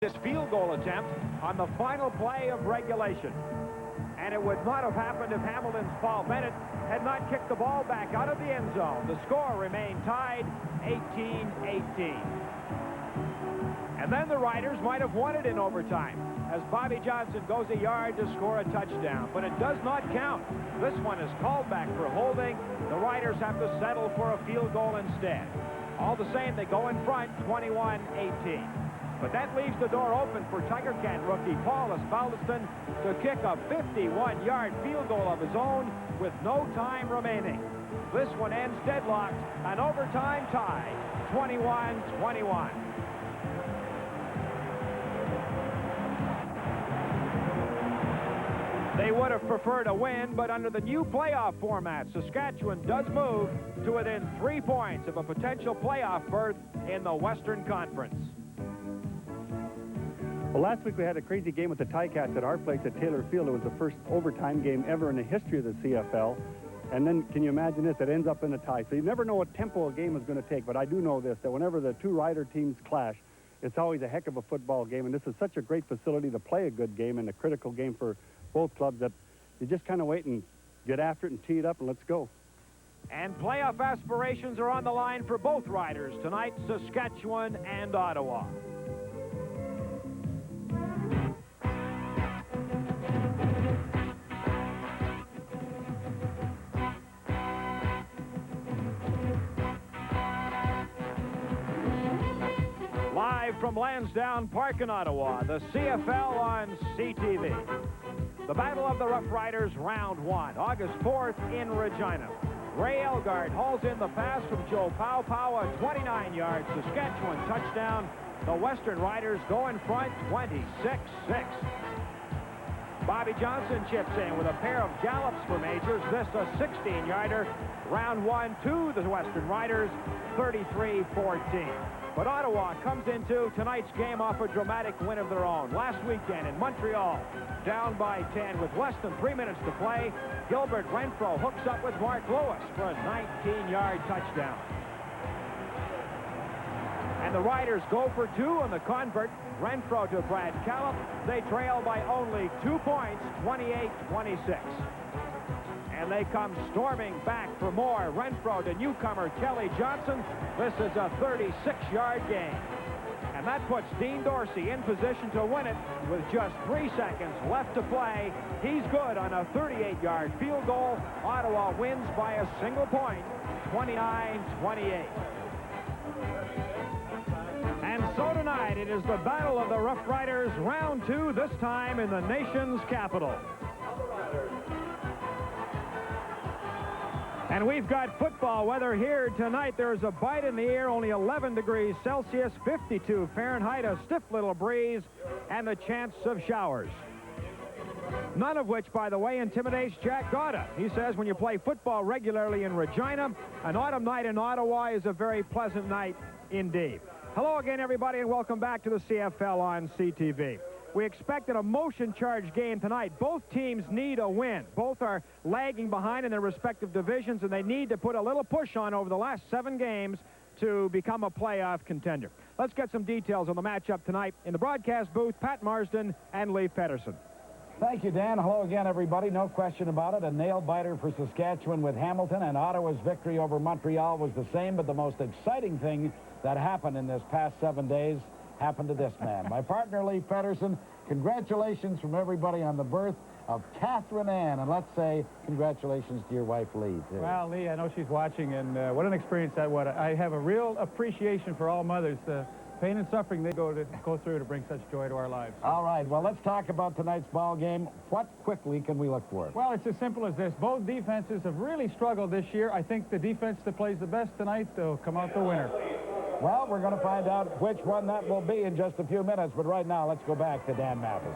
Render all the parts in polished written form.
This field goal attempt on the final play of regulation. And it would not have happened if Hamilton's Paul Bennett had not kicked the ball back out of the end zone. The score remained tied 18-18. And then the Riders might have won it in overtime as Bobby Johnson goes a yard to score a touchdown. But it does not count. This one is called back for holding. The Riders have to settle for a field goal instead. All the same, they go in front 21-18. But that leaves the door open for Tiger Cat rookie Paul Osbaldiston to kick a 51-yard field goal of his own with no time remaining. This one ends deadlocked, an overtime tie, 21-21. They would have preferred a win, but under the new playoff format, Saskatchewan does move to within 3 points of a potential playoff berth in the Western Conference. Well, last week we had a crazy game with the Ticats at our place at Taylor Field. It was the first overtime game ever in the history of the CFL. And then, can you imagine this? It ends up in a tie. So you never know what tempo a game is going to take. But I do know this, that whenever the two Rider teams clash, it's always a heck of a football game. And this is such a great facility to play a good game and a critical game for both clubs that you just kind of wait and get after it and tee it up and let's go. And playoff aspirations are on the line for both Riders tonight, Saskatchewan and Ottawa. From Lansdowne Park in Ottawa, the CFL on CTV. The Battle of the Roughriders, round one, August 4th in Regina. Ray Elgard hauls in the pass from Joe Pow, a 29-yard Saskatchewan touchdown. The Western Riders go in front 26-6. Bobby Johnson chips in with a pair of gallops for Majors. This a 16-yarder. Round one to the Western Riders, 33-14. But Ottawa comes into tonight's game off a dramatic win of their own. Last weekend in Montreal, down by 10 with less than 3 minutes to play. Gilbert Renfro hooks up with Mark Lewis for a 19-yard touchdown. And the Riders go for two on the convert. Renfro to Brad Callum. They trail by only 2 points, 28-26. And they come storming back for more. Renfro to newcomer Kelly Johnson. This is a 36-yard gain. And that puts Dean Dorsey in position to win it with just 3 seconds left to play. He's good on a 38-yard field goal. Ottawa wins by a single point, 29-28. And so tonight, it is the Battle of the Roughriders, round two, this time in the nation's capital. And we've got football weather here tonight. There's a bite in the air, only 11 degrees Celsius, 52 Fahrenheit, a stiff little breeze, and the chance of showers. None of which, by the way, intimidates Jack Gotta. He says when you play football regularly in Regina, an autumn night in Ottawa is a very pleasant night indeed. Hello again, everybody, and welcome back to the CFL on CTV. We expected a motion-charged game tonight. Both teams need a win. Both are lagging behind in their respective divisions, and they need to put a little push on over the last 7 games to become a playoff contender. Let's get some details on the matchup tonight. In the broadcast booth, Pat Marsden and Lee Pedersen. Thank you, Dan. Hello again, everybody. No question about it. A nail-biter for Saskatchewan with Hamilton, and Ottawa's victory over Montreal was the same, but the most exciting thing that happened in this past 7 days happened to this man. My partner, Lee Pedersen, congratulations from everybody on the birth of Catherine Ann, and let's say congratulations to your wife, Lee, too. Well, Lee, I know she's watching, and what an experience that was. I have a real appreciation for all mothers, the pain and suffering they go through to bring such joy to our lives. All right, well, let's talk about tonight's ball game. What quickly can we look for? Well, it's as simple as this. Both defenses have really struggled this year. I think the defense that plays the best tonight will come out the winner. Well, we're going to find out which one that will be in just a few minutes, but right now, let's go back to Dan Matheson.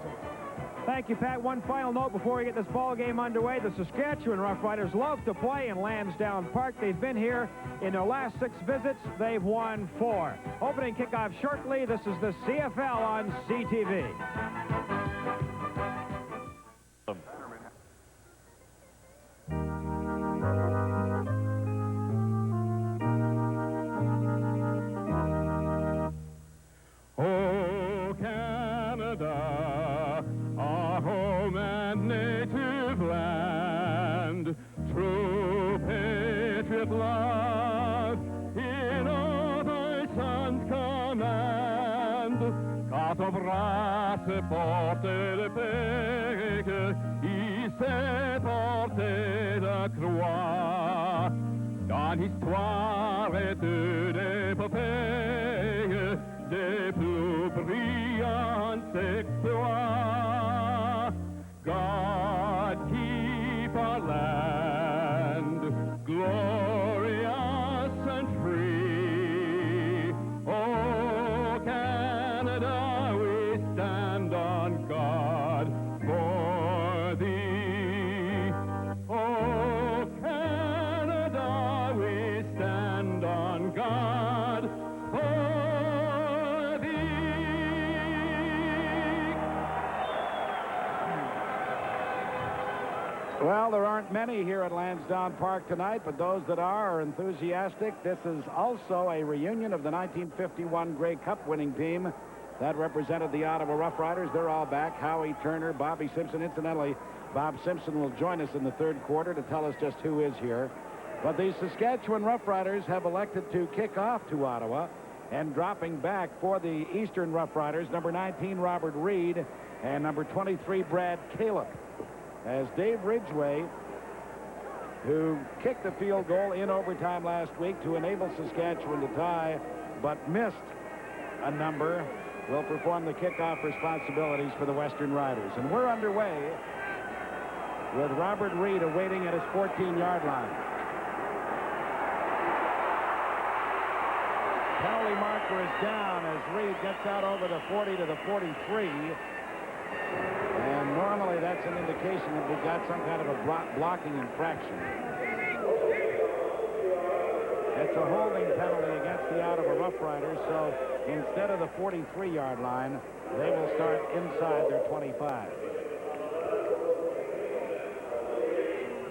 Thank you, Pat. One final note before we get this ball game underway. The Saskatchewan Roughriders love to play in Lansdowne Park. They've been here in their last 6 visits. They've won 4. Opening kickoff shortly. This is the CFL on CTV. Oh, can à ton bras se porte le pec, il s'est porté la croix. Dans l'histoire de l'épopée, des plus brillants exploits. God keep our land glorious and free. Oh, Canada, we stand on guard for thee. Oh, Canada, we stand on guard for thee. Well, there aren't many here at Lansdowne Park tonight, but those that are enthusiastic. This is also a reunion of the 1951 Grey Cup winning team that represented the Ottawa Roughriders. They're all back. Howie, Turner, Bobby Simpson. Incidentally, Bob Simpson will join us in the third quarter to tell us just who is here. But the Saskatchewan Roughriders have elected to kick off to Ottawa, and dropping back for the Eastern Roughriders, number 19, Robert Reed, and number 23, Brad Caleb. As Dave Ridgway, who kicked the field goal in overtime last week to enable Saskatchewan to tie, but missed a number, will perform the kickoff responsibilities for the Western Riders. And we're underway with Robert Reed awaiting at his 14-yard line. Penalty marker is down as Reed gets out over the 40 to the 43. And normally that's an indication that we've got some kind of a blocking infraction. It's a holding penalty against the Ottawa Roughriders, so instead of the 43-yard line, they will start inside their 25.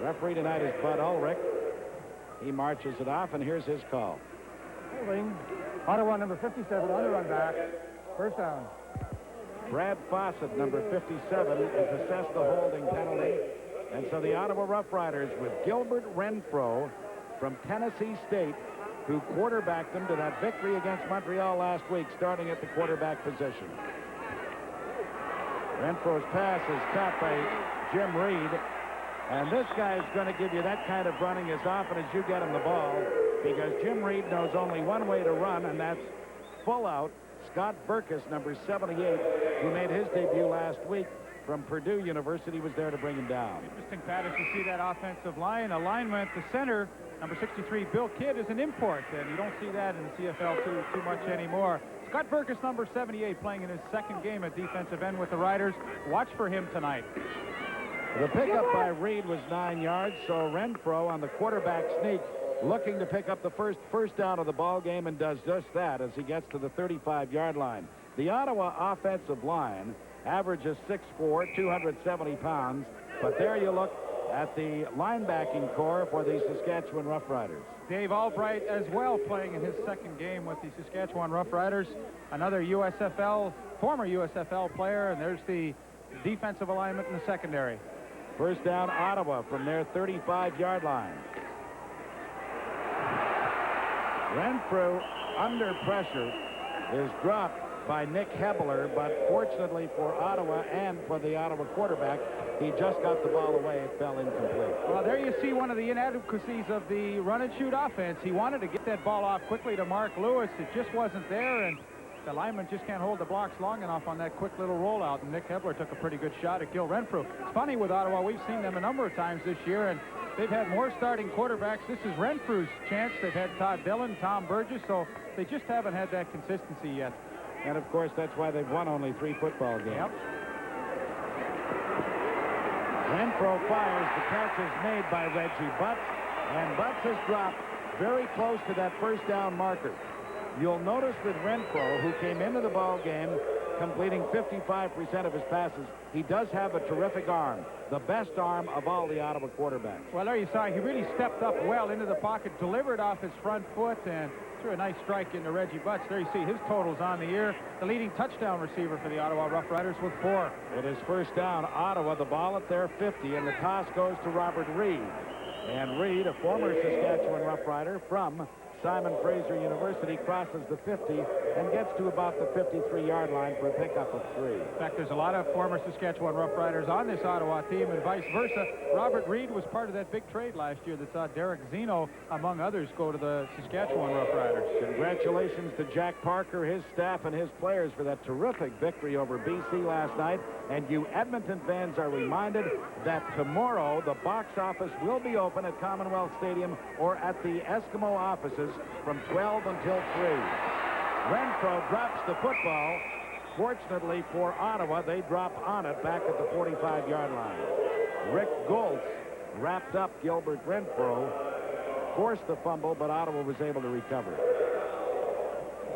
Referee tonight is Bud Ulrich. He marches it off, and here's his call. Holding. Ottawa number 57 on the run back. First down. Brad Fawcett, number 57, is assessed the holding penalty. And so the Ottawa Roughriders with Gilbert Renfro from Tennessee State, who quarterbacked them to that victory against Montreal last week, starting at the quarterback position. Renfro's pass is caught by Jim Reed. And this guy is going to give you that kind of running as often as you get him the ball, because Jim Reed knows only one way to run, and that's full out. Scott Burkus, number 78, who made his debut last week from Purdue University, was there to bring him down. Interesting, Pat, as you see that offensive line alignment. The center, number 63, Bill Kidd, is an import, and you don't see that in the CFL too much anymore. Scott Burkus, number 78, playing in his second game at defensive end with the Riders. Watch for him tonight. The pickup by Reed was 9 yards, so Renfro on the quarterback sneak, looking to pick up the first down of the ball game, and does just that as he gets to the 35-yard line. The Ottawa offensive line averages 6'4", 270 pounds, but there you look at the linebacking core for the Saskatchewan Roughriders. Dave Albright as well, playing in his second game with the Saskatchewan Roughriders. Another former USFL player, and there's the defensive alignment in the secondary. First down, Ottawa from their 35-yard line. Renfro, under pressure, is dropped by Nick Hebler, but fortunately for Ottawa and for the Ottawa quarterback, he just got the ball away. It fell incomplete. Well, there you see one of the inadequacies of the run-and-shoot offense. He wanted to get that ball off quickly to Mark Lewis. It just wasn't there, and the lineman just can't hold the blocks long enough on that quick little rollout, and Nick Hebler took a pretty good shot at Gil Renfro. It's funny with Ottawa, we've seen them a number of times this year, and they've had more starting quarterbacks. This is Renfro's chance. They've had Todd Dillon, Tom Burgess, so they just haven't had that consistency yet. And, of course, that's why they've won only 3 football games. Yep. Renfro fires. The catch is made by Reggie Butts, and Butts has dropped very close to that first down marker. You'll notice with Renfro, who came into the ball game completing 55% of his passes, he does have a terrific arm, the best arm of all the Ottawa quarterbacks. Well, there you saw he really stepped up well into the pocket, delivered off his front foot, and threw a nice strike into Reggie Butts. There you see his totals on the year. The leading touchdown receiver for the Ottawa Roughriders with 4. It is first down, Ottawa, the ball at their 50, and the toss goes to Robert Reed. And Reed, a former Saskatchewan Roughrider from Simon Fraser University, crosses the 50 and gets to about the 53-yard line for a pickup of 3. In fact, there's a lot of former Saskatchewan Roughriders on this Ottawa team and vice versa. Robert Reed was part of that big trade last year that saw Derek Zeno, among others, go to the Saskatchewan Roughriders. Congratulations to Jack Parker, his staff, and his players for that terrific victory over BC last night. And you Edmonton fans are reminded that tomorrow the box office will be open at Commonwealth Stadium or at the Eskimo offices from 12 until 3. Renfro drops the football. Fortunately for Ottawa, they drop on it back at the 45-yard line. Rick Goltz wrapped up Gilbert Renfro, forced the fumble, but Ottawa was able to recover.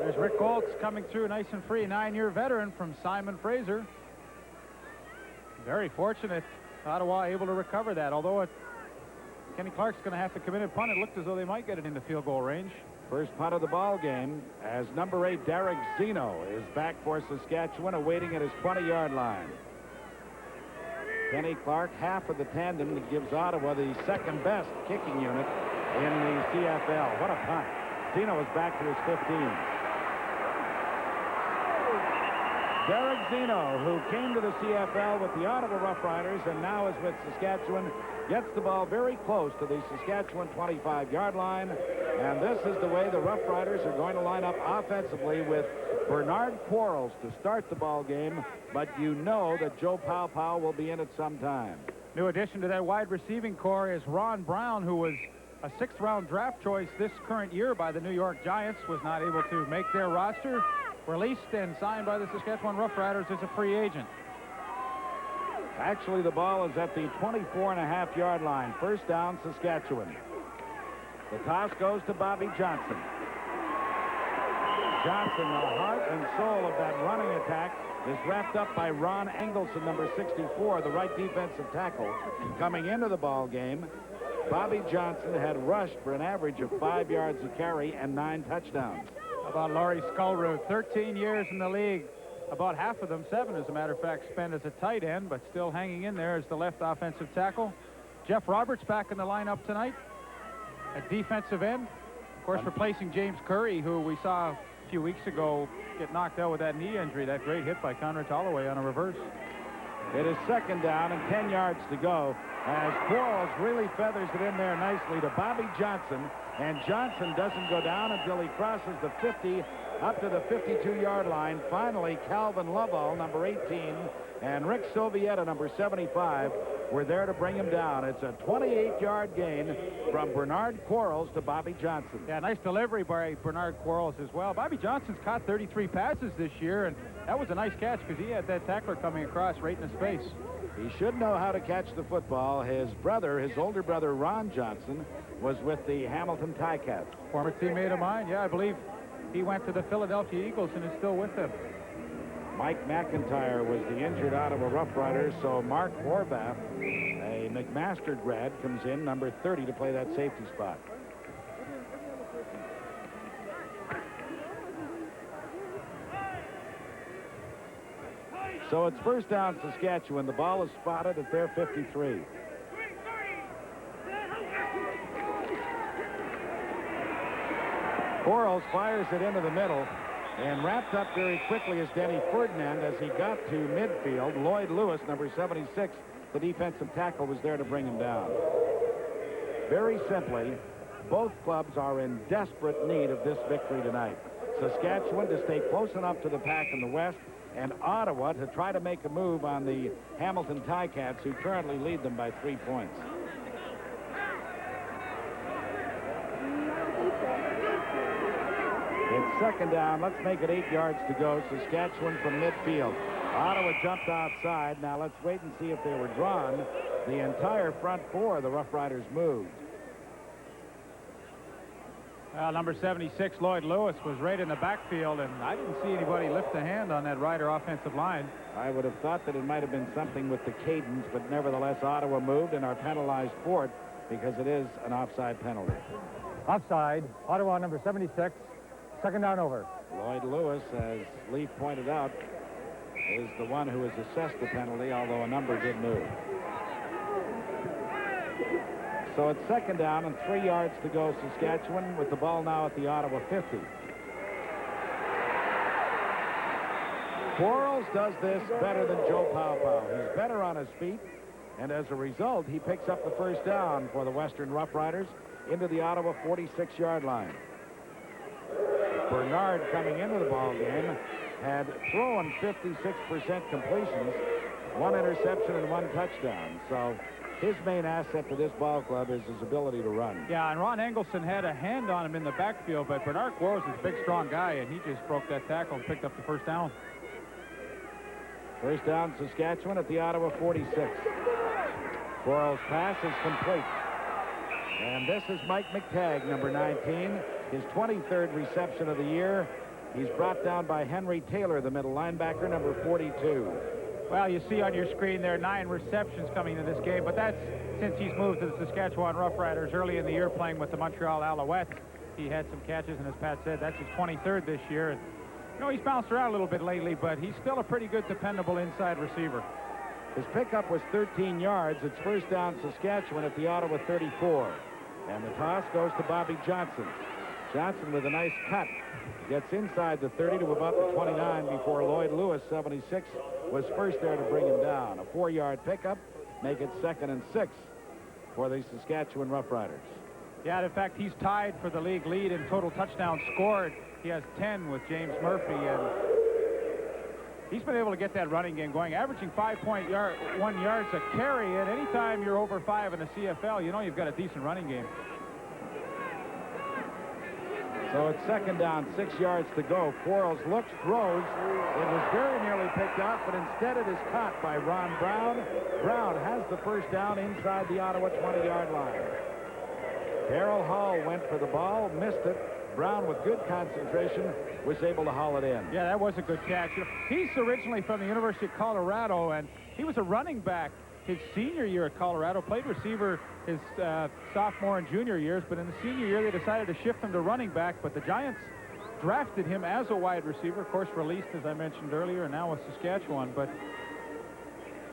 There's Rick Goltz coming through nice and free, 9-year veteran from Simon Fraser. Very fortunate. Ottawa able to recover that, although Kenny Clark's going to have to come in and punt. It looked as though they might get it into field goal range. First punt of the ball game as number 8 Derek Zeno is back for Saskatchewan, awaiting at his 20-yard line. Kenny Clark, half of the tandem that gives Ottawa the second best kicking unit in the CFL. What a punt. Zeno is back to his 15. Derek Zeno, who came to the CFL with the Ottawa Roughriders and now is with Saskatchewan, gets the ball very close to the Saskatchewan 25-yard line. And this is the way the Roughriders are going to line up offensively with Bernard Quarles to start the ball game. But you know that Joe Powell will be in at some time. New addition to that wide receiving core is Ron Brown, who was a 6th-round draft choice this current year by the New York Giants, was not able to make their roster. Released and signed by the Saskatchewan Roughriders as a free agent. Actually, the ball is at the 24.5-yard line. First down, Saskatchewan. The toss goes to Bobby Johnson. Johnson, the heart and soul of that running attack, is wrapped up by Ron Engelson, number 64, the right defensive tackle. Coming into the ball game, Bobby Johnson had rushed for an average of 5 yards a carry and 9 touchdowns. How about Laurie Skullroot? 13 years in the league. About half of them, 7 as a matter of fact, spent as a tight end, but still hanging in there as the left offensive tackle. Jeff Roberts back in the lineup tonight at defensive end. Of course, replacing James Curry, who we saw a few weeks ago get knocked out with that knee injury, that great hit by Conrad Holloway on a reverse. It is second down and 10 yards to go as Quarles really feathers it in there nicely to Bobby Johnson. And Johnson doesn't go down until he crosses the 50 up to the 52-yard line. Finally, Calvin Lovell, number 18, and Rick Sovieta, number 75, were there to bring him down. It's a 28-yard gain from Bernard Quarles to Bobby Johnson. Yeah, nice delivery by Bernard Quarles as well. Bobby Johnson's caught 33 passes this year, and that was a nice catch because he had that tackler coming across right in his face. He should know how to catch the football. His brother, his older brother, Ron Johnson, was with the Hamilton Ticats. Former teammate of mine. Yeah, I believe he went to the Philadelphia Eagles and is still with them. Mike McIntyre was the injured Ottawa Roughriders, so Mark Horvath, a McMaster grad, comes in, number 30, to play that safety spot. So it's first down, Saskatchewan. The ball is spotted at their 53. Quarles fires it into the middle, and wrapped up very quickly is Denny Ferdinand as he got to midfield. Lloyd Lewis, number 76, the defensive tackle, was there to bring him down. Very simply, both clubs are in desperate need of this victory tonight. Saskatchewan to stay close enough to the pack in the West, and Ottawa to try to make a move on the Hamilton Ticats, who currently lead them by 3 points. It's second down. Let's make it 8 yards to go. Saskatchewan from midfield. Ottawa jumped outside. Now let's wait and see if they were drawn. The entire front four of the Roughriders moved. Number 76, Lloyd Lewis, was right in the backfield, and I didn't see anybody lift a hand on that Rider offensive line. I would have thought that it might have been something with the cadence, but nevertheless, Ottawa moved and are penalized for it because it is an offside penalty. Offside, Ottawa number 76, second down over. Lloyd Lewis, as Leaf pointed out, is the one who has assessed the penalty, although a number did move. So it's second down and 3 yards to go, Saskatchewan, with the ball now at the Ottawa 50. Quarles does this better than Joe Pow. He's better on his feet, and as a result, he picks up the first down for the Western Roughriders into the Ottawa 46-yard line. Bernard, coming into the ball game, had thrown 56% completions, 1 interception and 1 touchdown. So his main asset to this ball club is his ability to run. Yeah, and Ron Engelson had a hand on him in the backfield, but Bernard Quarles is a big, strong guy, and he just broke that tackle and picked up the first down. First down, Saskatchewan at the Ottawa 46. Quarles' pass is complete. And this is Mike McTagg, number 19, his 23rd reception of the year. He's brought down by Henry Taylor, the middle linebacker, number 42. Well, you see on your screen there 9 receptions coming into this game, but that's since he's moved to the Saskatchewan Roughriders early in the year playing with the Montreal Alouettes. He had some catches, and as Pat said, that's his 23rd this year. And, you know, he's bounced around a little bit lately, but he's still a pretty good, dependable inside receiver. His pickup was 13 yards. It's first down Saskatchewan at the Ottawa 34. And the toss goes to Bobby Johnson. Johnson with a nice cut. Gets inside the 30 to about the 29 before Lloyd Lewis, 76, was first there to bring him down. A 4-yard pickup, make it 2nd and 6 for the Saskatchewan Roughriders. Yeah, in fact, he's tied for the league lead in total touchdowns scored. He has 10 with James Murphy, and he's been able to get that running game going, averaging 5.1 yards a carry. And anytime you're over 5 in the CFL, you know you've got a decent running game. So it's 2nd down, 6 yards to go. Quarles looks, throws. It was very nearly picked off, but instead it is caught by Ron Brown. Brown has the first down inside the Ottawa 20-yard line. Darrell Hall went for the ball, missed it. Brown, with good concentration, was able to haul it in. Yeah, that was a good catch. He's originally from the University of Colorado, and he was a running back his senior year at Colorado, played receiver his sophomore and junior years, but in the senior year they decided to shift him to running back, but the Giants drafted him as a wide receiver, of course released, as I mentioned earlier, and now with Saskatchewan. But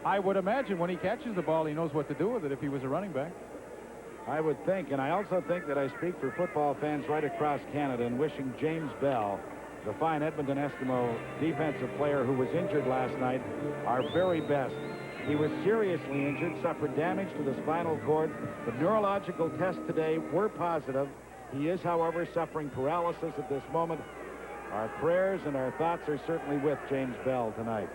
I would imagine when he catches the ball, he knows what to do with it if he was a running back. I would think, and I also think that I speak for football fans right across Canada in wishing James Bell, the fine Edmonton Eskimo defensive player who was injured last night, our very best. He was seriously injured, suffered damage to the spinal cord. The neurological tests today were positive. He is, however, suffering paralysis at this moment. Our prayers and our thoughts are certainly with James Bell tonight.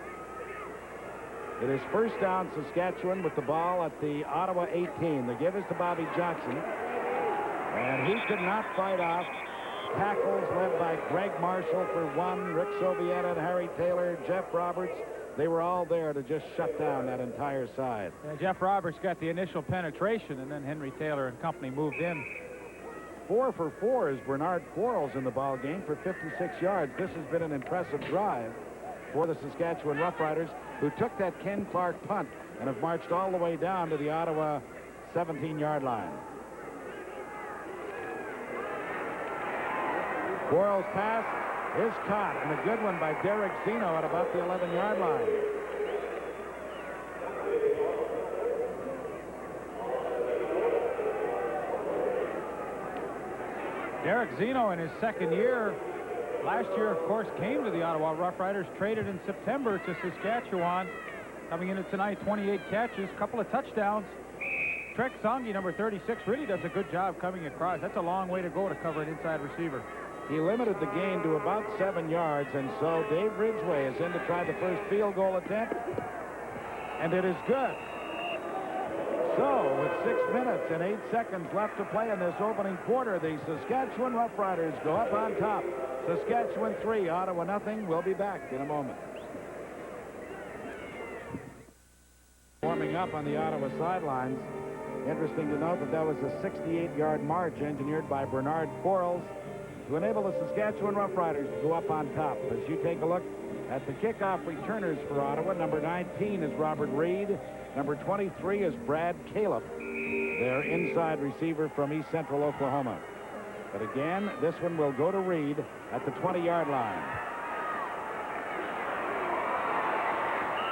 It is first down Saskatchewan with the ball at the Ottawa 18. The give is to Bobby Johnson. And he could not fight off tackles led by Greg Marshall for 1, Rick Sovieta and Harry Taylor, Jeff Roberts. They were all there to just shut down that entire side. Jeff Roberts got the initial penetration, and then Henry Taylor and company moved in. 4 for 4 is Bernard Quarles in the ball game for 56 yards. This has been an impressive drive for the Saskatchewan Roughriders, who took that Ken Clark punt and have marched all the way down to the Ottawa 17-yard line. Quarles' pass is caught, and a good one by Derek Zeno at about the 11-yard line. Derek Zeno in his 2nd year. Last year, of course, came to the Ottawa Roughriders, traded in September to Saskatchewan. Coming into tonight, 28 catches, couple of touchdowns. Trek Songi, number 36, really does a good job coming across. That's a long way to go to cover an inside receiver. He limited the gain to about 7 yards, and so Dave Ridgway is in to try the first field goal attempt, and it is good. So, with 6 minutes and 8 seconds left to play in this opening quarter, the Saskatchewan Roughriders go up on top. Saskatchewan 3, Ottawa nothing. We'll be back in a moment. Warming up on the Ottawa sidelines. Interesting to note that that was a 68-yard march engineered by Bernard Quarles to enable the Saskatchewan Roughriders to go up on top. As you take a look at the kickoff returners for Ottawa, number 19 is Robert Reed. Number 23 is Brad Caleb, their inside receiver from East Central Oklahoma. But again, this one will go to Reed at the 20-yard line.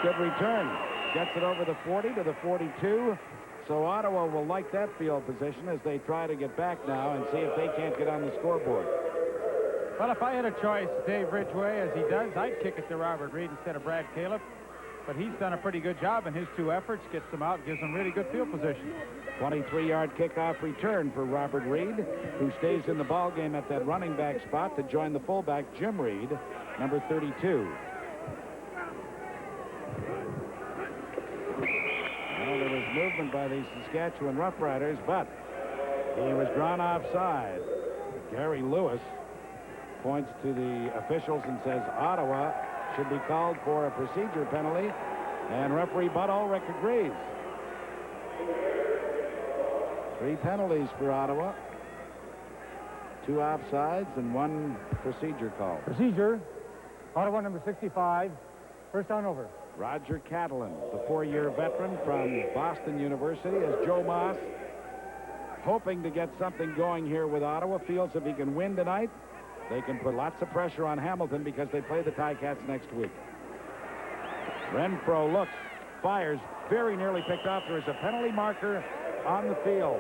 Good return. Gets it over the 40 to the 42. So Ottawa will like that field position as they try to get back now and see if they can't get on the scoreboard. Well, if I had a choice, Dave Ridgway, as he does, I'd kick it to Robert Reed instead of Brad Caleb. But he's done a pretty good job in his 2 efforts, gets them out, gives them really good field position. 23-yard kickoff return for Robert Reed, who stays in the ball game at that running back spot to join the fullback, Jim Reed, number 32. Well, there was movement by the Saskatchewan Roughriders, but he was drawn offside. Gary Lewis points to the officials and says Ottawa should be called for a procedure penalty, and referee Bud Ulrich agrees. 3 penalties for Ottawa, 2 offsides, and 1 procedure call. Procedure, Ottawa number 65, first down over. Roger Catalan, the 4-year veteran from Boston University, as Joe Moss, hoping to get something going here with Ottawa, feels if he can win tonight, they can put lots of pressure on Hamilton because they play the Ticats next week. Renfro looks, fires, very nearly picked off. There is a penalty marker on the field.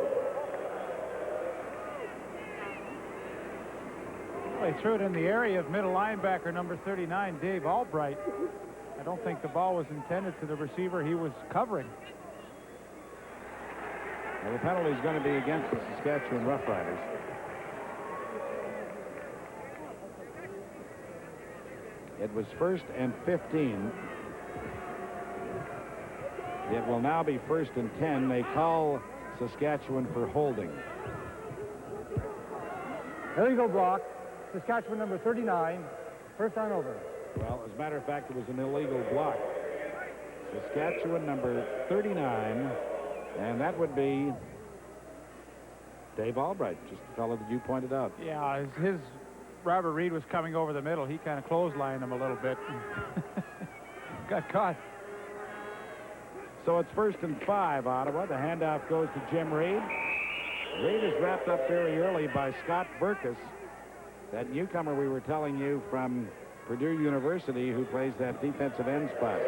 Well, he threw it in the area of middle linebacker number 39, Dave Albright. I don't think the ball was intended to the receiver he was covering. Well, the penalty is going to be against the Saskatchewan Roughriders. It was 1st and 15. It will now be 1st and 10. They call Saskatchewan for holding. Illegal block, Saskatchewan number 39, first down over. Well, as a matter of fact, it was an illegal block. Saskatchewan number 39, and that would be Dave Albright, just the fellow that you pointed out. Yeah, his Robert Reed was coming over the middle. He kind of clotheslined him a little bit. Got caught. So it's 1st and 5, Ottawa. The handoff goes to Jim Reed. Reed is wrapped up very early by Scott Burkus, that newcomer we were telling you from Purdue University, who plays that defensive end spot.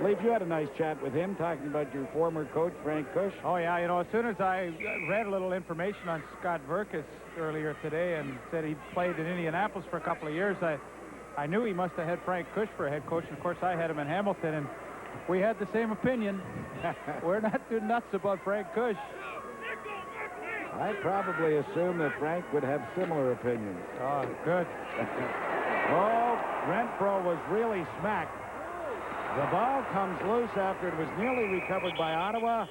Leif, you had a nice chat with him talking about your former coach, Frank Kush. Oh, yeah, you know, as soon as I read a little information on Scott Burkus earlier today and said he played in Indianapolis for a couple of years, I knew he must have had Frank Kush for a head coach, and of course I had him in Hamilton, and we had the same opinion. We're not too nuts about Frank Kush. I probably assumed that Frank would have similar opinions. Oh, good. Oh, Renfro was really smacked. The ball comes loose after it was nearly recovered by Ottawa.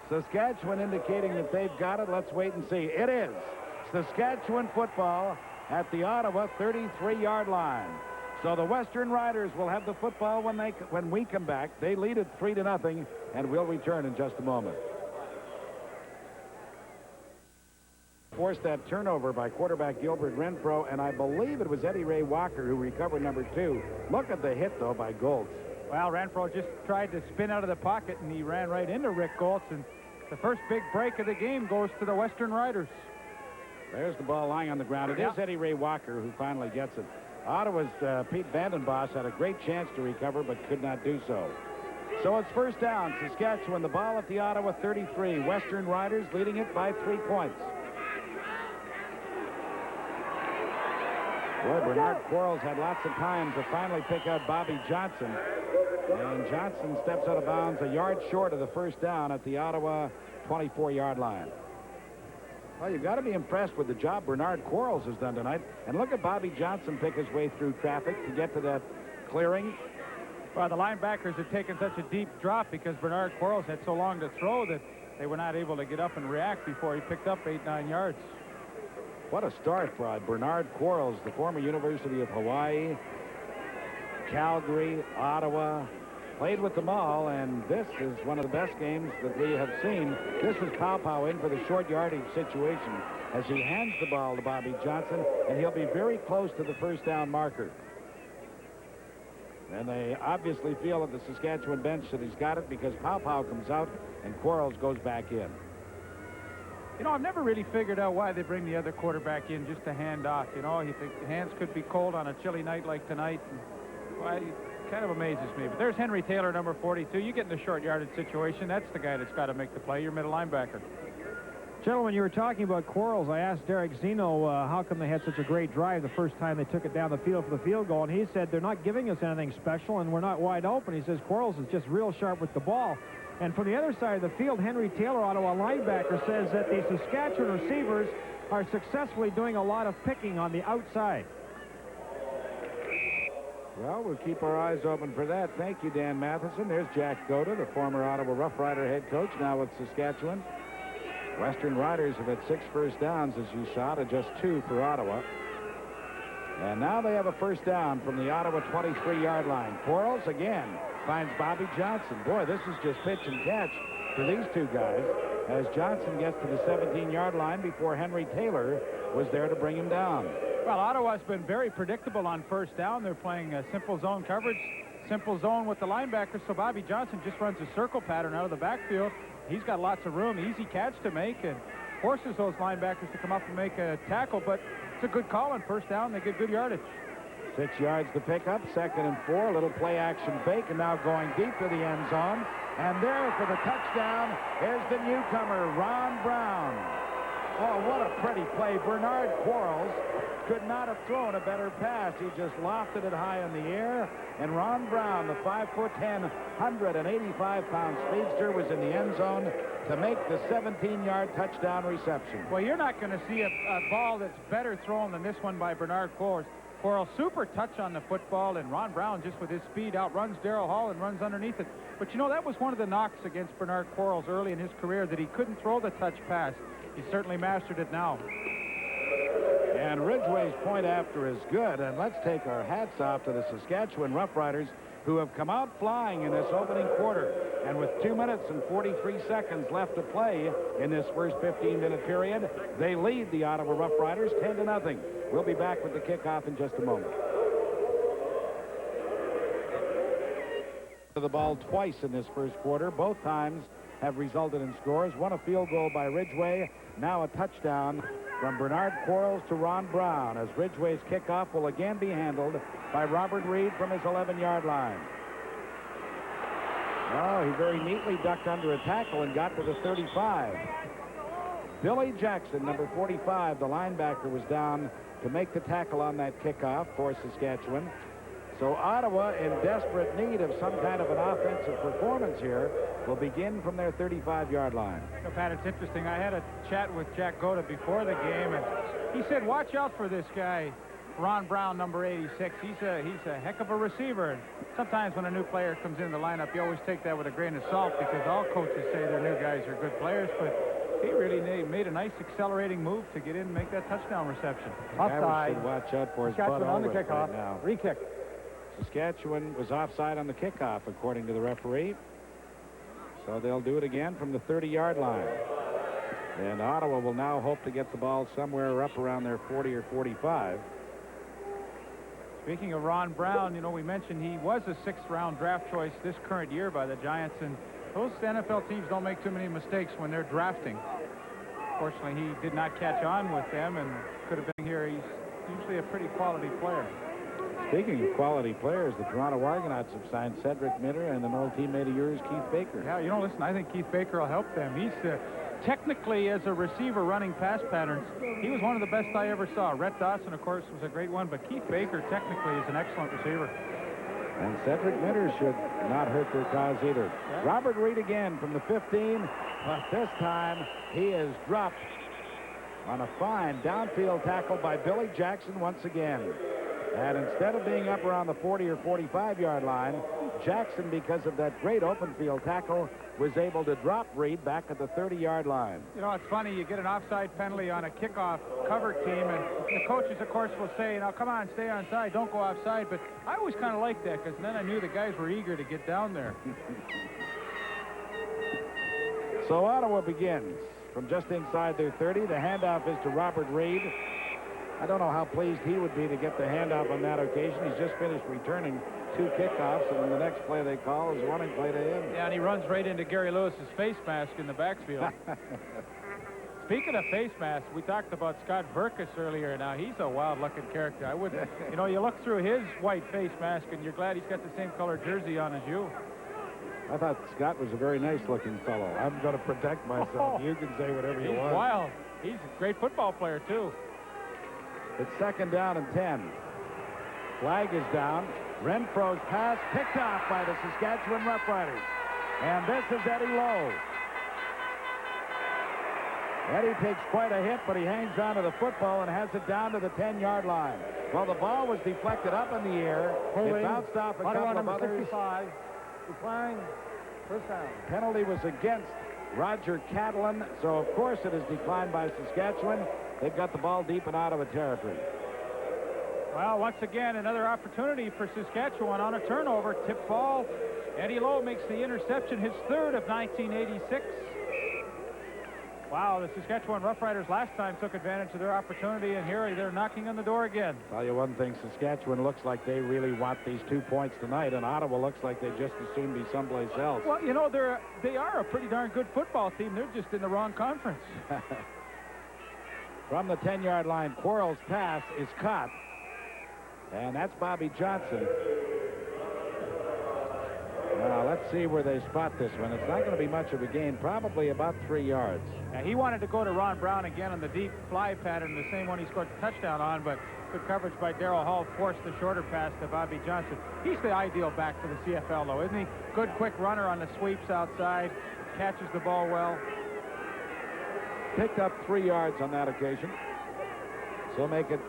Saskatchewan indicating that they've got it. Let's wait and see. It is Saskatchewan football at the Ottawa 33-yard line. So the Western Riders will have the football when we come back. They lead it 3-0, and we'll return in just a moment. Forced that turnover by quarterback Gilbert Renfro, and I believe it was Eddie Ray Walker who recovered number 2. Look at the hit, though, by Goltz. Well, Renfro just tried to spin out of the pocket, and he ran right into Rick Goltz, and the first big break of the game goes to the Western Riders. There's the ball lying on the ground. It is Eddie Ray Walker who finally gets it. Ottawa's Pete Vandenbosch had a great chance to recover, but could not do so. So it's 1st down. Saskatchewan, the ball at the Ottawa 33. Western Riders leading it by 3 points. Boy, Bernard Quarles had lots of time to finally pick out Bobby Johnson. And Johnson steps out of bounds a yard short of the 1st down at the Ottawa 24-yard line. Well, you've got to be impressed with the job Bernard Quarles has done tonight. And look at Bobby Johnson pick his way through traffic to get to that clearing. Well, the linebackers had taken such a deep drop because Bernard Quarles had so long to throw that they were not able to get up and react before he picked up 8-9 yards. What a start for Bernard Quarles, the former University of Hawaii, Calgary, Ottawa. Played with them all, and this is one of the best games that we have seen. This is Pow in for the short yardage situation as he hands the ball to Bobby Johnson, and he'll be very close to the 1st down marker. And they obviously feel at the Saskatchewan bench that he's got it because Pow comes out and Quarles goes back in. You know, I've never really figured out why they bring the other quarterback in just to hand off. You know, you think the hands could be cold on a chilly night like tonight. Well, it kind of amazes me. But there's Henry Taylor, number 42. You get in the short yardage situation, that's the guy that's got to make the play, your middle linebacker. Gentlemen, you were talking about Quarles. I asked Derek Zeno how come they had such a great drive the first time they took it down the field for the field goal, and he said they're not giving us anything special and we're not wide open. He says Quarles is just real sharp with the ball. And from the other side of the field, Henry Taylor, Ottawa linebacker, says that the Saskatchewan receivers are successfully doing a lot of picking on the outside. Well, we'll keep our eyes open for that. Thank you, Dan Matheson. There's Jack Goda, the former Ottawa Rough Rider head coach, now with Saskatchewan. Western Riders have had 6 first downs, as you saw, to just 2 for Ottawa. And now they have a first down from the Ottawa 23-yard line. Quarles again finds Bobby Johnson. Boy, this is just pitch and catch for these two guys as Johnson gets to the 17-yard line before Henry Taylor was there to bring him down. Well, Ottawa's been very predictable on first down. They're playing a simple zone coverage, simple zone with the linebackers, so Bobby Johnson just runs a circle pattern out of the backfield. He's got lots of room, easy catch to make, and forces those linebackers to come up and make a tackle, but it's a good call on first down. They get good yardage. 6 yards to pick up, 2nd and 4, a little play action fake, and now going deep to the end zone. And there for the touchdown is the newcomer, Ron Brown. Oh, what a pretty play. Bernard Quarles could not have thrown a better pass. He just lofted it high in the air, and Ron Brown, the 5'10", 185-pound speedster, was in the end zone to make the 17-yard touchdown reception. Well, you're not going to see a ball that's better thrown than this one by Bernard Quarles. Quarles, super touch on the football, and Ron Brown, just with his speed, outruns Darrell Hall and runs underneath it. But, you know, that was one of the knocks against Bernard Quarles early in his career, that he couldn't throw the touch pass. He certainly mastered it now. And Ridgway's point after is good, and let's take our hats off to the Saskatchewan Roughriders, who have come out flying in this opening quarter. And with 2 minutes and 43 seconds left to play in this first 15-minute period, they lead the Ottawa Roughriders 10-0. We'll be back with the kickoff in just a moment. The ball twice in this first quarter. Both times have resulted in scores. One a field goal by Ridgway, now a touchdown from Bernard Quarles to Ron Brown, as Ridgway's kickoff will again be handled by Robert Reed from his 11-yard line. Oh, he very neatly ducked under a tackle and got to the 35. Billy Jackson, number 45, the linebacker, was down to make the tackle on that kickoff for Saskatchewan. So Ottawa, in desperate need of some kind of an offensive performance here, will begin from their 35-yard line. So, Pat, it's interesting. I had a chat with Jack Goda before the game, and he said, watch out for this guy, Ron Brown, number 86. He's a heck of a receiver. And sometimes when a new player comes into the lineup, you always take that with a grain of salt, because all coaches say their new guys are good players, but he really made a nice accelerating move to get in and make that touchdown reception. Offside. Should watch out for his Saskatchewan on the right kickoff. now. Re-kick. Saskatchewan was offside on the kickoff, according to the referee. So they'll do it again from the 30-yard line. And Ottawa will now hope to get the ball somewhere up around their 40 or 45. Speaking of Ron Brown, you know, we mentioned he was a 6th-round draft choice this current year by the Giants, and those NFL teams don't make too many mistakes when they're drafting. Fortunately, he did not catch on with them and could have been here. He's usually a pretty quality player. Speaking of quality players, the Toronto Argonauts have signed Cedric Mitter and an old teammate of yours, Keith Baker. Yeah, you know, listen, I think Keith Baker will help them. He's technically, as a receiver running pass patterns, he was one of the best I ever saw. Rhett Dawson, of course, was a great one, but Keith Baker technically is an excellent receiver. And Cedric Mitter should not hurt their cause either. Yeah. Robert Reed again from the 15, but this time he is dropped on a fine downfield tackle by Billy Jackson once again. And instead of being up around the 40 or 45-yard line, Jackson, because of that great open field tackle, was able to drop Reed back at the 30-yard line. You know, it's funny, you get an offside penalty on a kickoff cover team, and the coaches, of course, will say, now, come on, stay onside, don't go offside. But I always kind of liked that, because then I knew the guys were eager to get down there. So Ottawa begins from just inside their 30. The handoff is to Robert Reed. I don't know how pleased he would be to get the handoff on that occasion. He's just finished returning 2 kickoffs, and the next play they call is a running play to him. Yeah, and he runs right into Gary Lewis's face mask in the backfield. Speaking of face masks, we talked about Scott Verkus earlier. Now, he's a wild-looking character. I wouldn't, you know, you look through his white face mask, and you're glad he's got the same color jersey on as you. I thought Scott was a very nice-looking fellow. I'm going to protect myself. You can say whatever you want. He's wild. He's a great football player, too. It's 2nd down and 10. Flag is down. Renfro's pass picked off by the Saskatchewan Roughriders. And this is Eddie Lowe. Eddie takes quite a hit, but he hangs on to the football and has it down to the 10-yard line. Well, the ball was deflected up in the air. It bounced off a couple of others. 65. Decline. First down. Penalty was against Roger Catalan, so of course it is declined by Saskatchewan. They've got the ball deep and out of a territory. Well, once again, another opportunity for Saskatchewan on a turnover. Tip ball. Eddie Lowe makes the interception, his 3rd of 1986. Wow, the Saskatchewan Roughriders last time took advantage of their opportunity, and here they're knocking on the door again. Tell you one thing, Saskatchewan looks like they really want these 2 points tonight, and Ottawa looks like they just as soon be someplace else. Well, you know, they are a pretty darn good football team. They're just in the wrong conference. From the 10-yard line, Quarles' pass is caught, and that's Bobby Johnson. Now, let's see where they spot this one. It's not going to be much of a gain, probably about 3 yards. Yeah, he wanted to go to Ron Brown again on the deep fly pattern, the same one he scored the touchdown on, but good coverage by Darryl Hall forced the shorter pass to Bobby Johnson. He's the ideal back for the CFL, though, isn't he? Good, quick runner on the sweeps outside, catches the ball well. Picked up 3 yards on that occasion. So make it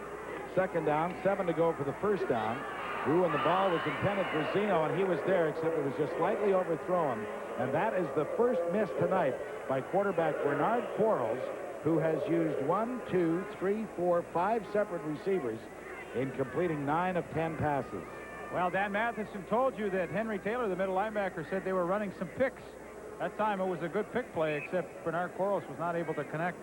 2nd down, 7 to go for the first down. Drew, and the ball was intended for Zeno, and he was there, except it was just slightly overthrown. And that is the first miss tonight by quarterback Bernard Quarles, who has used 1, 2, 3, 4, 5 separate receivers in completing 9 of 10 passes. Well, Dan Matheson told you that Henry Taylor, the middle linebacker, said they were running some picks. That time it was a good pick play, except Bernard Quarles was not able to connect.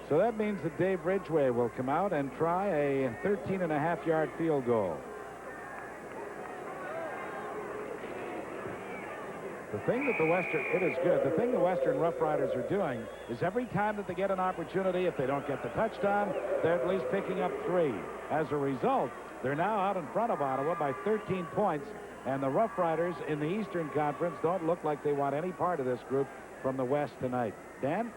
So that means that Dave Ridgway will come out and try a 13.5-yard field goal. The thing that the thing the Western Roughriders are doing is every time that they get an opportunity, if they don't get the touchdown, they're at least picking up 3. As a result, they're now out in front of Ottawa by 13 points, and the Roughriders in the Eastern Conference don't look like they want any part of this group from the West tonight. Dan?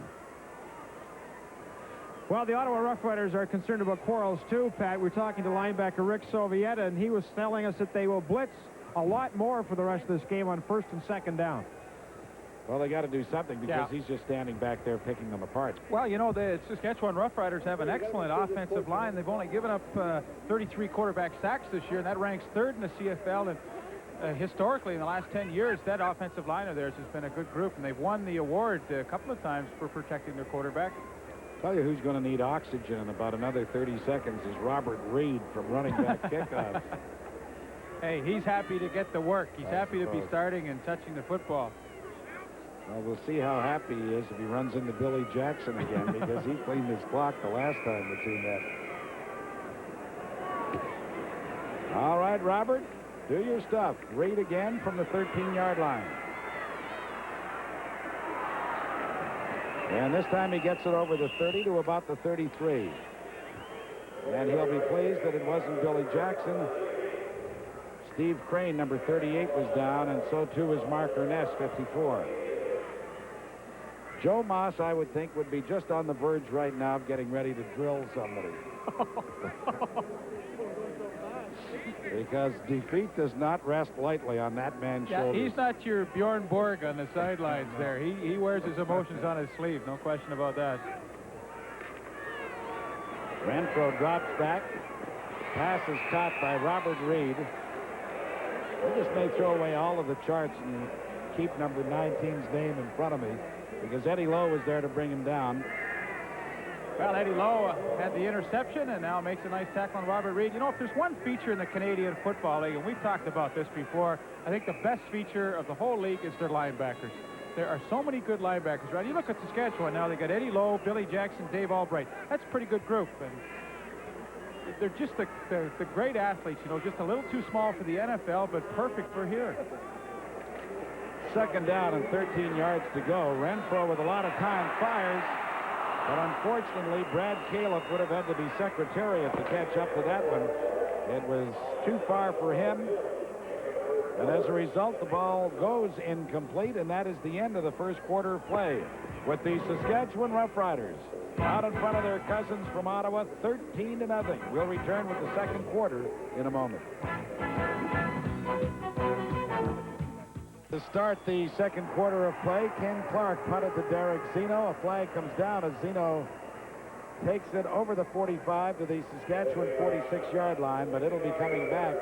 Well, the Ottawa Roughriders are concerned about Quarles, too, Pat. We're talking to linebacker Rick Sovieta, and he was telling us that they will blitz a lot more for the rest of this game on 1st and 2nd down. Well, they got to do something because he's just standing back there picking them apart. Well, you know, the Saskatchewan Roughriders have an excellent offensive line. They've only given up 33 quarterback sacks this year, and that ranks 3rd in the CFL. And historically, in the last 10 years, that offensive line of theirs has been a good group, and they've won the award a couple of times for protecting their quarterback. Tell you who's going to need oxygen in about another 30 seconds is Robert Reed from running back kickoffs. Hey, he's happy to get the work. He's happy to be starting and touching the football. Well, we'll see how happy he is if he runs into Billy Jackson again, because he cleaned his clock the last time the two met. All right, Robert, do your stuff. Reed again from the 13-yard line. And this time he gets it over the 30 to about the 33. And he'll be pleased that it wasn't Billy Jackson. Steve Crane, number 38, was down, and so too was Mark Ernest, 54. Joe Moss, I would think, would be just on the verge right now of getting ready to drill somebody. Because defeat does not rest lightly on that man's shoulders. He's not your Bjorn Borg on the sidelines there. He wears his emotions on his sleeve, no question about that. Renfro drops back. Pass is caught by Robert Reed. I just may throw away all of the charts and keep number 19's name in front of me, because Eddie Lowe was there to bring him down. Well, Eddie Lowe had the interception and now makes a nice tackle on Robert Reed. You know, if there's one feature in the Canadian Football League, and we've talked about this before, I think the best feature of the whole league is their linebackers. There are so many good linebackers, right? You look at Saskatchewan now, they got Eddie Lowe, Billy Jackson, Dave Albright. That's a pretty good group. And they're just the great athletes, you know, just a little too small for the NFL, but perfect for here. 2nd down and 13 yards to go. Renfro with a lot of time fires. But unfortunately, Brad Califf would have had to be Secretariat to catch up to that one. It was too far for him. And as a result, the ball goes incomplete, and that is the end of the first quarter of play, with the Saskatchewan Roughriders out in front of their cousins from Ottawa, 13-0. We'll return with the second quarter in a moment. To start the second quarter of play, Ken Clark punted to Derek Zeno. A flag comes down as Zeno takes it over the 45 to the Saskatchewan 46-yard line, but it'll be coming back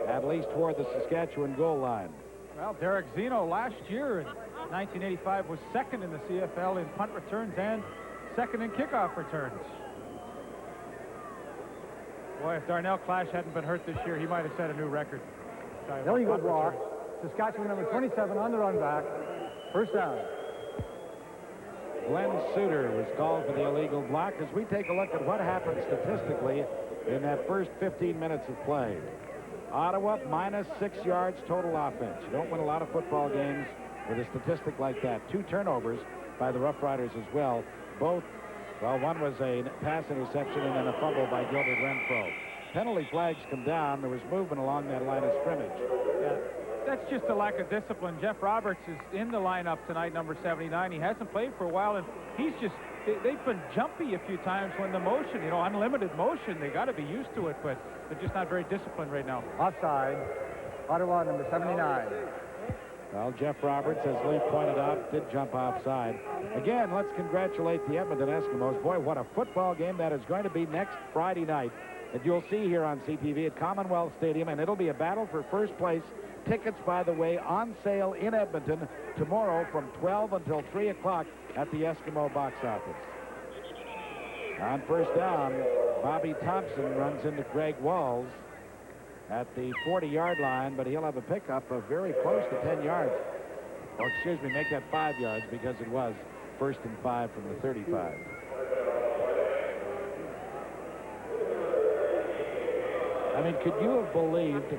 at least toward the Saskatchewan goal line. Well, Derek Zeno last year in 1985 was second in the CFL in punt returns and second in kickoff returns. Boy, if Darnell Clash hadn't been hurt this year, he might have set a new record. Illegal block. Saskatchewan number 27 on the run back. First down. Glenn Suter was called for the illegal block as we take a look at what happened statistically in that first 15 minutes of play. Ottawa minus 6 yards total offense. You don't win a lot of football games with a statistic like that. 2 turnovers by the Roughriders as well. Both, well, one was a pass interception and then a fumble by Gilbert Renfro. Penalty flags come down. There was movement along that line of scrimmage. Yeah, that's just a lack of discipline. Jeff Roberts is in the lineup tonight, number 79. He hasn't played for a while, and he's just, they've been jumpy a few times when the motion, you know, unlimited motion. They got to be used to it, but they're just not very disciplined right now. Offside. Ottawa number 79. Well, Jeff Roberts, as Lee pointed out, did jump offside. Again, let's congratulate the Edmonton Eskimos. Boy, what a football game that is going to be next Friday night that you'll see here on CTV at Commonwealth Stadium, and it'll be a battle for first place. Tickets, by the way, on sale in Edmonton tomorrow from 12 until 3 o'clock at the Eskimo box office. On first down, Bobby Thompson runs into Greg Walls at the 40-yard line, but he'll have a pickup of very close to 10 yards. Or, excuse me, make that 5 yards because it was 1st and 5 from the 35. I mean, could you have believed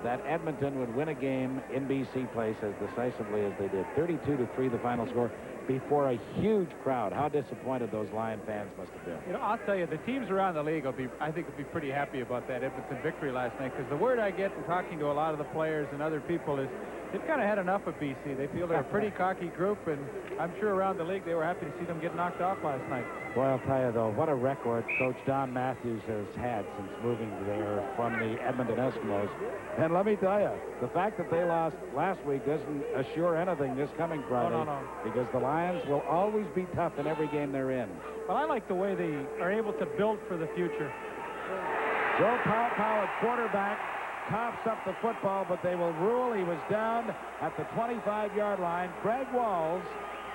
that Edmonton would win a game in BC Place as decisively as they did? 32-3 the final score before a huge crowd. How disappointed those Lion fans must have been. You know, I'll tell you, the teams around the league I think will be pretty happy about that Edmonton victory last night, because the word I get from talking to a lot of the players and other people is they've kind of had enough of BC. They feel they're a pretty cocky group, and I'm sure around the league they were happy to see them get knocked off last night. Boy, I'll tell you, though, what a record Coach Don Matthews has had since moving there from the Edmonton Eskimos. And let me tell you, the fact that they lost last week doesn't assure anything this coming Friday. No. Because the Lions will always be tough in every game they're in. But I like the way they are able to build for the future. Joe Powell at quarterback coughs up the football, but they will rule he was down at the 25-yard line. Greg Walls,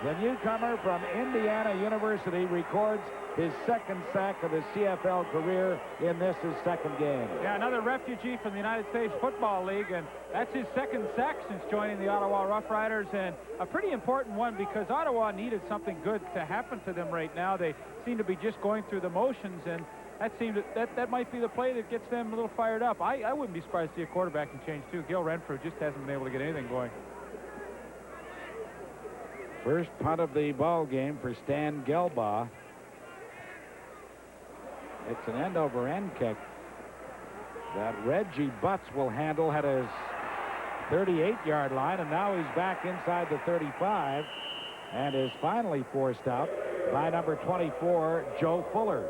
the newcomer from Indiana University, records his second sack of his CFL career in this, his second game. Yeah, another refugee from the United States Football League, and that's his second sack since joining the Ottawa Roughriders, and a pretty important one because Ottawa needed something good to happen to them right now. They seem to be just going through the motions, and that might be the play that gets them a little fired up. I wouldn't be surprised to see a quarterbacking change, too. Gil Renfrew just hasn't been able to get anything going. First punt of the ball game for Stan Gelbaugh. It's an end-over-end kick that Reggie Butts will handle at his 38-yard line, and now he's back inside the 35 and is finally forced out by number 24, Joe Fuller.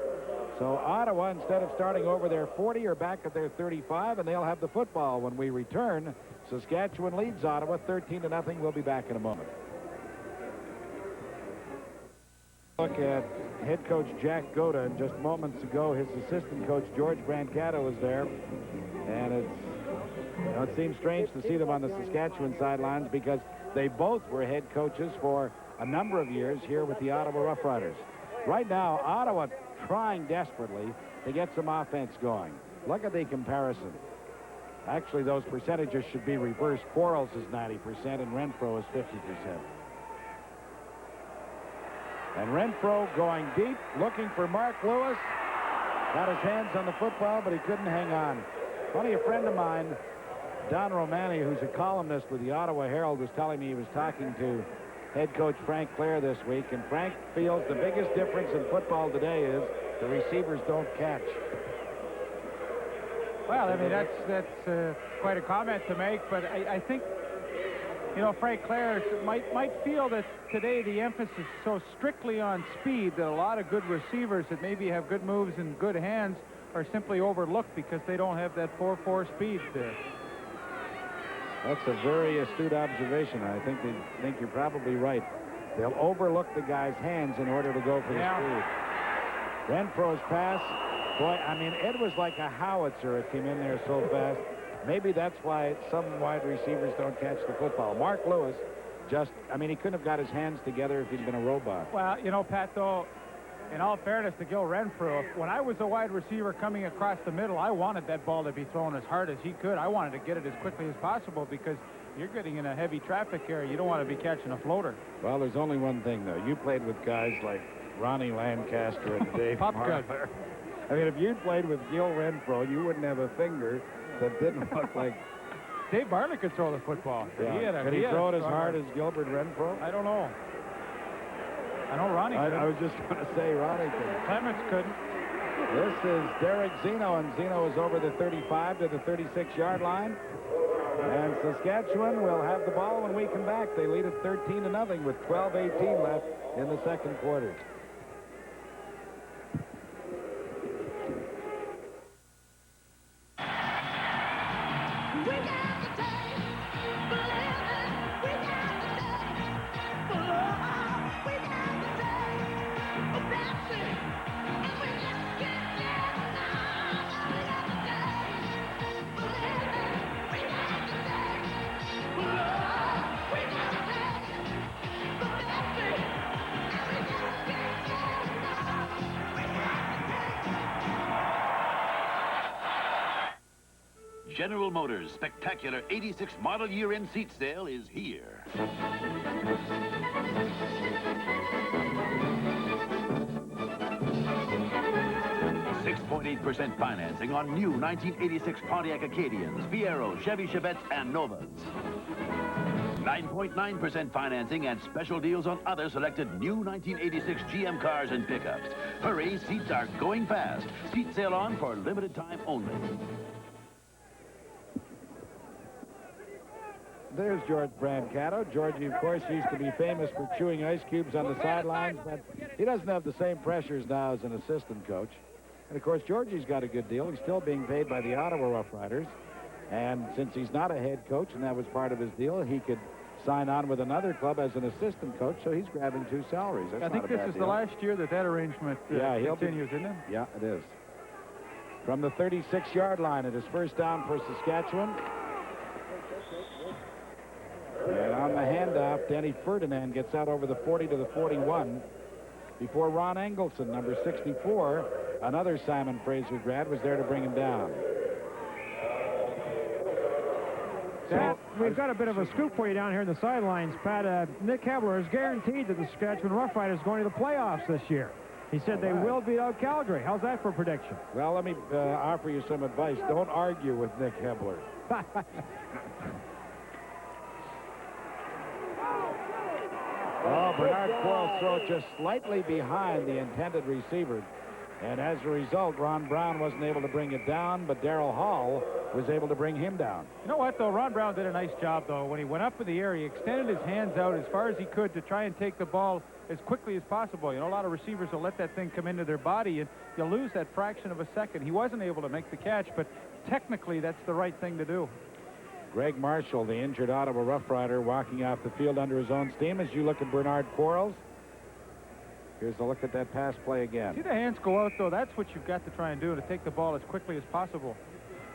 So Ottawa, instead of starting over their 40, are back at their 35, and they'll have the football when we return. Saskatchewan leads Ottawa 13-0. We'll be back in a moment. Look at head coach Jack Goda, and just moments ago his assistant coach George Brancato was there, and it seems strange to see them on the Saskatchewan sidelines because they both were head coaches for a number of years here with the Ottawa Roughriders. Right now, Ottawa trying desperately to get some offense going. Look at the comparison. Actually, those percentages should be reversed. Quarles is 90% and Renfro is 50%. And Renfro going deep, looking for Mark Lewis. Got his hands on the football, but he couldn't hang on. Funny, a friend of mine, Don Romani, who's a columnist with the Ottawa Herald, was telling me he was talking to head coach Frank Clare this week, and Frank feels the biggest difference in football today is the receivers don't catch. Well, I mean, that's quite a comment to make, but I think, you know, Frank Clare might feel that today the emphasis is so strictly on speed that a lot of good receivers that maybe have good moves and good hands are simply overlooked because they don't have that 4.4 speed there. That's a very astute observation. I think you're probably right. They'll overlook the guy's hands in order to go for the speed. Renfro's pass, boy, I mean, it was like a howitzer. It came in there so fast. Maybe that's why some wide receivers don't catch the football. Mark Lewis I mean, he couldn't have got his hands together if he'd been a robot. Well, you know, Pat, though, in all fairness to Gil Renfro, when I was a wide receiver coming across the middle, I wanted that ball to be thrown as hard as he could. I wanted to get it as quickly as possible because you're getting in a heavy traffic area. You don't want to be catching a floater. Well, there's only one thing, though. You played with guys like Ronnie Lancaster and Dave Marler. I mean, if you played with Gil Renfro, you wouldn't have a finger that didn't look like... Dave Marler could throw the football. Yeah. Could he throw it as hard as Gilbert Renfro? I don't know. I know Ronnie could. I was just going to say Ronnie could. Clements couldn't. This is Derek Zeno, and Zeno is over the 35 to the 36-yard line. And Saskatchewan will have the ball when we come back. They lead it 13-0 with 12:18 left in the second quarter. General Motors' spectacular 86 model year-end seat sale is here. 6.8% financing on new 1986 Pontiac Acadians, Fieros, Chevy Chevettes, and Novas. 9.9% financing and special deals on other selected new 1986 GM cars and pickups. Hurry, seats are going fast. Seat sale on for limited time only. There's George Brancato. Georgie, of course, used to be famous for chewing ice cubes on the sidelines, but he doesn't have the same pressures now as an assistant coach. And, of course, Georgie's got a good deal. He's still being paid by the Ottawa Roughriders. And since he's not a head coach, and that was part of his deal, he could sign on with another club as an assistant coach, so he's grabbing 2 salaries. That's I think this is the last year that arrangement continues, isn't it? Yeah, it is. From the 36-yard line, it is first down for Saskatchewan. And on the handoff, Danny Ferdinand gets out over the 40 to the 41 before Ron Engelson, number 64, another Simon Fraser grad, was there to bring him down. Pat, we've got a bit of a scoop for you down here in the sidelines. Pat, Nick Hebler has guaranteed that the Saskatchewan Roughriders are going to the playoffs this year. He said they will beat out Calgary. How's that for a prediction? Well, let me offer you some advice. Don't argue with Nick Hebler. Oh, Bernard Quarles throw just slightly behind the intended receiver. And as a result, Ron Brown wasn't able to bring it down, but Darrell Hall was able to bring him down. You know what, though? Ron Brown did a nice job, though. When he went up in the air, he extended his hands out as far as he could to try and take the ball as quickly as possible. You know, a lot of receivers will let that thing come into their body, and you'll lose that fraction of a second. He wasn't able to make the catch, but technically that's the right thing to do. Greg Marshall, the injured Ottawa Rough Rider, walking off the field under his own steam. As you look at Bernard Quarles, here's a look at that pass play again. See the hands go out, though. That's what you've got to try and do, to take the ball as quickly as possible.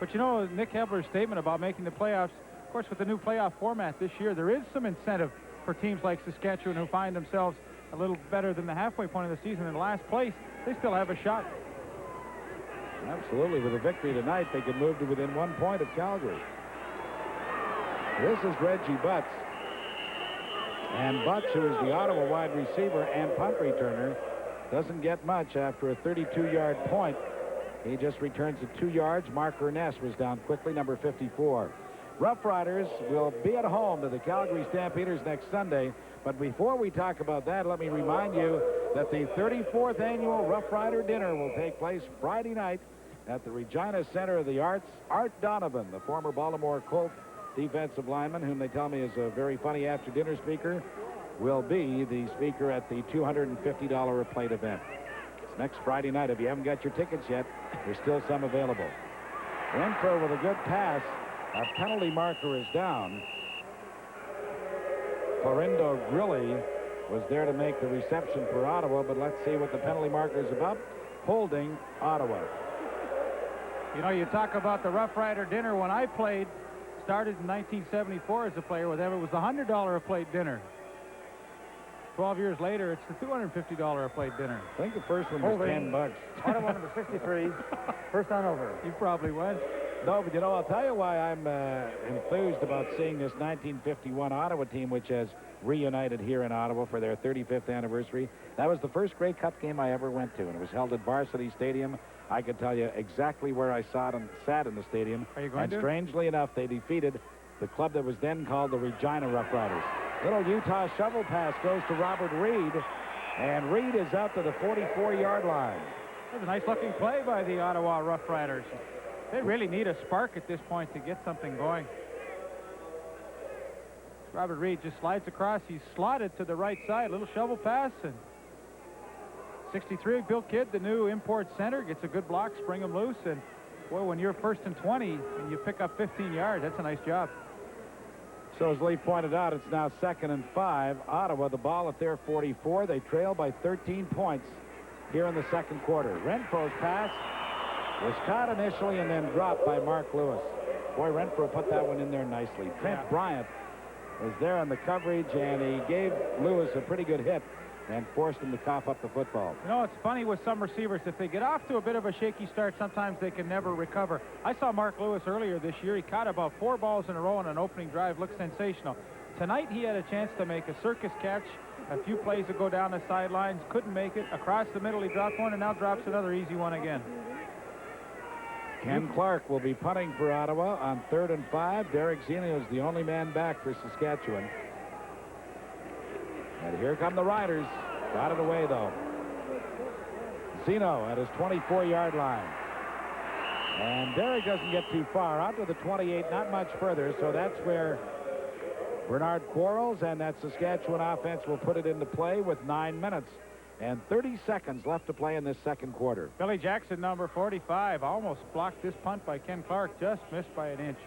But, you know, Nick Hebler's statement about making the playoffs, of course, with the new playoff format this year, there is some incentive for teams like Saskatchewan who find themselves a little better than the halfway point of the season in last place. They still have a shot. Absolutely. With a victory tonight, they could move to within 1 point of Calgary. This is Reggie Butts. And Butts, who is the Ottawa wide receiver and punt returner, doesn't get much after a 32-yard point. He just returns it 2 yards. Mark Ernest was down quickly, number 54. Rough Riders will be at home to the Calgary Stampeders next Sunday. But before we talk about that, let me remind you that the 34th annual Rough Rider Dinner will take place Friday night at the Regina Center of the Arts, Art Donovan, the former Baltimore Colt defensive lineman, whom they tell me is a very funny after-dinner speaker, will be the speaker at the $250 a plate event. It's next Friday night. If you haven't got your tickets yet, there's still some available. Renfro with a good pass. A penalty marker is down. Florindo Grilli was there to make the reception for Ottawa, but let's see what the penalty marker is about. Holding Ottawa. You know, you talk about the Rough Rider dinner. When I played, started in 1974 as a player with them, it was the $100 a plate dinner. 12 years later, it's the $250 a plate dinner. I think the first one was $10. Ottawa number 63, first down over. You probably went. No, but you know, I'll tell you why I'm enthused about seeing this 1951 Ottawa team, which has reunited here in Ottawa for their 35th anniversary. That was the first Grey Cup game I ever went to, and it was held at Varsity Stadium. I could tell you exactly where I sat in the stadium. Are you going and to? Strangely enough, they defeated the club that was then called the Regina Roughriders. Little Utah shovel pass goes to Robert Reed, and Reed is out to the 44-yard line. That was a nice-looking play by the Ottawa Roughriders. They really need a spark at this point to get something going. Robert Reed just slides across. He's slotted to the right side. Little shovel pass, and 63, Bill Kidd, the new import center, gets a good block, spring him loose, and boy, when you're 1st and 20 and you pick up 15 yards, that's a nice job. So as Lee pointed out, it's now 2nd and 5. Ottawa, the ball at their 44. They trail by 13 points here in the second quarter. Renfro's pass was caught initially and then dropped by Mark Lewis. Boy, Renfro put that one in there nicely. Trent Bryant was there on the coverage, and he gave Lewis a pretty good hit and forced him to cough up the football. You know, it's funny with some receivers. If they get off to a bit of a shaky start, sometimes they can never recover. I saw Mark Lewis earlier this year. He caught about 4 balls in a row on an opening drive. Looked sensational. Tonight, he had a chance to make a circus catch. A few plays to go down the sidelines. Couldn't make it. Across the middle, he dropped one, and now drops another easy one again. Ken Clark will be punting for Ottawa on 3rd and 5. Derek Zeno is the only man back for Saskatchewan. And here come the Riders. Got it away, though. Zeno at his 24-yard line. And Derek doesn't get too far. Out to the 28, not much further. So that's where Bernard Quarles and that Saskatchewan offense will put it into play with 9 minutes and 30 seconds left to play in this second quarter. Billy Jackson, number 45, almost blocked this punt by Ken Clark. Just missed by an inch.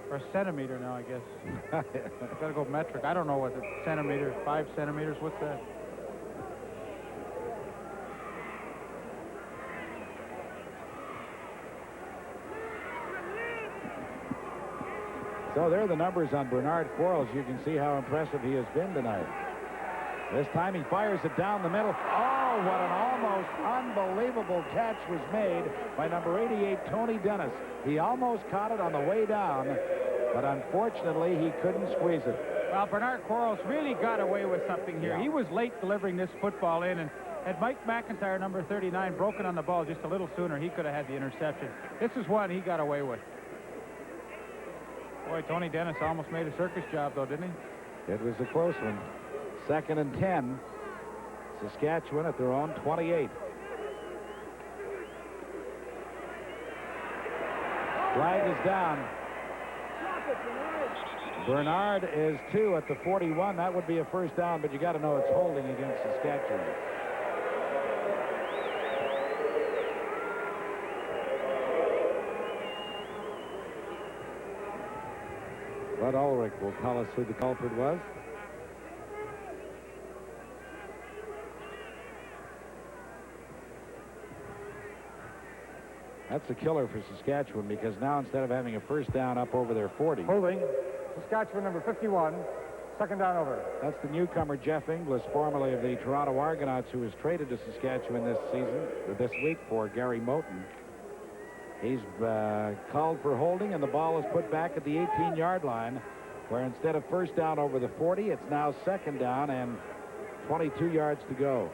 Or a centimeter now, I guess. Got to go metric. I don't know what the centimeter, 5 centimeters, what's that? So there are the numbers on Bernard Quarles. You can see how impressive he has been tonight. This time he fires it down the middle. Oh, what an almost unbelievable catch was made by number 88, Tony Dennis. He almost caught it on the way down, but unfortunately he couldn't squeeze it. Well, Bernard Quarles really got away with something here. Yeah. He was late delivering this football in, and had Mike McIntyre, number 39, broken on the ball just a little sooner, he could have had the interception. This is one he got away with. Boy, Tony Dennis almost made a circus job, though, didn't he? It was a close one. 2nd and 10. Saskatchewan at their own 28. Flag is down. Bernard is 2 at the 41. That would be a first down, but you got to know it's holding against Saskatchewan. Bud Ulrich will tell us who the culprit was. That's a killer for Saskatchewan, because now instead of having a first down up over their 40. Holding. Saskatchewan number 51. 2nd down over. That's the newcomer Jeff Inglis, formerly of the Toronto Argonauts, who was traded to Saskatchewan this week for Gary Moten. He's called for holding, and the ball is put back at the 18-yard line, where instead of first down over the 40, it's now 2nd down and 22 yards to go.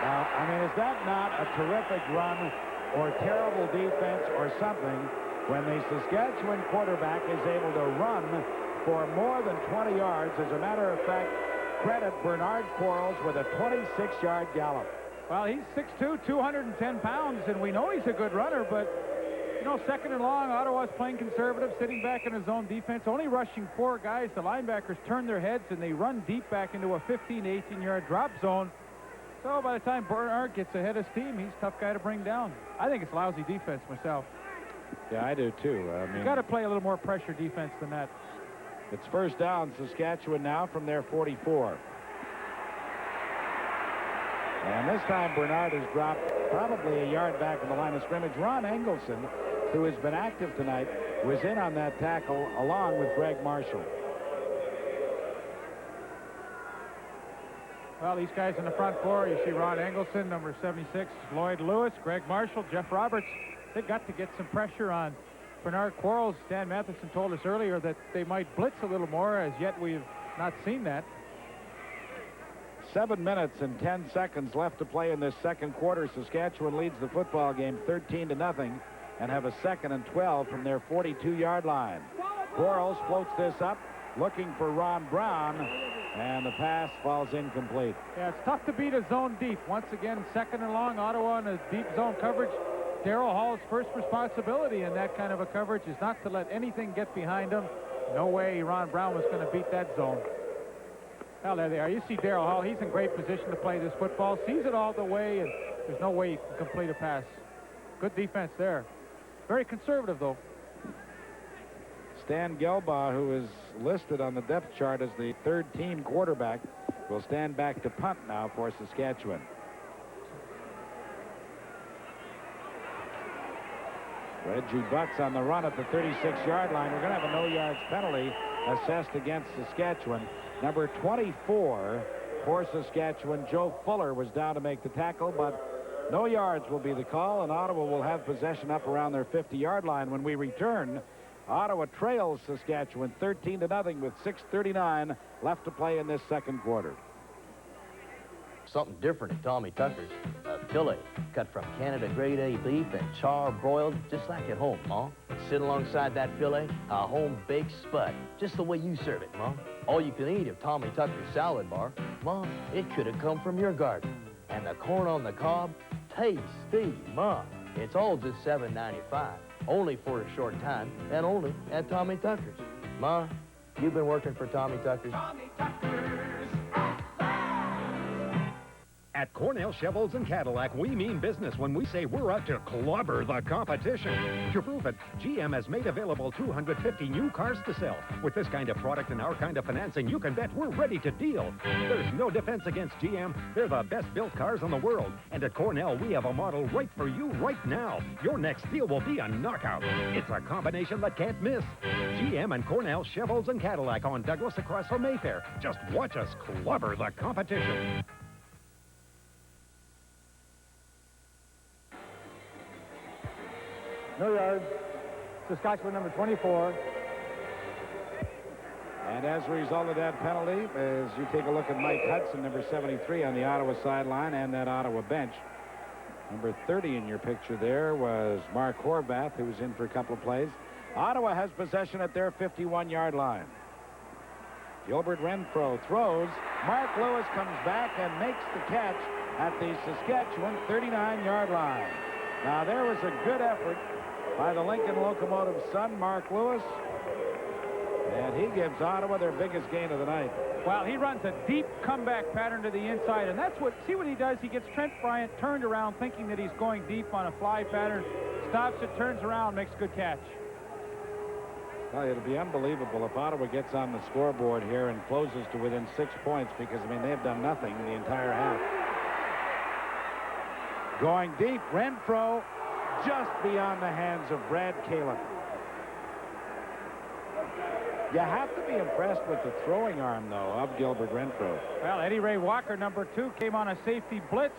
Now, I mean, is that not a terrific run or terrible defense or something when the Saskatchewan quarterback is able to run for more than 20 yards. As a matter of fact, credit Bernard Quarles with a 26-yard gallop. Well, he's 6'2", 210 pounds, and we know he's a good runner, but, you know, second and long, Ottawa's playing conservative, sitting back in his own defense, only rushing 4 guys. The linebackers turn their heads, and they run deep back into a 15, 18-yard drop zone. So by the time Bernard gets ahead of steam, he's a tough guy to bring down. I think it's lousy defense myself. Yeah, I do, too. I mean, you got to play a little more pressure defense than that. It's first down, Saskatchewan now from their 44. And this time Bernard has dropped probably a yard back from the line of scrimmage. Ron Engelson, who has been active tonight, was in on that tackle along with Greg Marshall. Well, these guys in the front four, you see Ron Engelson, number 76, Lloyd Lewis, Greg Marshall, Jeff Roberts. They've got to get some pressure on Bernard Quarles. Dan Matheson told us earlier that they might blitz a little more. As yet, we've not seen that. 7 minutes and 10 seconds left to play in this second quarter. Saskatchewan leads the football game 13-0 and have a 2nd and 12 from their 42-yard line. Quarles floats this up, looking for Ron Brown, and the pass falls incomplete. Yeah, it's tough to beat a zone deep. Once again, 2nd and long, Ottawa in a deep zone coverage. Darryl Hall's first responsibility in that kind of a coverage is not to let anything get behind him. No way Ron Brown was going to beat that zone. Well, there they are. You see Darryl Hall. He's in great position to play this football. Sees it all the way, and there's no way he can complete a pass. Good defense there. Very conservative, though. Stan Gelbaugh, who is listed on the depth chart as the third-team quarterback, will stand back to punt now for Saskatchewan. Reggie Butts on the run at the 36-yard line. We're going to have a no-yards penalty assessed against Saskatchewan. Number 24 for Saskatchewan, Joe Fuller, was down to make the tackle, but no yards will be the call, and Ottawa will have possession up around their 50-yard line. When we return, Ottawa trails Saskatchewan 13-0 with 6:39 left to play in this second quarter. Something different at Tommy Tucker's. A fillet cut from Canada grade A beef and char-broiled just like at home, Ma. Sit alongside that fillet, a home-baked spud, just the way you serve it, Ma. All you can eat of Tommy Tucker's salad bar. Ma, it could have come from your garden. And the corn on the cob, tasty, Ma. It's all just $7.95, only for a short time, and only at Tommy Tucker's. Ma, you've been working for Tommy Tucker's. Tommy Tucker's. At Cornell Chevels and Cadillac, we mean business when we say we're out to clobber the competition. To prove it, GM has made available 250 new cars to sell. With this kind of product and our kind of financing, you can bet we're ready to deal. There's no defense against GM. They're the best-built cars in the world. And at Cornell, we have a model right for you right now. Your next deal will be a knockout. It's a combination that can't miss. GM and Cornell Chevels and Cadillac on Douglas across from Mayfair. Just watch us clobber the competition. No yards. Saskatchewan number 24. And as a result of that penalty, as you take a look at Mike Hudson, number 73 on the Ottawa sideline and that Ottawa bench. Number 30 in your picture there was Mark Horvath, who was in for a couple of plays. Ottawa has possession at their 51-yard line. Gilbert Renfro throws. Mark Lewis comes back and makes the catch at the Saskatchewan 39-yard line. Now, there was a good effort by the Lincoln Locomotive's son, Mark Lewis, and he gives Ottawa their biggest gain of the night. Well, he runs a deep comeback pattern to the inside, and that's what, see what he does? He gets Trent Bryant turned around thinking that he's going deep on a fly pattern, stops it, turns around, makes a good catch. Well, it'll be unbelievable if Ottawa gets on the scoreboard here and closes to within 6 points, because, I mean, they've done nothing the entire half. Going deep, Renfro just beyond the hands of Brad Caleb. You have to be impressed with the throwing arm, though, of Gilbert Renfro. Well, Eddie Ray Walker, number 2, came on a safety blitz,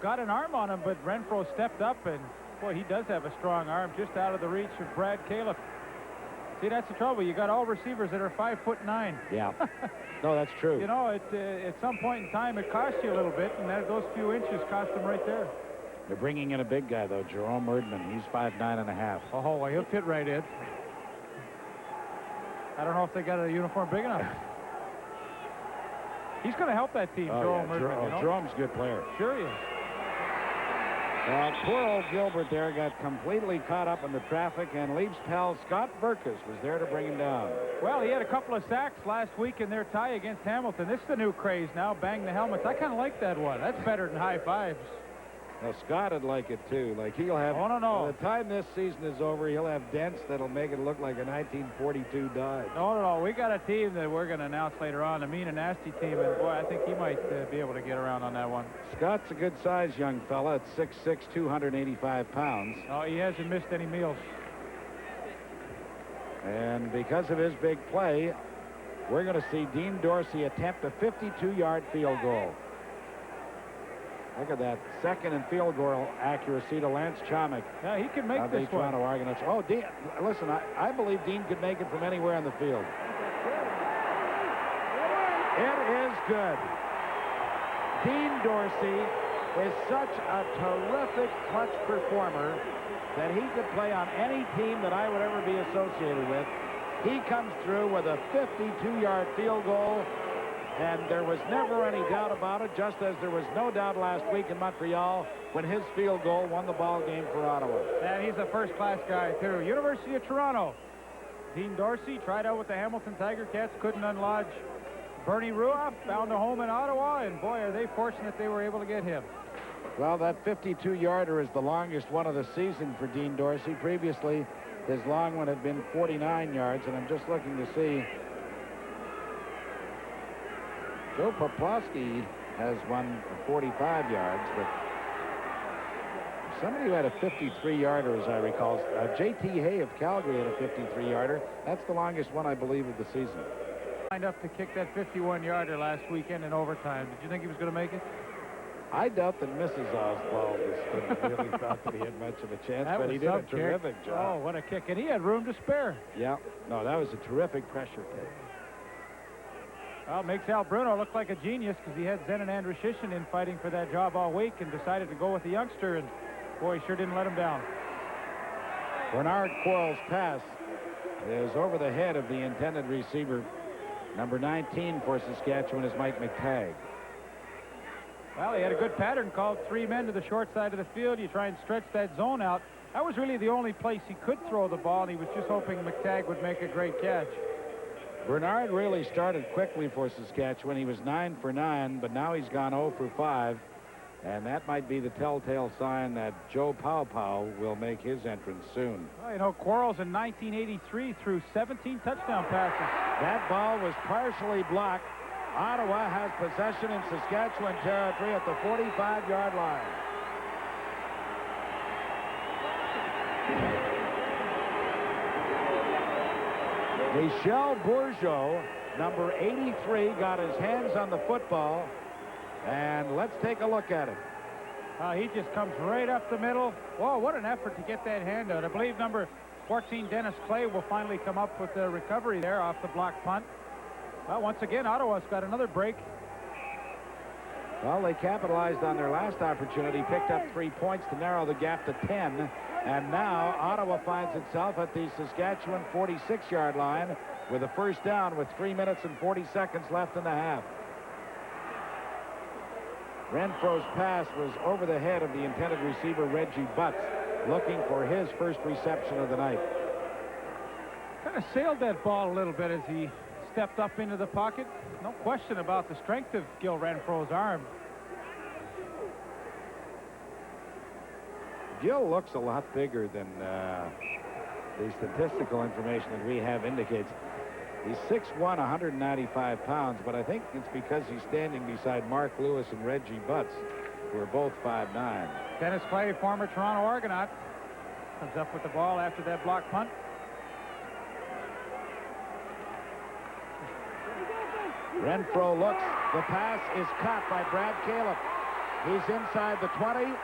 got an arm on him, but Renfro stepped up, and, boy, he does have a strong arm just out of the reach of Brad Caleb. See, that's the trouble. You got all receivers that are 5'9". Yeah. No, that's true. You know, at some point in time, it cost you a little bit, and those few inches cost them right there. They're bringing in a big guy, though, Jerome Erdman. He's 5'9½". Oh, well, he'll fit right in. I don't know if they got a uniform big enough. He's going to help that team, Jerome Erdman. You know? Jerome's a good player. Sure he is. Well, poor old Gilbert there got completely caught up in the traffic, and Leafs pal Scott Burkus was there to bring him down. Well, he had a couple of sacks last week in their tie against Hamilton. This is the new craze now, bang the helmets. I kind of like that one. That's better than high fives. Well, Scott would like it, too. Like, he'll have... Oh, no. By the time this season is over, he'll have dents that'll make it look like a 1942 Dodge. No. We got a team that we're going to announce later on, a mean and nasty team, and, boy, I think he might be able to get around on that one. Scott's a good-sized young fella at 6'6", 285 pounds. Oh, he hasn't missed any meals. And because of his big play, we're going to see Dean Dorsey attempt a 52-yard field goal. Look at that second and field goal accuracy to Lance Chomick. Yeah, he can make of this the Toronto Argonauts. Oh, Dean, listen, I believe Dean could make it from anywhere on the field. It is good. Dean Dorsey is such a terrific clutch performer that he could play on any team that I would ever be associated with. He comes through with a 52-yard field goal. And there was never any doubt about it, just as there was no doubt last week in Montreal when his field goal won the ball game for Ottawa. And he's a first-class guy, too. University of Toronto. Dean Dorsey tried out with the Hamilton Tiger Cats, couldn't unlodge Bernie Ruoff, found a home in Ottawa, and boy, are they fortunate they were able to get him. Well, that 52-yarder is the longest one of the season for Dean Dorsey. Previously, his long one had been 49 yards, and I'm just looking to see. Joe Poplawski has one 45 yards, but somebody who had a 53-yarder, as I recall, J.T. Hay of Calgary had a 53-yarder. That's the longest one, I believe, of the season. Lined up to kick that 51-yarder last weekend in overtime. Did you think he was going to make it? I doubt that Mrs. Oswald really thought that he had much of a chance, but he did a terrific job. Oh, what a kick. And he had room to spare. Yeah. No, that was a terrific pressure kick. Well, it makes Al Bruno look like a genius because he had Zenon Andrushishin in fighting for that job all week and decided to go with the youngster, and boy, he sure didn't let him down. Bernard Quarles' pass is over the head of the intended receiver. Number 19 for Saskatchewan is Mike McTagg. Well, he had a good pattern, called 3 men to the short side of the field. You try and stretch that zone out. That was really the only place he could throw the ball, and he was just hoping McTagg would make a great catch. Bernard really started quickly for Saskatchewan. He was 9 for 9, but now he's gone 0 for 5. And that might be the telltale sign that Joe Pow will make his entrance soon. Well, you know, Quarles in 1983 threw 17 touchdown passes. That ball was partially blocked. Ottawa has possession in Saskatchewan territory at the 45-yard line. Michel Bourgeau, number 83, got his hands on the football, and let's take a look at it. He just comes right up the middle. Whoa, what an effort to get that hand out. I believe number 14, Dennis Clay, will finally come up with the recovery there off the block punt. Well, once again, Ottawa's got another break. Well, they capitalized on their last opportunity, picked up 3 points to narrow the gap to 10. And now Ottawa finds itself at the Saskatchewan 46-yard line with a first down with 3 minutes and 40 seconds left in the half. Renfro's pass was over the head of the intended receiver, Reggie Butts, looking for his first reception of the night. Kind of sailed that ball a little bit as he stepped up into the pocket. No question about the strength of Gil Renfro's arm. Gil looks a lot bigger than the statistical information that we have indicates. He's 6'1", 195 pounds, but I think it's because he's standing beside Mark Lewis and Reggie Butts, who are both 5'9". Dennis Clay, former Toronto Argonaut, comes up with the ball after that block punt. Renfro looks. The pass is caught by Brad Caleb. He's inside the 20.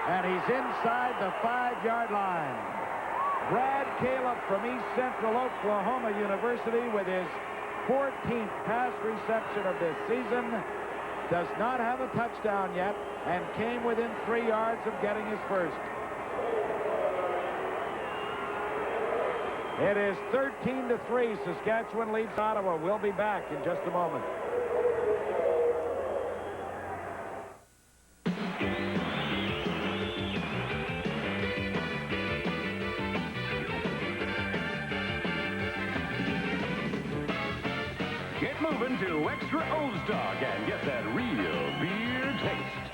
And he's inside the 5-yard line. Brad Caleb from East Central Oklahoma University with his 14th pass reception of this season. does not have a touchdown yet and came within 3 yards of getting his first. It is 13-3. Saskatchewan leads Ottawa. We'll be back in just a moment. Get moving to Extra Old Stock and get that real beer taste.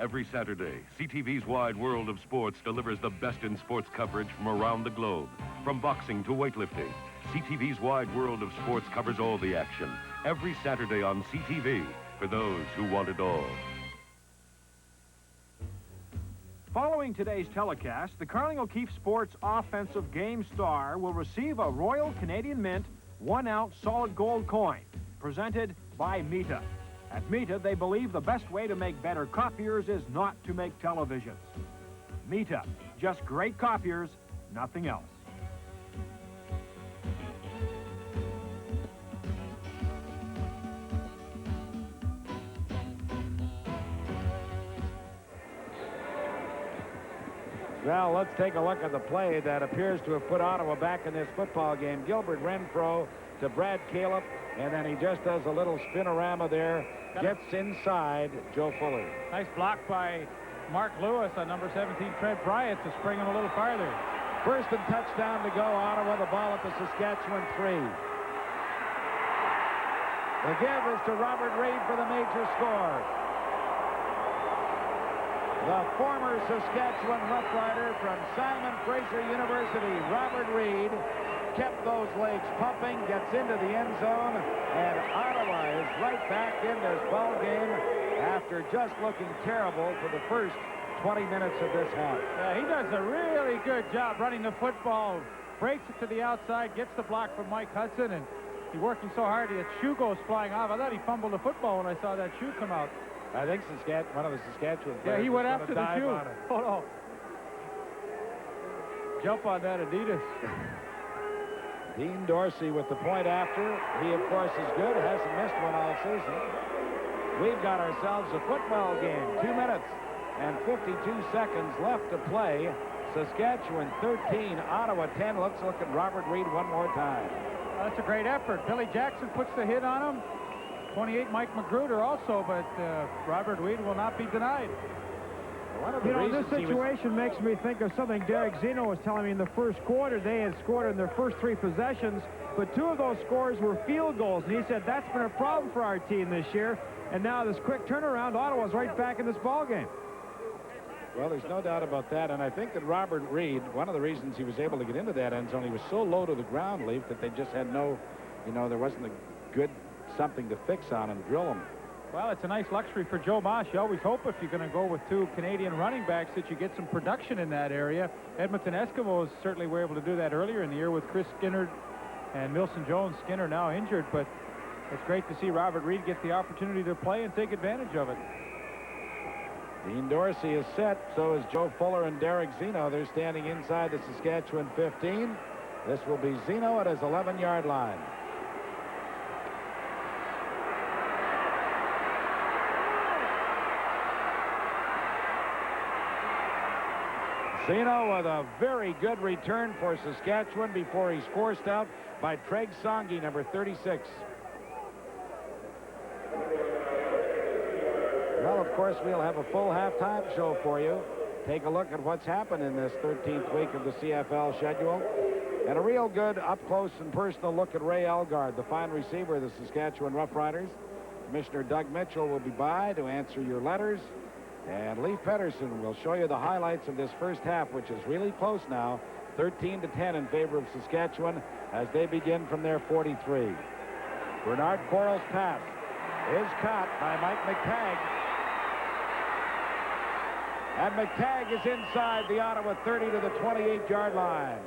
Every Saturday, CTV's Wide World of Sports delivers the best in sports coverage from around the globe. From boxing to weightlifting, CTV's Wide World of Sports covers all the action. Every Saturday on CTV, for those who want it all. Following today's telecast, the Carling O'Keefe Sports offensive game star will receive a Royal Canadian Mint 1-ounce solid gold coin, presented by Mita. At Mita, they believe the best way to make better copiers is not to make televisions. Mita, just great copiers, nothing else. Well, let's take a look at the play that appears to have put Ottawa back in this football game. Gilbert Renfro to Brad Caleb, and then he just does a little spinorama there, gets inside Joe Fuller. Nice block by Mark Lewis on number 17, Fred Bryant, to spring him a little farther. First and touchdown to go, Ottawa, the ball at the Saskatchewan 3. The give is to Robert Reid for the major score. The former Saskatchewan Roughrider from Simon Fraser University, Robert Reid, kept those legs pumping, gets into the end zone, and Ottawa is right back in this ball game after just looking terrible for the first 20 minutes of this half. Yeah, he does a really good job running the football, breaks it to the outside, gets the block from Mike Hudson, and he's working so hard his shoe goes flying off. I thought he fumbled the football when I saw that shoe come out. I think one of the Saskatchewan players. Yeah, he went after the shoe. On it. Oh, no. Jump on that Adidas. Dean Dorsey with the point after. He, of course, is good. Hasn't missed one all season. We've got ourselves a football game. 2 minutes and 52 seconds left to play. Saskatchewan 13, Ottawa 10. Let's look at Robert Reid one more time. That's a great effort. Billy Jackson puts the hit on him. 28, Mike Magruder also, but Robert Reid will not be denied. You know, this situation makes me think of something Derek Zeno was telling me in the first quarter. They had scored in their first 3 possessions, but 2 of those scores were field goals. And he said that's been a problem for our team this year. And now this quick turnaround, Ottawa's right back in this ball game. Well, there's no doubt about that. And I think that Robert Reid, one of the reasons he was able to get into that end zone, he was so low to the ground, Leaf, that they just had no, there wasn't a good something to fix on and drill him. Well, it's a nice luxury for Joe Moss. You always hope if you're going to go with 2 Canadian running backs that you get some production in that area. Edmonton Eskimos certainly were able to do that earlier in the year with Chris Skinner and Milson Jones. Skinner now injured, but it's great to see Robert Reid get the opportunity to play and take advantage of it. Dean Dorsey is set, so is Joe Fuller and Derek Zeno. They're standing inside the Saskatchewan 15. This will be Zeno at his 11-yard line. Zeno with a very good return for Saskatchewan before he's forced out by Craig Songi, number 36. Well, of course, we'll have a full halftime show for you. Take a look at what's happened in this 13th week of the CFL schedule. And a real good up-close and personal look at Ray Elgard, the fine receiver of the Saskatchewan Roughriders. Commissioner Doug Mitchell will be by to answer your letters. And Leif Pedersen will show you the highlights of this first half, which is really close now, 13-10 in favor of Saskatchewan as they begin from their 43. Bernard Quarles' pass is caught by Mike McTagg. And McTagg is inside the Ottawa 30 to the 28-yard line.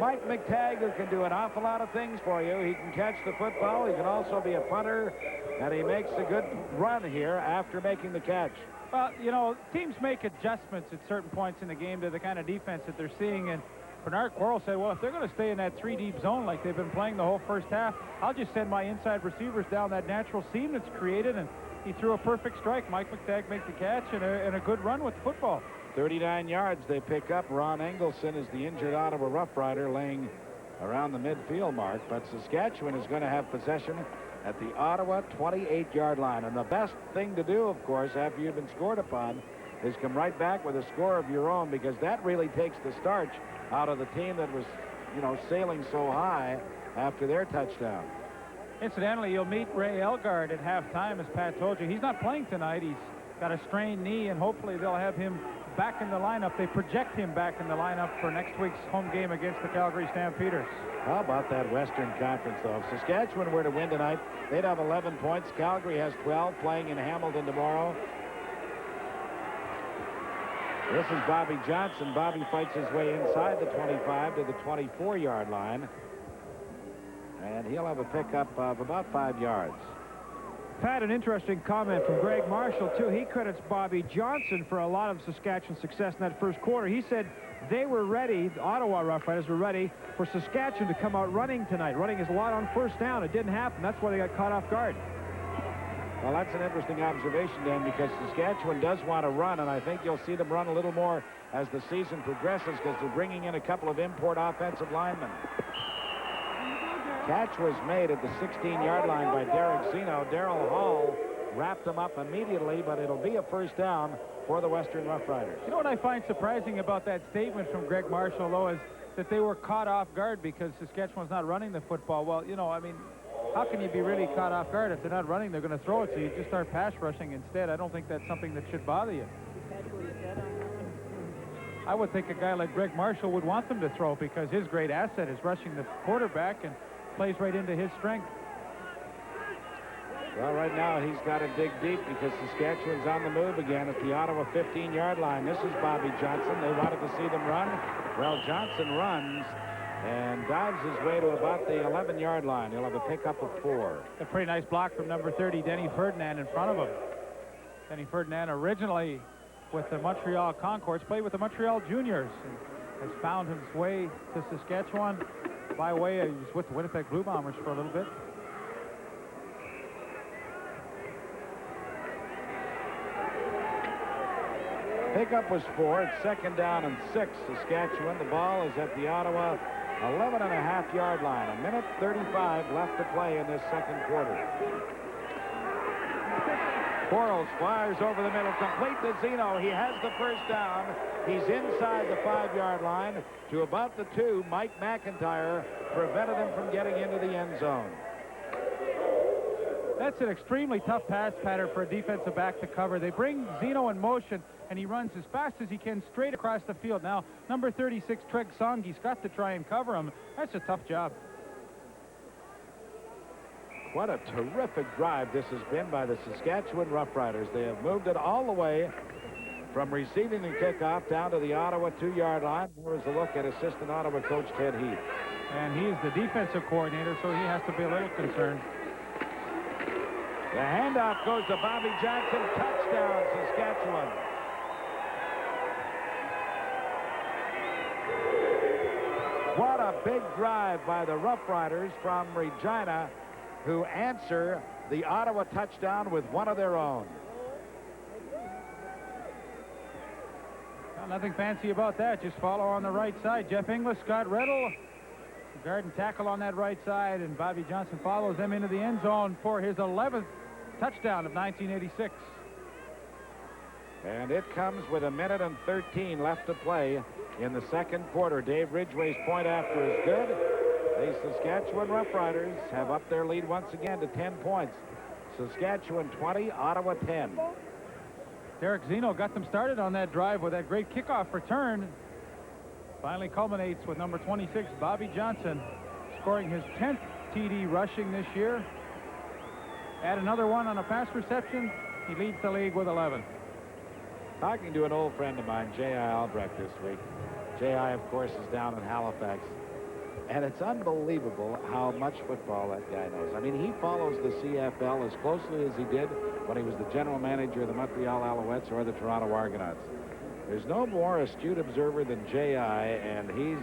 Mike McTagg, who can do an awful lot of things for you. He can catch the football. He can also be a punter. And he makes a good run here after making the catch. Well, teams make adjustments at certain points in the game to the kind of defense that they're seeing. And Bernard Quarles said, well, if they're going to stay in that 3-deep zone like they've been playing the whole first half, I'll just send my inside receivers down that natural seam that's created, and he threw a perfect strike. Mike McTagg makes the catch and a good run with the football. 39 yards they pick up. Ron Engelson is the injured Ottawa Rough Rider, laying around the midfield mark, but Saskatchewan is going to have possession at the Ottawa 28-yard line. And the best thing to do, of course, after you've been scored upon, is come right back with a score of your own, because that really takes the starch out of the team that was, sailing so high after their touchdown. Incidentally, you'll meet Ray Elgard at halftime, as Pat told you. He's not playing tonight. He's got a strained knee, and hopefully they'll have him back in the lineup. They project him back in the lineup for next week's home game against the Calgary Stampeders. How about that Western Conference, though? If Saskatchewan were to win tonight, they'd have 11 points. Calgary has 12, playing in Hamilton tomorrow. This is Bobby Johnson. Bobby fights his way inside the 25 to the 24-yard line. And he'll have a pickup of about 5 yards. Pat, an interesting comment from Greg Marshall, too. He credits Bobby Johnson for a lot of Saskatchewan's success in that first quarter. He said they were ready, the Ottawa Roughriders were ready for Saskatchewan to come out running tonight. Running is a lot on first down. It didn't happen. That's why they got caught off guard. Well, that's an interesting observation, Dan, because Saskatchewan does want to run, and I think you'll see them run a little more as the season progresses, because they're bringing in a couple of import offensive linemen. Catch was made at the 16-yard line by Derek Zeno. Darrell Hall wrapped him up immediately, but it'll be a first down for the Western Rough Riders. You know what I find surprising about that statement from Greg Marshall, though, is that they were caught off guard because Saskatchewan's not running the football. Well, I mean, how can you be really caught off guard? If they're not running, they're going to throw it, so you just start pass rushing instead. I don't think that's something that should bother you. I would think a guy like Greg Marshall would want them to throw, because his great asset is rushing the quarterback and plays right into his strength. Well, right now he's got to dig deep because Saskatchewan's on the move again at the Ottawa 15-yard line. This is Bobby Johnson. They wanted to see them run. Well, Johnson runs and dives his way to about the 11-yard line. He'll have a pickup of 4. A pretty nice block from number 30, Denny Ferdinand, in front of him. Denny Ferdinand, originally with the Montreal Concords, played with the Montreal Juniors, and has found his way to Saskatchewan by way of, he was with the Winnipeg Blue Bombers for a little bit. Pickup was 4. It's second down and 6. Saskatchewan. The ball is at the Ottawa 11.5-yard line. 1:35 left to play in this second quarter. Quarles fires over the middle, complete to Zeno. He has the first down. He's inside the 5-yard line to about the 2. Mike McIntyre prevented him from getting into the end zone. That's an extremely tough pass pattern for a defensive back to cover. They bring Zeno in motion, and he runs as fast as he can straight across the field. Now, number 36, Treg Songy's got to try and cover him. That's a tough job. What a terrific drive this has been by the Saskatchewan Roughriders. They have moved it all the way from receiving the kickoff down to the Ottawa 2-yard line. Here's a look at assistant Ottawa coach Ted Heath. And he's the defensive coordinator, so he has to be a little concerned. The handoff goes to Bobby Johnson. Touchdown, Saskatchewan. What a big drive by the Roughriders from Regina, who answer the Ottawa touchdown with one of their own. Well, nothing fancy about that. Just follow on the right side. Jeff Inglis, Scott Riddle, guard and tackle on that right side, and Bobby Johnson follows them into the end zone for his 11th touchdown of 1986. And it comes with 1:13 left to play in the second quarter. Dave Ridgway's point after is good. The Saskatchewan Roughriders have upped their lead once again to 10 points. Saskatchewan 20, Ottawa 10. Derek Zeno got them started on that drive with that great kickoff return. Finally culminates with number 26, Bobby Johnson, scoring his 10th TD rushing this year. Add another one on a pass reception, he leads the league with 11. Talking to an old friend of mine, J.I. Albrecht, this week. J.I., of course, is down in Halifax. And it's unbelievable how much football that guy knows. I mean, he follows the CFL as closely as he did when he was the general manager of the Montreal Alouettes or the Toronto Argonauts. There's no more astute observer than J.I., and he's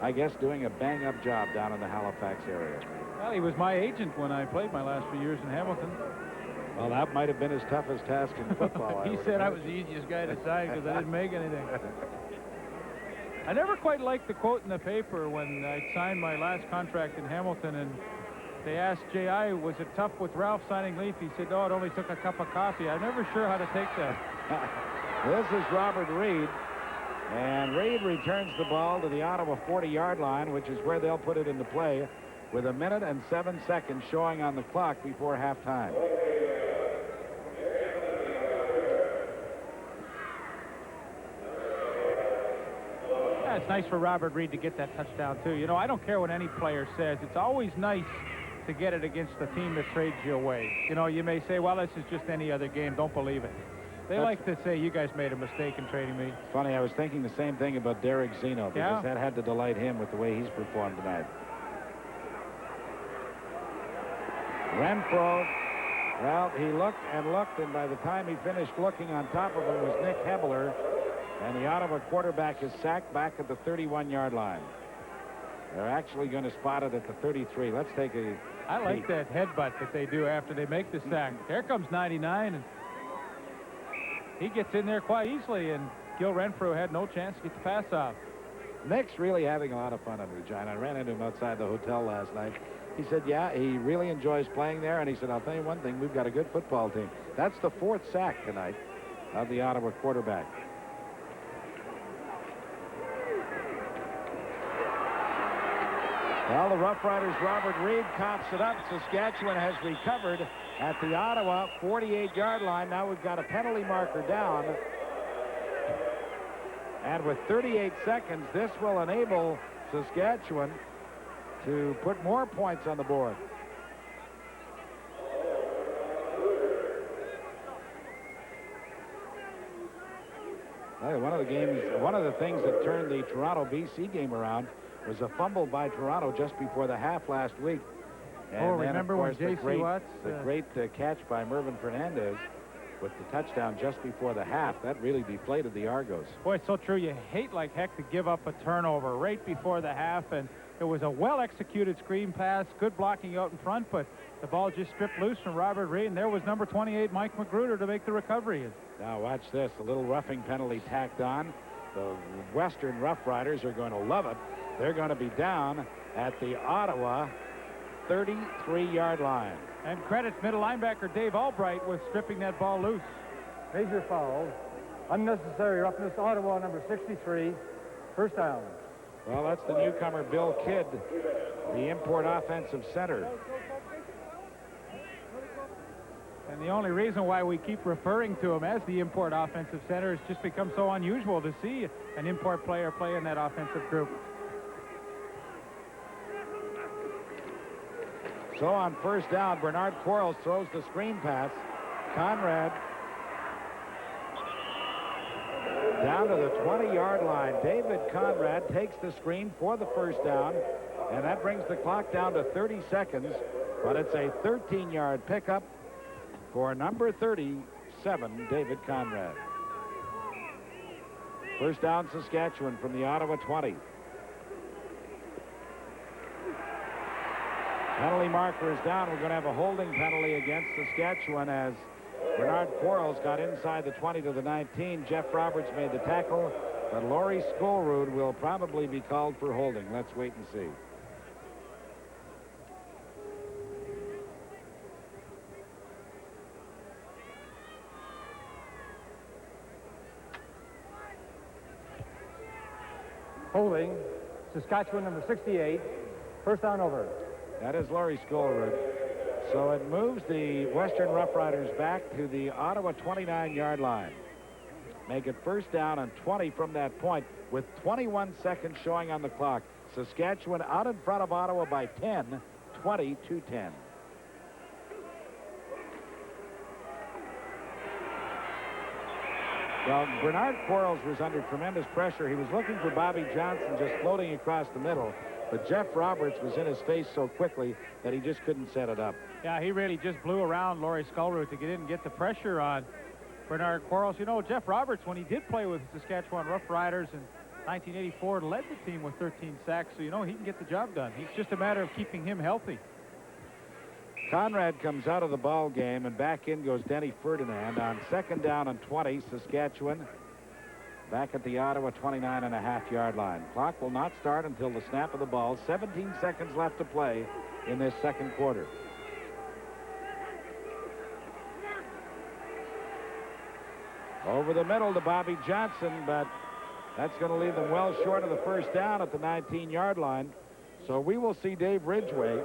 I guess, doing a bang-up job down in the Halifax area. Well, he was my agent when I played my last few years in Hamilton. Well, that might have been his toughest task in football. He said I was the easiest guy to sign because I didn't make anything. I never quite liked the quote in the paper when I signed my last contract in Hamilton, and they asked J.I., was it tough with Ralph signing Leaf? He said, no, it only took a cup of coffee. I'm never sure how to take that. This is Robert Reed. And Reed returns the ball to the Ottawa 40-yard line, which is where they'll put it into play, with 1 minute and 7 seconds showing on the clock before halftime. Yeah, it's nice for Robert Reed to get that touchdown, too. You know, I don't care what any player says. It's always nice to get it against the team that trades you away. You know, you may say, well, this is just any other game. Don't believe it. They like to say, you guys made a mistake in trading me. Funny, I was thinking the same thing about Derek Zeno, because that had to delight him with the way he's performed tonight. Renfro, well, he looked and looked, and by the time he finished looking, on top of him was Nick Hebler, and the Ottawa quarterback is sacked back at the 31-yard line. They're actually going to spot it at the 33. Let's take a I like that headbutt that they do after they make the sack. There comes 99, and he gets in there quite easily, and Gil Renfro had no chance to get the pass off. Nick's really having a lot of fun in Regina. I ran into him outside the hotel last night. He said, yeah, he really enjoys playing there, and he said, I'll tell you one thing, we've got a good football team. That's the 4th sack tonight of the Ottawa quarterback. Well, the Roughriders' Robert Reed cops it up. Saskatchewan has recovered at the Ottawa 48-yard line. Now we've got a penalty marker down. And with 38 seconds, this will enable Saskatchewan to put more points on the board. One of the things that turned the Toronto-BC game around was a fumble by Toronto just before the half last week. And then, remember of course, when J.C. Watts... the great catch by Mervyn Fernandez with the touchdown just before the half. That really deflated the Argos. Boy, it's so true. You hate like heck to give up a turnover right before the half, and it was a well-executed screen pass, good blocking out in front, but the ball just stripped loose from Robert Reed, and there was number 28, Mike Magruder, to make the recovery. Now watch this, a little roughing penalty tacked on. The Western Roughriders are going to love it. They're going to be down at the Ottawa 33-yard line. And credits middle linebacker Dave Albright with stripping that ball loose. Major foul. Unnecessary roughness. Ottawa number 63. First down. Well, that's the newcomer Bill Kidd, the import offensive center. And the only reason why we keep referring to him as the import offensive center is just become so unusual to see an import player play in that offensive group. So on first down, Bernard Quarles throws the screen pass. Conrad down to the 20-yard line. David Conrad takes the screen for the first down, and that brings the clock down to 30 seconds, but it's a 13-yard pickup for number 37, David Conrad. First down, Saskatchewan from the Ottawa 20. Penalty marker is down. We're going to have a holding penalty against Saskatchewan as Bernard Quarles got inside the 20 to the 19. Jeff Roberts made the tackle, but Laurie Skolrud will probably be called for holding. Let's wait and see. Holding. Saskatchewan number 68. First down over. That is Laurie Skolrud. So it moves the Western Roughriders back to the Ottawa 29-yard line. Make it first down and 20 from that point with 21 seconds showing on the clock. Saskatchewan out in front of Ottawa by 10, 20-10. Well, Bernard Quarles was under tremendous pressure. He was looking for Bobby Johnson just floating across the middle. But Jeff Roberts was in his face so quickly that he just couldn't set it up. Yeah, he really just blew around Laurie Skolrud to get in and get the pressure on Bernard Quarles. You know, Jeff Roberts, when he did play with Saskatchewan Roughriders in 1984 led the team with 13 sacks, so you know he can get the job done. It's just a matter of keeping him healthy. Conrad comes out of the ball game, and back in goes Denny Ferdinand on 2nd down and 20. Saskatchewan back at the Ottawa 29.5-yard line. Clock will not start until the snap of the ball. 17 seconds left to play in this second quarter. Over the middle to Bobby Johnson, but that's going to leave them well short of the first down at the 19-yard line. So we will see Dave Ridgway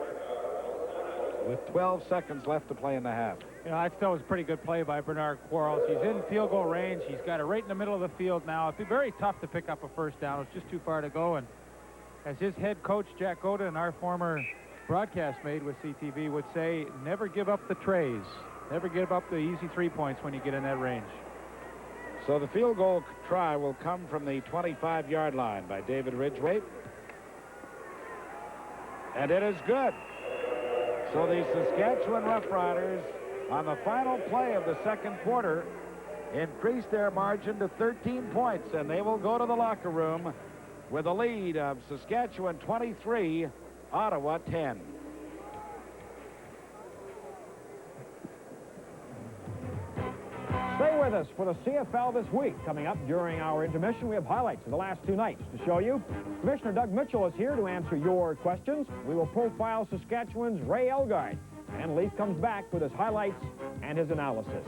with 12 seconds left to play in the half. You know, I thought it was a pretty good play by Bernard Quarles. He's in field goal range. He's got it right in the middle of the field now. It'd be very tough to pick up a first down. It's just too far to go. And as his head coach, Jack Goda, and our former broadcast mate with CTV would say, never give up the trays. Never give up the easy 3 points when you get in that range. So the field goal try will come from the 25-yard line by David Ridgway. And it is good. So the Saskatchewan Roughriders, on the final play of the second quarter, increased their margin to 13 points, and they will go to the locker room with a lead of Saskatchewan 23, Ottawa 10. Stay with us for the CFL this week. Coming up during our intermission, we have highlights of the last 2 nights to show you. Commissioner Doug Mitchell is here to answer your questions. We will profile Saskatchewan's Ray Elgard. And Leaf comes back with his highlights and his analysis.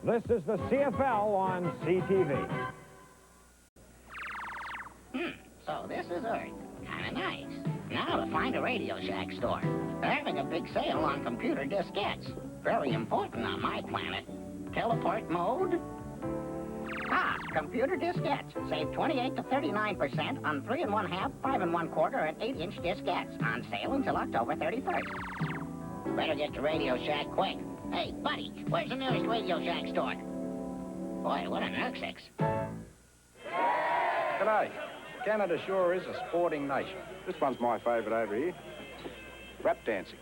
This is the CFL on CTV. So this is Earth. Kind of nice. Now to find a Radio Shack store. They're having a big sale on computer diskettes. Very important on my planet. Teleport mode? Computer diskettes. Save 28 to 39% on 3 1/2, 5 1/4, and 8-inch diskettes. On sale until October 31st. Better get to Radio Shack quick. Hey, buddy, where's the nearest Radio Shack store? Boy, what a nuxix. G'day. Canada sure is a sporting nation. This one's my favourite over here. Rap dancing.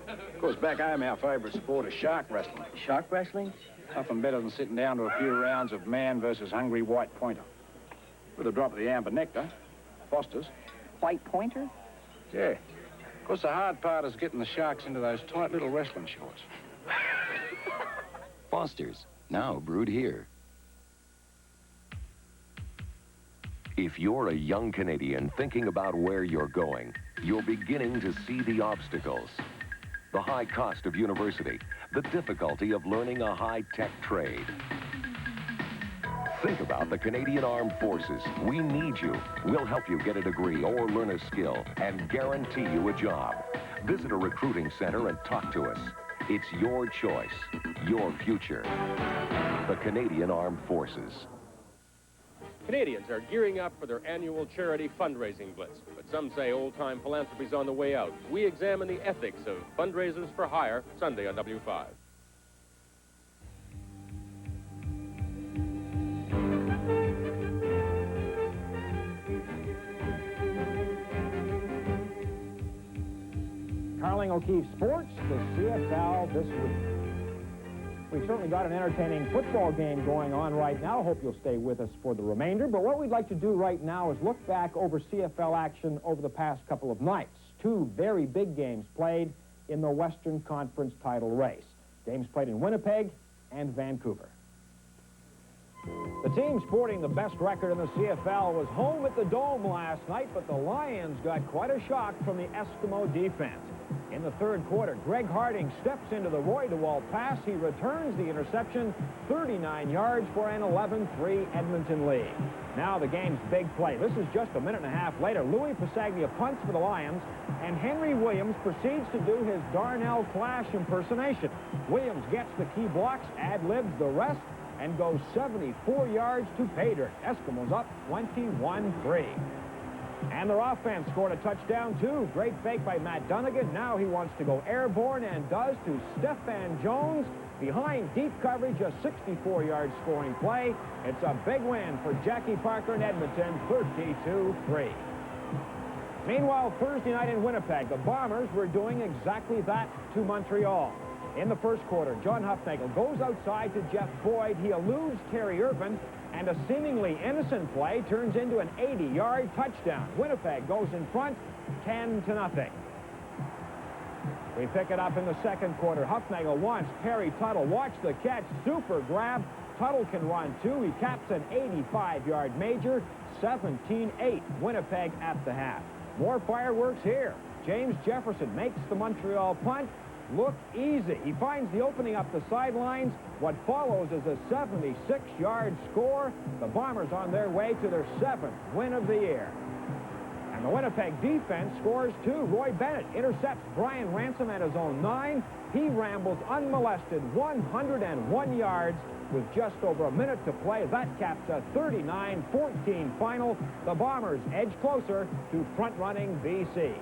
Of course, back home, our favourite sport is shark wrestling. Shark wrestling? Nothing better than sitting down to a few rounds of man versus hungry white pointer. With a drop of the amber nectar, Foster's. White pointer? Yeah. Of course, the hard part is getting the sharks into those tight little wrestling shorts. Foster's, now brewed here. If you're a young Canadian thinking about where you're going, you're beginning to see the obstacles. The high cost of university, the difficulty of learning a high-tech trade. Think about the Canadian Armed Forces. We need you. We'll help you get a degree or learn a skill and guarantee you a job. Visit a recruiting center and talk to us. It's your choice, your future. The Canadian Armed Forces. Canadians are gearing up for their annual charity fundraising blitz, but some say old-time philanthropy's on the way out. We examine the ethics of fundraisers for hire Sunday on W5. Carling O'Keefe Sports, the CFL this week. We've certainly got an entertaining football game going on right now. Hope you'll stay with us for the remainder. But what we'd like to do right now is look back over CFL action over the past couple of nights. 2 very big games played in the Western Conference title race. Games played in Winnipeg and Vancouver. The team sporting the best record in the CFL was home at the Dome last night, but the Lions got quite a shock from the Eskimo defense. In the third quarter, Greg Harding steps into the Roy DeWalt pass. He returns the interception, 39 yards for an 11-3 Edmonton lead. Now the game's big play. This is just a minute and a half later. Louis Pasaglia punts for the Lions, and Henry Williams proceeds to do his Darnell Clash impersonation. Williams gets the key blocks, ad-libs the rest, and goes 74 yards to pay dirt. Eskimos up 21-3. And their offense scored a touchdown, too. Great fake by Matt Dunnigan. Now he wants to go airborne and does to Stefan Jones. Behind deep coverage, a 64-yard scoring play. It's a big win for Jackie Parker in Edmonton, 32-3. Meanwhile, Thursday night in Winnipeg, the Bombers were doing exactly that to Montreal. In the first quarter, John Hufnagel goes outside to Jeff Boyd. He eludes Terry Irvin, And a seemingly innocent play turns into an 80-yard touchdown. Winnipeg goes in front, 10-0. We pick it up in the second quarter. Huffnagel wants Perry Tuttle. Watch the catch. Super grab. Tuttle can run too. He caps an 85-yard major. 17-8. Winnipeg at the half. More fireworks here. James Jefferson makes the Montreal punt look easy. He finds the opening up the sidelines. What follows is a 76-yard score. The Bombers on their way to their 7th win of the year. And the Winnipeg defense scores too. Roy Bennett intercepts Brian Ransom at his own 9. He rambles unmolested 101 yards with just over a minute to play. That caps a 39-14 final. The Bombers edge closer to front-running BC.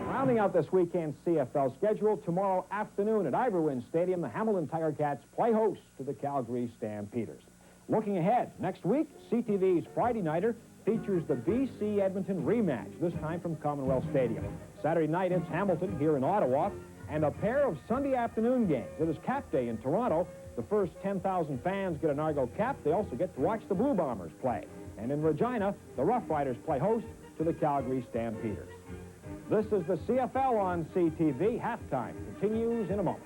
Rounding out this weekend's CFL schedule, tomorrow afternoon at Ivory Stadium, the Hamilton Tiger Cats play host to the Calgary Stampeders. Looking ahead, next week, CTV's Friday Nighter features the BC Edmonton rematch, this time from Commonwealth Stadium. Saturday night, it's Hamilton here in Ottawa, and a pair of Sunday afternoon games. It is Cap Day in Toronto. The first 10,000 fans get an Argo cap. They also get to watch the Blue Bombers play. And in Regina, the Roughriders play host to the Calgary Stampeders. This is the CFL on CTV. Halftime continues in a moment.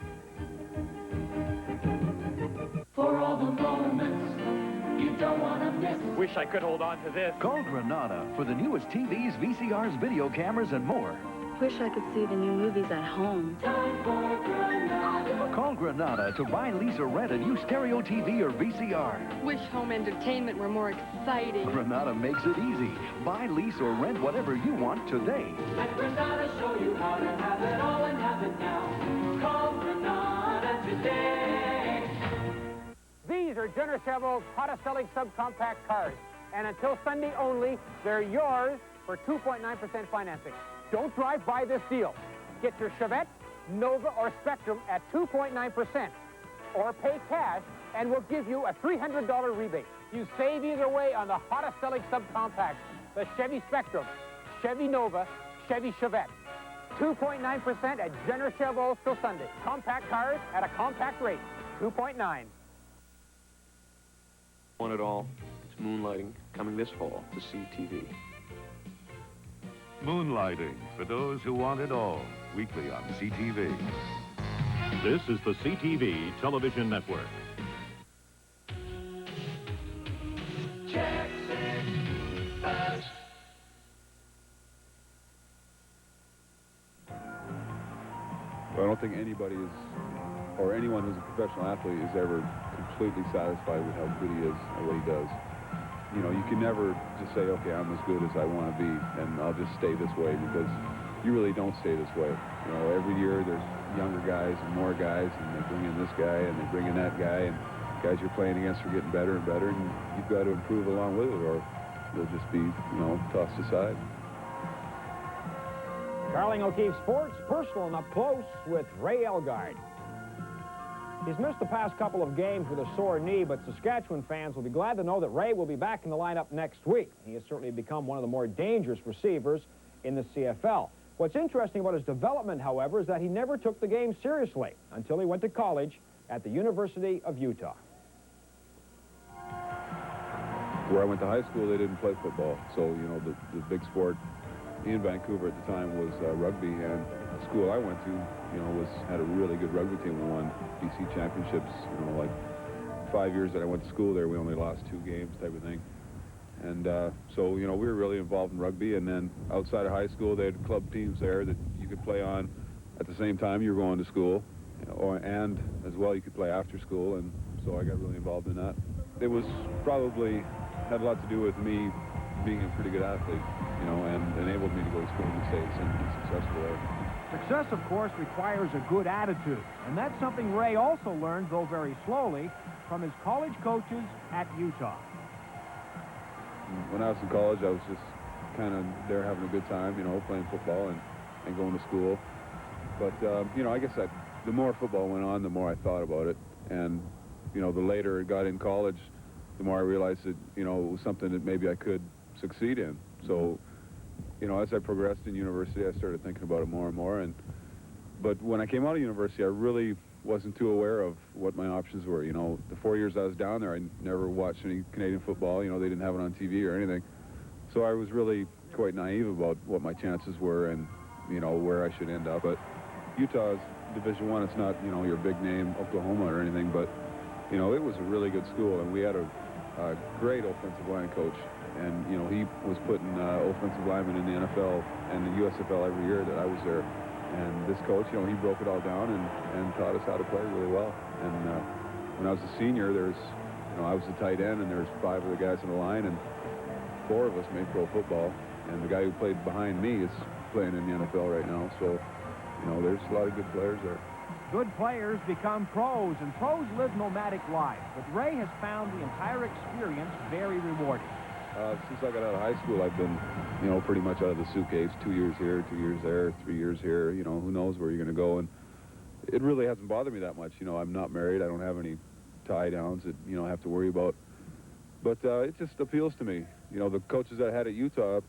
For all the moments you don't want to miss. Wish I could hold on to this. Call Granada for the newest TVs, VCRs, video cameras, and more. Wish I could see the new movies at home. Time for Granada. Call Granada to buy, lease, or rent a new stereo TV or VCR. Wish home entertainment were more exciting. Granada makes it easy. Buy, lease, or rent whatever you want today. Let Granada show you how to have it all and have it now. Call Granada today. These are Jenner Chevrolet's hottest selling subcompact cars. And until Sunday only, they're yours for 2.9% financing. Don't drive by this deal. Get your Chevette, Nova, or Spectrum at 2.9%. Or pay cash, and we'll give you a $300 rebate. You save either way on the hottest selling subcompacts. The Chevy Spectrum, Chevy Nova, Chevy Chevette. 2.9% at Jenner Chevrolet till Sunday. Compact cars at a compact rate. 2.9. Want it all. It's Moonlighting, coming this fall to CTV. Moonlighting, for those who want it all, weekly on CTV. This is the CTV Television Network. I don't think anybody is, or anyone who's a professional athlete is ever completely satisfied with how good he is and what he does. You know, you can never just say, okay, I'm as good as I want to be, and I'll just stay this way, because you really don't stay this way. You know, every year there's younger guys and more guys, and they bring in this guy, and they bring in that guy, and guys you're playing against are getting better and better, and you've got to improve along with it, or you'll just be, you know, tossed aside. Carling O'Keefe Sports, personal and up close with Ray Elgard. He's missed the past couple of games with a sore knee, but Saskatchewan fans will be glad to know that Ray will be back in the lineup next week. He has certainly become one of the more dangerous receivers in the CFL. What's interesting about his development, however, is that he never took the game seriously until he went to college at the University of Utah. Where I went to high school, they didn't play football, so, you know, the big sport in Vancouver at the time was rugby, and the school I went to, you know, had a really good rugby team. We won BC championships, you know, like 5 years that I went to school there, we only lost 2 games type of thing. And so, you know, we were really involved in rugby, and then outside of high school, they had club teams there that you could play on at the same time you were going to school, and as well you could play after school, and so I got really involved in that. It was probably had a lot to do with me being a pretty good athlete, you know, and enabled me to go to school in the States and be successful there. Success, of course, requires a good attitude, and that's something Ray also learned, though very slowly, from his college coaches at Utah. When I was in college, I was just kind of there having a good time, you know, playing football and going to school. But, you know, I guess the more football went on, the more I thought about it. And, you know, the later it got in college, the more I realized that, you know, it was something that maybe I could succeed in. So, you know, as I progressed in university, I started thinking about it more and more. But when I came out of university, I really wasn't too aware of what my options were. You know, the 4 years I was down there, I never watched any Canadian football. You know, they didn't have it on TV or anything. So I was really quite naive about what my chances were and, you know, where I should end up. But Utah's Division I. It's not, you know, your big name Oklahoma or anything, but, you know, it was a really good school, and we had a great offensive line coach. And, you know, he was putting offensive linemen in the NFL and the USFL every year that I was there. And this coach, you know, he broke it all down and taught us how to play really well. And when I was a senior, I was the tight end, and there's 5 of the guys in the line, and 4 of us made pro football. And the guy who played behind me is playing in the NFL right now. So, you know, there's a lot of good players there. Good players become pros, and pros live nomadic lives. But Ray has found the entire experience very rewarding. Since I got out of high school, I've been, you know, pretty much out of the suitcase. 2 years here, 2 years there, 3 years here. You know, who knows where you're going to go. And it really hasn't bothered me that much. You know, I'm not married. I don't have any tie downs that, you know, I have to worry about. But it just appeals to me. You know, the coaches I had at Utah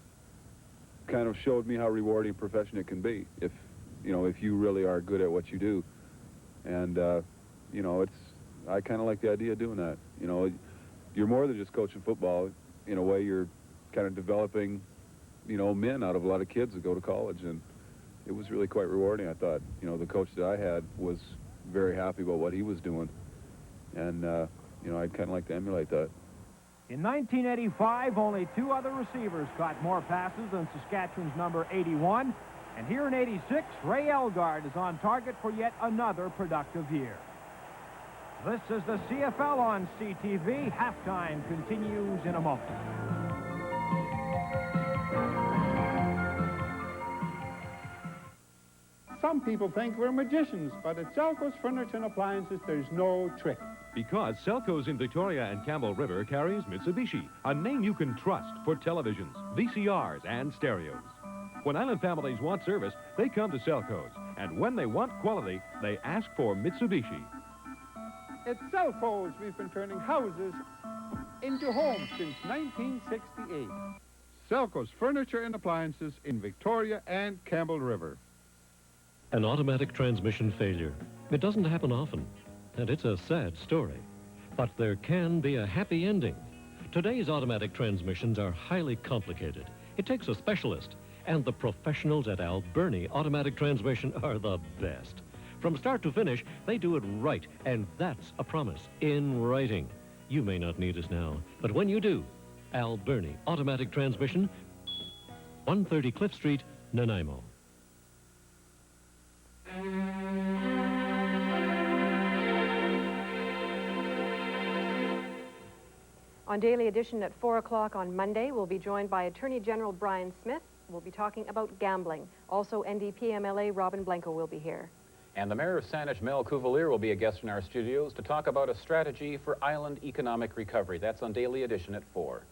kind of showed me how rewarding a profession it can be if, you know, if you really are good at what you do. And, you know, I kind of like the idea of doing that. You know, you're more than just coaching football. In a way, you're kind of developing, you know, men out of a lot of kids that go to college. And it was really quite rewarding, I thought. You know, the coach that I had was very happy about what he was doing. And, you know, I'd kind of like to emulate that. In 1985, only 2 other receivers caught more passes than Saskatchewan's number 81. And here in 86, Ray Elgard is on target for yet another productive year. This is the CFL on CTV. Halftime continues in a moment. Some people think we're magicians, but at Selco's Furniture and Appliances, there's no trick. Because Selco's in Victoria and Campbell River carries Mitsubishi, a name you can trust for televisions, VCRs, and stereos. When island families want service, they come to Selco's. And when they want quality, they ask for Mitsubishi. At Selco's, we've been turning houses into homes since 1968. Selco's Furniture and Appliances in Victoria and Campbell River. An automatic transmission failure. It doesn't happen often, and it's a sad story. But there can be a happy ending. Today's automatic transmissions are highly complicated. It takes a specialist, and the professionals at Alberni Automatic Transmission are the best. From start to finish, they do it right, and that's a promise in writing. You may not need us now, but when you do, Alberni Automatic Transmission, 130 Cliff Street, Nanaimo. On Daily Edition at 4 o'clock on Monday, we'll be joined by Attorney General Brian Smith. We'll be talking about gambling. Also, NDP MLA Robin Blanco will be here. And the Mayor of Saanich, Mel Cuvalier, will be a guest in our studios to talk about a strategy for island economic recovery. That's on Daily Edition at 4.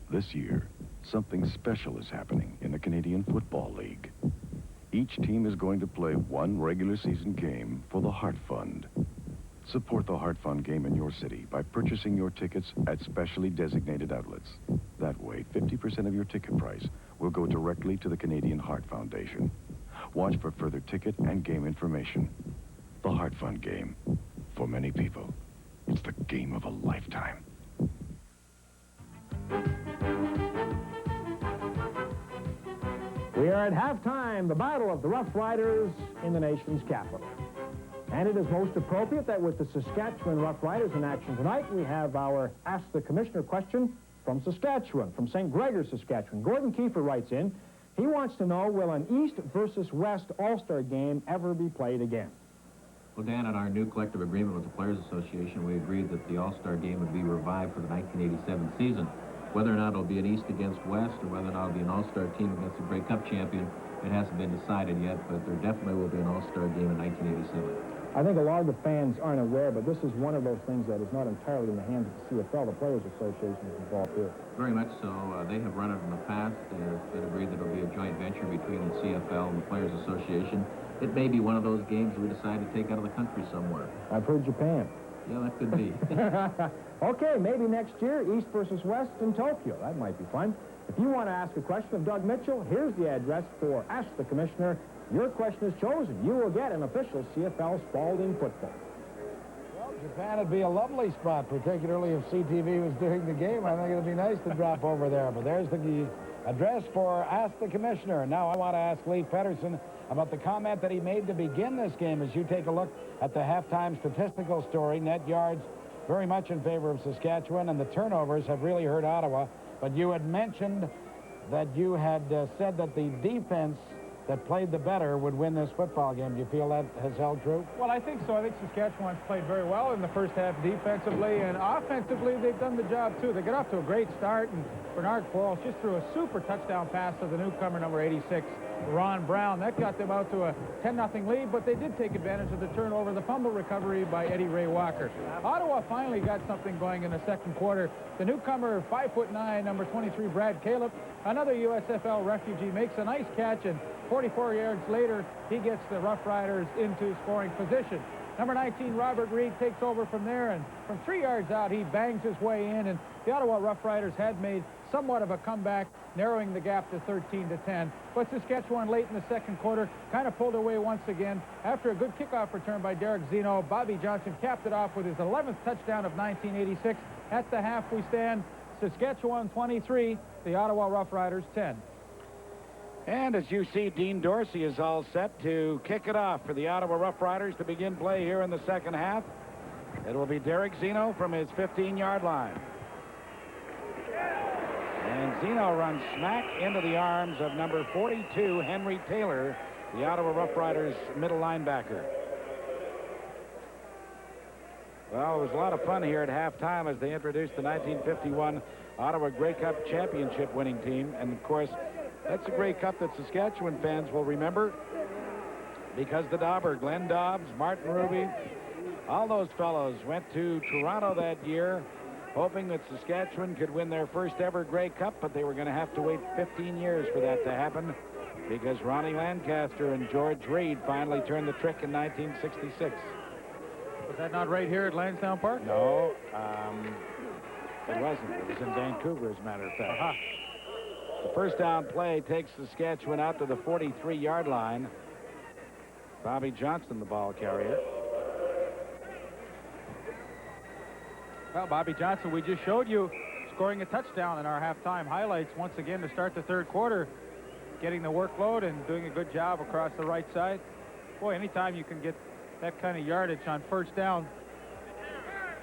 This year, something special is happening in the Canadian Football League. Each team is going to play one regular season game for the Heart Fund. Support the Heart Fund game in your city by purchasing your tickets at specially designated outlets. That way, 50% of your ticket price will go directly to the Canadian Heart Foundation. Watch for further ticket and game information. The Heart Fund game. For many people, it's the game of a lifetime. We are at halftime, the battle of the Roughriders in the nation's capital. And it is most appropriate that with the Saskatchewan Roughriders in action tonight, we have our Ask the Commissioner question from Saskatchewan, from St. Gregor, Saskatchewan. Gordon Kiefer writes in, he wants to know, will an East versus West All-Star game ever be played again? Well, Dan, in our new collective agreement with the Players Association, we agreed that the All-Star game would be revived for the 1987 season. Whether or not it'll be an East against West, or whether or not it'll be an All-Star team against the Grey Cup champion, it hasn't been decided yet, but there definitely will be an All-Star game in 1987. I think a lot of the fans aren't aware, but this is one of those things that is not entirely in the hands of the CFL. The Players Association is involved here. Very much so. They have run it in the past. It's been agreed that it'll be a joint venture between the CFL and the Players Association. It may be one of those games we decide to take out of the country somewhere. I've heard Japan. Yeah, that could be. Okay, maybe next year, East versus West in Tokyo. That might be fun. If you want to ask a question of Doug Mitchell, here's the address for Ask the Commissioner. Your question is chosen. You will get an official CFL Spalding football. Well, Japan would be a lovely spot, particularly if CTV was doing the game. I think it would be nice to drop over there. But there's the address for Ask the Commissioner. Now I want to ask Lee Pedersen about the comment that he made to begin this game as you take a look at the halftime statistical story. Net yards very much in favor of Saskatchewan, and the turnovers have really hurt Ottawa. But you had mentioned that you had said that the defense that played the better would win this football game. Do you feel that has held true? Well, I think so. I think Saskatchewan's played very well in the first half defensively, and offensively they've done the job too. They got off to a great start, and Bernard Quarles just threw a super touchdown pass to the newcomer, number 86, Ron Brown. That got them out to a 10-0 lead, but they did take advantage of the turnover, the fumble recovery by Eddie Ray Walker. Ottawa finally got something going in the second quarter. The newcomer, 5'9", number 23, Brad Caleb, another USFL refugee, makes a nice catch, and 44 yards later, he gets the Roughriders into scoring position. Number 19, Robert Reed, takes over from there, and from 3 yards out, he bangs his way in, and the Ottawa Roughriders had made somewhat of a comeback, narrowing the gap to 13-10. But Saskatchewan late in the second quarter kind of pulled away once again. After a good kickoff return by Derek Zeno, Bobby Johnson capped it off with his 11th touchdown of 1986. At the half we stand, Saskatchewan 23, the Ottawa Roughriders 10. And as you see, Dean Dorsey is all set to kick it off for the Ottawa Roughriders to begin play here in the second half. It will be Derek Zeno from his 15-yard line. And Zeno runs smack into the arms of number 42, Henry Taylor, the Ottawa Roughriders middle linebacker. Well, it was a lot of fun here at halftime as they introduced the 1951 Ottawa Grey Cup championship winning team. And, of course, that's a Grey Cup that Saskatchewan fans will remember because the Dauber, Glenn Dobbs, Martin Ruby, all those fellows went to Toronto that year hoping that Saskatchewan could win their first ever Grey Cup, but they were going to have to wait 15 years for that to happen because Ronnie Lancaster and George Reed finally turned the trick in 1966. Was that not right here at Lansdowne Park? No, it wasn't. It was in Vancouver, as a matter of fact. The first down play takes Saskatchewan out to the 43-yard line. Bobby Johnson, the ball carrier. Well, Bobby Johnson, we just showed you scoring a touchdown in our halftime highlights once again to start the third quarter, getting the workload and doing a good job across the right side. Boy, anytime you can get that kind of yardage on first down,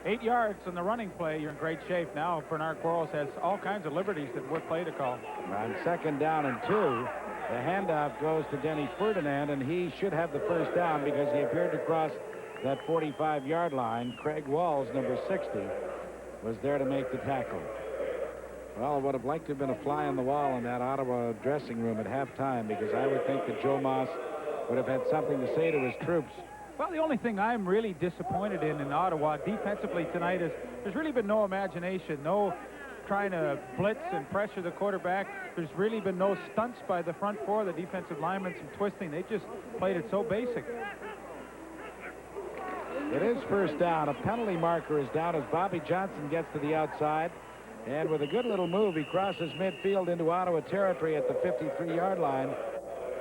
8 yards on the running play, you're in great shape. Now Bernard Quarles has all kinds of liberties that we're play to call. On second down and 2, the handoff goes to Denny Ferdinand, and he should have the first down because he appeared to cross that 45-yard line. Craig Walls, number 60, was there to make the tackle. Well, I would have liked to have been a fly on the wall in that Ottawa dressing room at halftime because I would think that Joe Moss would have had something to say to his troops. Well, the only thing I'm really disappointed in Ottawa defensively tonight is there's really been no imagination, no trying to blitz and pressure the quarterback. There's really been no stunts by the front four, the defensive linemen, some twisting. They just played it so basic. It is first down. A penalty marker is down as Bobby Johnson gets to the outside. And with a good little move, he crosses midfield into Ottawa territory at the 53-yard line.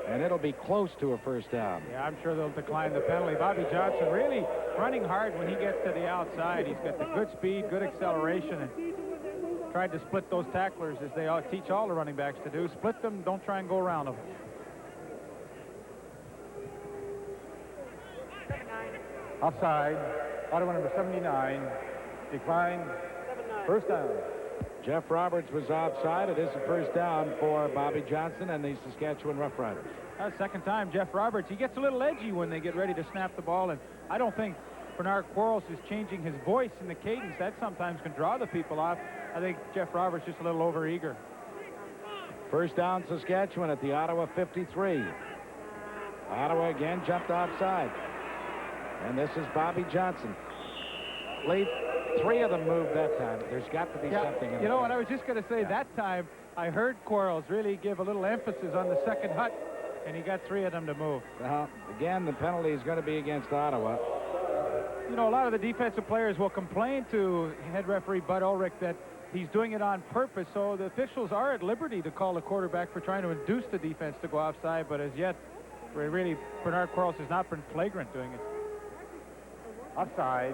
And it'll be close to a first down. Yeah, I'm sure they'll decline the penalty. Bobby Johnson really running hard when he gets to the outside. He's got the good speed, good acceleration, and tried to split those tacklers as they teach all the running backs to do. Split them, don't try and go around them. Offside. Ottawa number 79. Decline. First down. Jeff Roberts was offside. It is a first down for Bobby Johnson and the Saskatchewan Roughriders. Second time, Jeff Roberts. He gets a little edgy when they get ready to snap the ball, and I don't think Bernard Quarles is changing his voice in the cadence. That sometimes can draw the people off. I think Jeff Roberts just a little overeager. First down, Saskatchewan at the Ottawa 53. Ottawa again jumped offside. And this is Bobby Johnson. Late. 3 of them moved that time. There's got to be something in You know what, I was just going to say, that time I heard Quarles really give a little emphasis on the second hut, and he got 3 of them to move. Well, again, the penalty is going to be against Ottawa. you know, a lot of the defensive players will complain to head referee Bud Ulrich that he's doing it on purpose, so the officials are at liberty to call the quarterback for trying to induce the defense to go offside, but as yet, really, Bernard Quarles has not been flagrant doing it. Offside.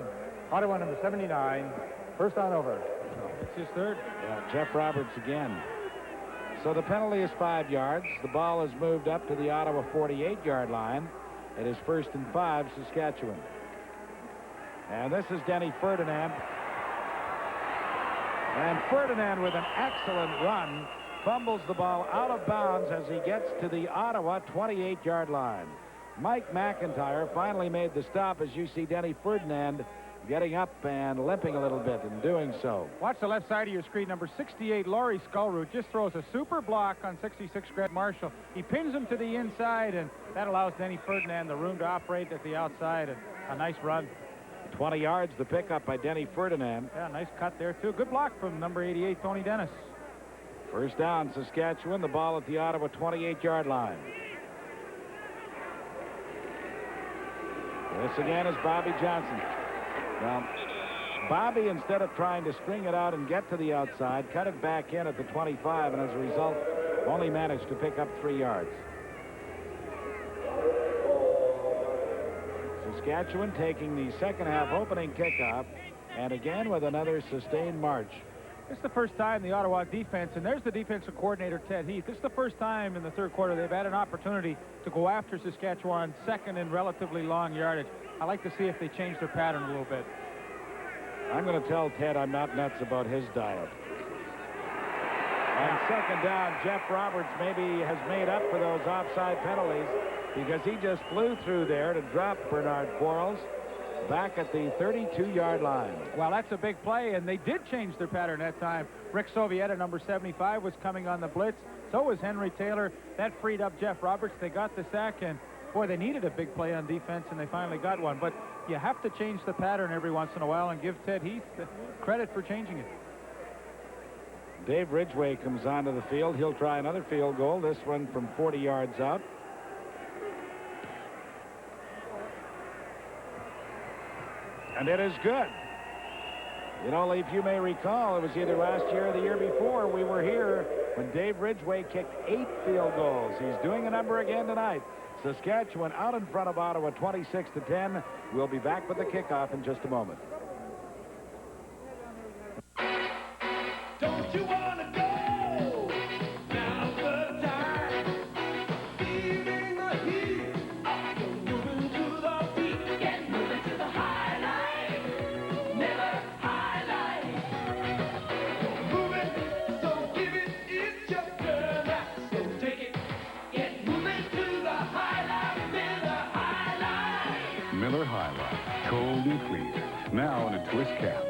Ottawa number 79. First down over. It's his third. Yeah, Jeff Roberts again. So the penalty is 5 yards. The ball is moved up to the Ottawa 48-yard line. It is 1st and 5, Saskatchewan. And this is Denny Ferdinand. And Ferdinand with an excellent run fumbles the ball out of bounds as he gets to the Ottawa 28-yard line. Mike McIntyre finally made the stop as you see Denny Ferdinand getting up and limping a little bit in doing so. Watch the left side of your screen. Number 68, Laurie Skullroot, just throws a super block on 66, Grant Marshall. He pins him to the inside, and that allows Denny Ferdinand the room to operate at the outside. And a nice run. 20 yards, the pickup by Denny Ferdinand. Yeah, nice cut there, too. Good block from number 88, Tony Dennis. First down, Saskatchewan. The ball at the Ottawa 28-yard line. This again is Bobby Johnson. Well, Bobby, instead of trying to string it out and get to the outside, cut it back in at the 25, and as a result, only managed to pick up 3 yards. Saskatchewan taking the second half opening kickoff, and again with another sustained march. This is the first time the Ottawa defense, and there's the defensive coordinator, Ted Heath. This is the first time in the third quarter they've had an opportunity to go after Saskatchewan second in relatively long yardage. I like to see if they change their pattern a little bit. I'm going to tell Ted I'm not nuts about his diet. On second down, Jeff Roberts maybe has made up for those offside penalties because he just flew through there to drop Bernard Quarles back at the 32-yard line. Well, that's a big play, and they did change their pattern that time. Rick Sovieta, number 75, was coming on the blitz. So was Henry Taylor. That freed up Jeff Roberts. They got the sack, and boy, they needed a big play on defense, and they finally got one. But you have to change the pattern every once in a while and give Ted Heath the credit for changing it. Dave Ridgway comes onto the field. He'll try another field goal, this one from 40 yards out. And it is good. You know, if you may recall, it was either last year or the year before we were here when Dave Ridgway kicked 8 field goals. He's doing a number again tonight. Saskatchewan out in front of Ottawa 26-10. We'll be back with the kickoff in just a moment. Don't you want to go? Now's the time. Feeling the heat. So moving to the beat. Get moving to the highlight. Never highlight. So move it, so give it. It's your turn now. So take it. Get moving to the highlight. Miller Highlight. Miller Highlight. Cold and clear. Now in a twist cap.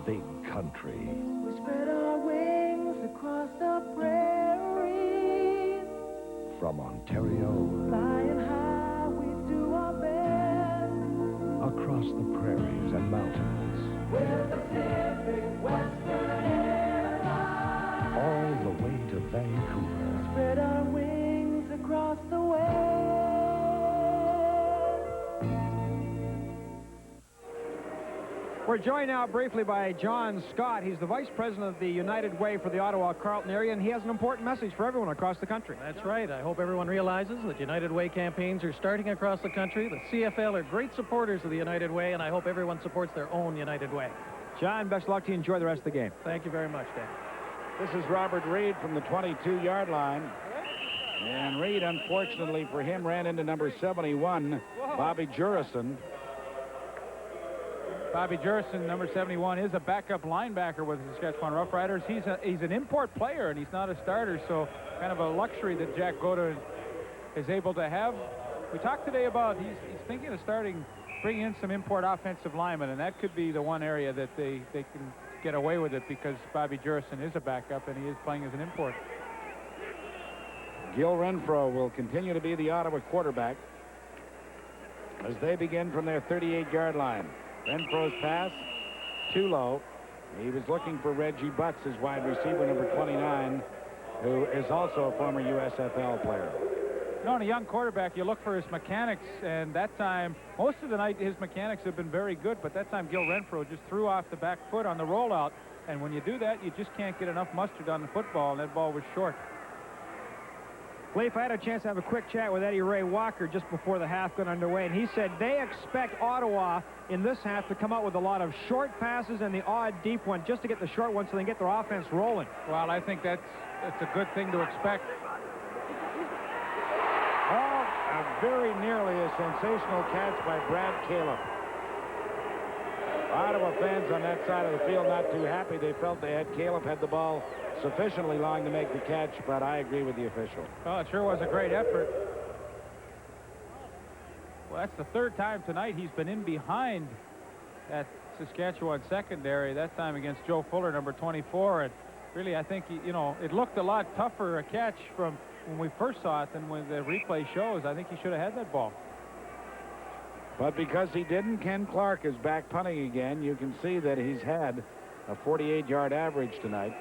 Big country. We spread our wings across the prairies. From Ontario, Flying high, we do our best. across the prairies and mountains, We're the Pacific Western Airlines. all the way to Vancouver. Spread our wings across the west. We're joined now briefly by John Scott. He's the Vice President of the United Way for the Ottawa-Carleton area, and he has an important message for everyone across the country. That's right. I hope everyone realizes that United Way campaigns are starting across the country. The CFL are great supporters of the United Way, and I hope everyone supports their own United Way. John, best luck to you. Enjoy the rest of the game. Thank you very much, Dan. This is Robert Reed from the 22-yard line. And Reed, unfortunately for him, ran into number 71, Bobby Jurison. Bobby Jurison, number 71, is a backup linebacker with the Saskatchewan Roughriders. He's an import player, and he's not a starter, so kind of a luxury that Jack Goda is able to have. We talked today about he's thinking of bringing in some import offensive linemen, and that could be the one area that they can get away with it because Bobby Jurison is a backup, and he is playing as an import. Gil Renfro will continue to be the Ottawa quarterback as they begin from their 38-yard line. Renfro's pass, too low. He was looking for Reggie Butts, his wide receiver, number 29, who is also a former USFL player. You know, in a young quarterback, you look for his mechanics, and that time, most of the night, his mechanics have been very good, but that time Gil Renfro just threw off the back foot on the rollout, and when you do that, you just can't get enough mustard on the football, and that ball was short. Leaf, I had a chance to have a quick chat with Eddie Ray Walker just before the half got underway, and he said they expect Ottawa in this half to come out with a lot of short passes and the odd deep one just to get the short one so they can get their offense rolling. Well, I think that's a good thing to expect. Oh, very nearly a sensational catch by Brad Caleb. Ottawa fans on that side of the field not too happy. They felt Caleb had the ball sufficiently long to make the catch, but I agree with the official. Well, it sure was a great effort. Well, that's the third time tonight he's been in behind that Saskatchewan secondary, that time against Joe Fuller, number 24. And really, I think, you know, it looked a lot tougher a catch from when we first saw it than when the replay shows. I think he should have had that ball. But because he didn't, Ken Clark is back punting again. You can see that he's had a 48-yard average tonight.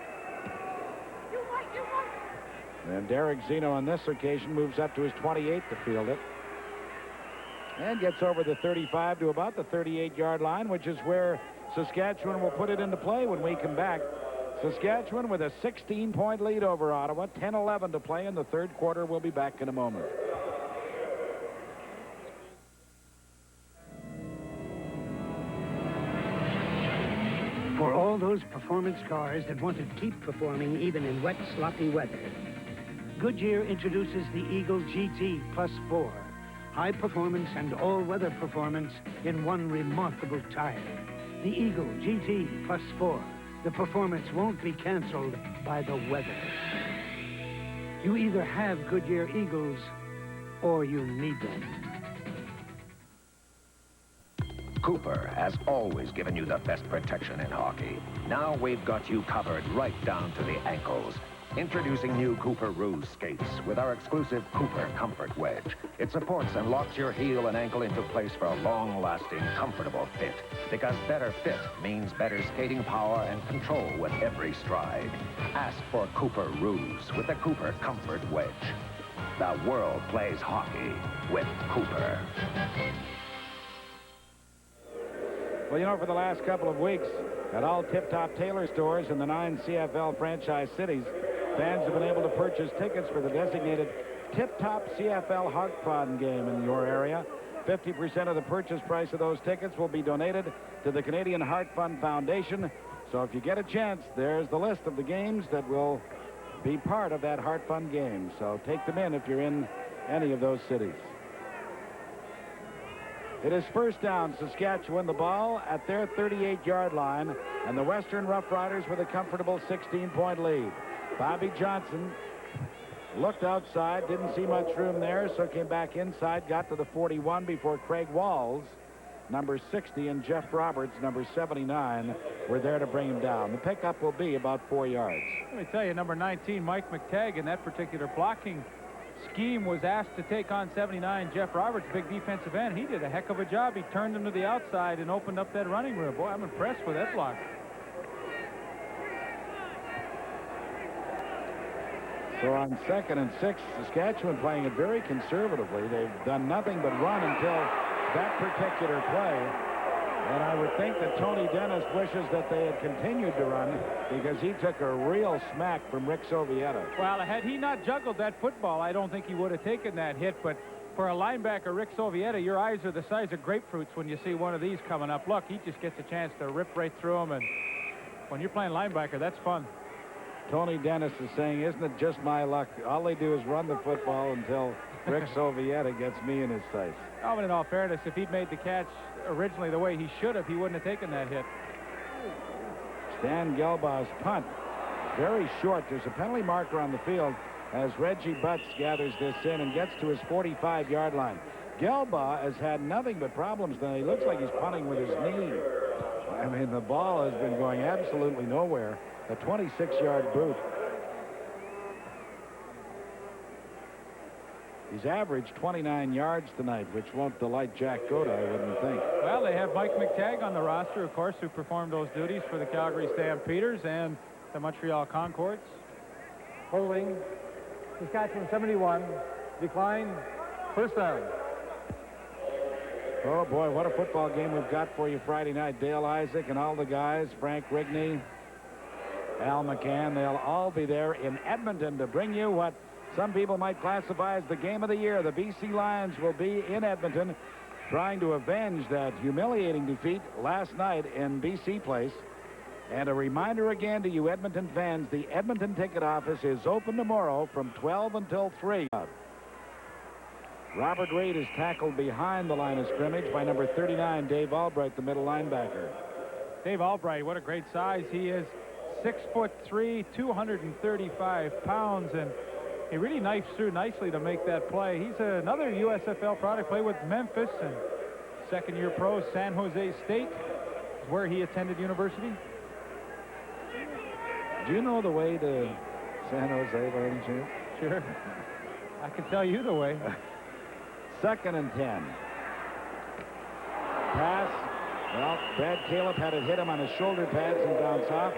And Derek Zeno on this occasion moves up to his 28 to field it. And gets over the 35 to about the 38-yard line, which is where Saskatchewan will put it into play when we come back. Saskatchewan with a 16-point lead over Ottawa, 10-11 to play in the third quarter. We'll be back in a moment. For all those performance cars that want to keep performing even in wet, sloppy weather, Goodyear introduces the Eagle GT Plus 4. High performance and all-weather performance in one remarkable tire. The Eagle GT Plus 4. The performance won't be canceled by the weather. You either have Goodyear Eagles or you need them. Cooper has always given you the best protection in hockey. Now we've got you covered right down to the ankles. Introducing new Cooper Ruse skates with our exclusive Cooper Comfort Wedge. It supports and locks your heel and ankle into place for a long-lasting, comfortable fit. Because better fit means better skating power and control with every stride. Ask for Cooper Ruse with the Cooper Comfort Wedge. The world plays hockey with Cooper. Well, you know, for the last couple of weeks, at all Tip Top Tailor stores in the 9 CFL franchise cities, fans have been able to purchase tickets for the designated Tip Top CFL Hog Fun game in your area. 50% of the purchase price of those tickets will be donated to the Canadian Heart Fund Foundation. So if you get a chance, there's the list of the games that will be part of that Heart Fund game. So take them in if you're in any of those cities. It is first down, Saskatchewan, the ball at their 38-yard line, and the Western Roughriders with a comfortable 16-point lead. Bobby Johnson looked outside, didn't see much room there, so came back inside, got to the 41 before Craig Walls, number 60, and Jeff Roberts, number 79, were there to bring him down. The pickup will be about 4 yards. Let me tell you, number 19, Mike McTagg, in that particular blocking scheme was asked to take on 79 Jeff Roberts, big defensive end. He did a heck of a job. He turned him to the outside and opened up that running room. Boy, I'm impressed with that block. So on 2nd and 6, Saskatchewan playing it very conservatively. They've done nothing but run until that particular play. And I would think that Tony Dennis wishes that they had continued to run because he took a real smack from Rick Sovieta. Well, had he not juggled that football, I don't think he would have taken that hit. But for a linebacker, Rick Sovieta, your eyes are the size of grapefruits when you see one of these coming up. Look, he just gets a chance to rip right through them. And when you're playing linebacker, that's fun. Tony Dennis is saying, isn't it just my luck? All they do is run the football until Rick Sovieta gets me in his sights. Oh, but in all fairness, if he'd made the catch originally the way he should have, he wouldn't have taken that hit. Stan Gelbaugh's punt, very short. There's a penalty marker on the field as Reggie Butts gathers this in and gets to his 45-yard line. Gelbaugh has had nothing but problems tonight. He looks like he's punting with his knee. I mean, the ball has been going absolutely nowhere. A 26-yard boot. He's averaged 29 yards tonight, which won't delight Jack Goda, I wouldn't think. Well, they have Mike McTagg on the roster, of course, who performed those duties for the Calgary Stampeders and the Montreal Concords. Holding Saskatchewan 71, Decline. First down. Oh, boy, what a football game we've got for you Friday night. Dale Isaac and all the guys, Frank Rigney, Al McCann, they'll all be there in Edmonton to bring you what some people might classify as the game of the year. The BC Lions will be in Edmonton trying to avenge that humiliating defeat last night in BC Place. And a reminder again to you Edmonton fans, the Edmonton ticket office is open tomorrow from 12 until 3. Robert Reed is tackled behind the line of scrimmage by number 39, Dave Albright, the middle linebacker. Dave Albright, what a great size he is. 6'3", 235 pounds, and he really knifes through nicely to make that play. He's another USFL product, played with Memphis, and second-year pro San Jose State is where he attended university. Do you know the way to San Jose by any chance? Sure. I can tell you the way. 2nd and 10. Pass. Well, Brad Caleb had it hit him on his shoulder pads and bounce off.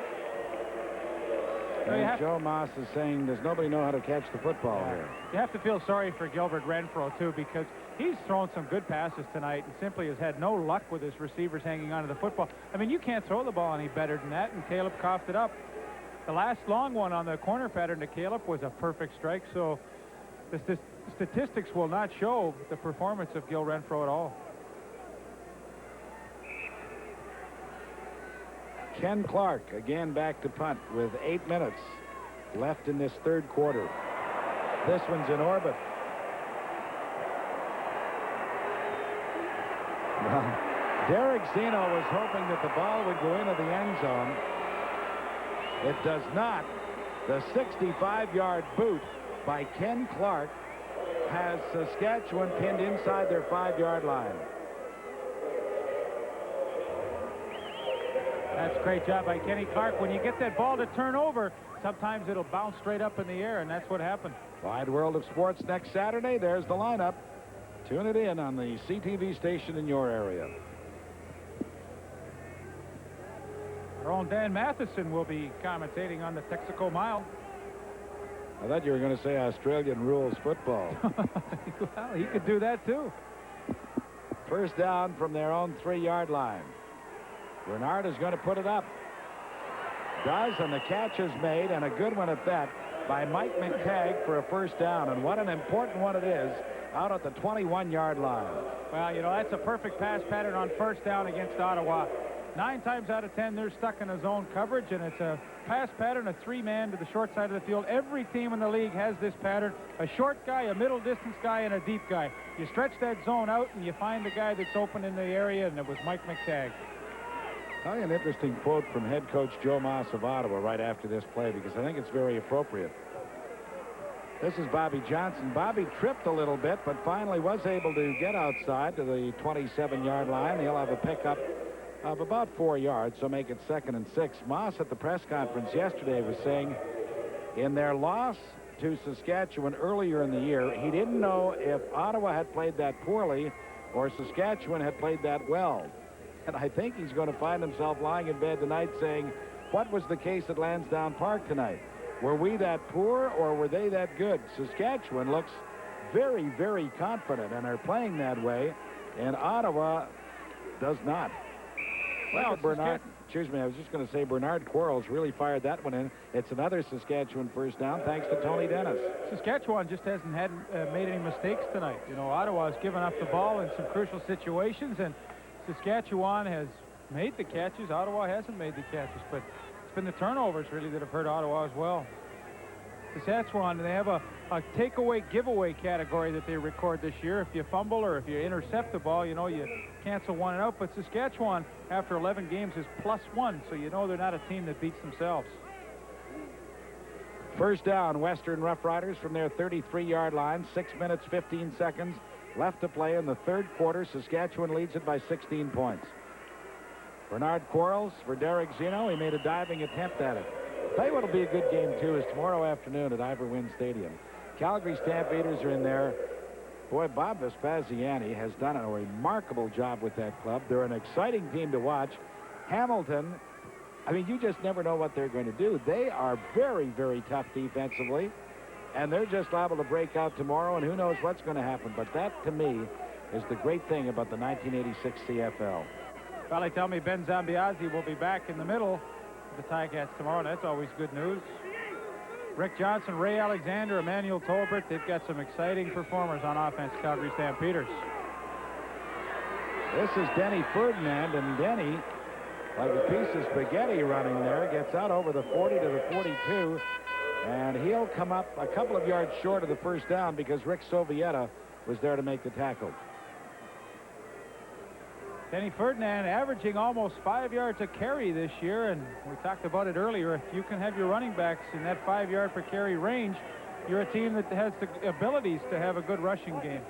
And Joe Moss is saying there's nobody know how to catch the football here. You have to feel sorry for Gilbert Renfro, too, because he's thrown some good passes tonight and simply has had no luck with his receivers hanging onto the football. I mean, you can't throw the ball any better than that, and Caleb coughed it up. The last long one on the corner pattern to Caleb was a perfect strike, so the statistics will not show the performance of Gil Renfro at all. Ken Clark again back to punt with 8 minutes left in this third quarter. This one's in orbit. Well, Derek Zeno was hoping that the ball would go into the end zone. It does not. The 65-yard boot by Ken Clark has Saskatchewan pinned inside their 5-yard line. That's a great job by Kenny Clark. When you get that ball to turn over, sometimes it'll bounce straight up in the air, and that's what happened. Wide World of Sports next Saturday. There's the lineup. Tune it in on the CTV station in your area. Our own Dan Matheson will be commentating on the Texaco Mile. I thought you were going to say Australian rules football. Well, he could do that, too. First down from their own 3-yard line. Bernard is going to put it up. Does, and the catch is made, and a good one at that, by Mike McTagg for a first down. And what an important one it is out at the 21-yard line. Well, you know, that's a perfect pass pattern on first down against Ottawa. 9 times out of 10, they're stuck in a zone coverage, and it's a pass pattern, a 3-man to the short side of the field. Every team in the league has this pattern. A short guy, a middle distance guy, and a deep guy. You stretch that zone out, and you find the guy that's open in the area, and it was Mike McTagg. I'll tell you an interesting quote from head coach Joe Moss of Ottawa right after this play, because I think it's very appropriate. This is Bobby Johnson. Bobby tripped a little bit, but finally was able to get outside to the 27-yard line. He'll have a pickup of about 4 yards, so make it 2nd and 6. Moss at the press conference yesterday was saying in their loss to Saskatchewan earlier in the year, he didn't know if Ottawa had played that poorly or Saskatchewan had played that well. And I think he's going to find himself lying in bed tonight saying, what was the case at Lansdowne Park tonight? Were we that poor or were they that good? Saskatchewan looks very, very confident and are playing that way, and Ottawa does not. Well, Bernard, excuse me, I was just going to say Bernard Quarles really fired that one in. It's another Saskatchewan first down thanks to Tony Dennis. Saskatchewan just hasn't made any mistakes tonight. You know, Ottawa has given up the ball in some crucial situations, and Saskatchewan has made the catches. Ottawa hasn't made the catches, but it's been the turnovers really that have hurt Ottawa as well. Saskatchewan, they have a takeaway giveaway category that they record this year. If you fumble or if you intercept the ball, you know, you cancel one and out. But Saskatchewan, after 11 games, is +1, so you know they're not a team that beats themselves. First down, Western Roughriders from their 33-yard line. 6 minutes, 15 seconds left to play in the third quarter. Saskatchewan leads it by 16 points. Bernard Quarles for Derek Zeno. He made a diving attempt at it. I'll tell you what will be a good game, too, is tomorrow afternoon at Ivor Wynne Stadium. Calgary Stampeders are in there. Boy, Bob Vespasiani has done a remarkable job with that club. They're an exciting team to watch. Hamilton, I mean, you just never know what they're going to do. They are very, very tough defensively. and they're just liable to break out tomorrow, and who knows what's going to happen. But that, to me, is the great thing about the 1986 CFL. Well, they tell me Ben Zambiazzi will be back in the middle of the Ticats tomorrow. That's always good news. Rick Johnson, Ray Alexander, Emmanuel Tolbert, they've got some exciting performers on offense, Calgary Stampeders. This is Denny Ferdinand, and Denny, like a piece of spaghetti running there, gets out over the 40 to the 42, and he'll come up a couple of yards short of the first down because Rick Sovieta was there to make the tackle. Denny Ferdinand averaging almost 5 yards a carry this year, and we talked about it earlier. If you can have your running backs in that 5 yard per carry range, you're a team that has the abilities to have a good rushing game.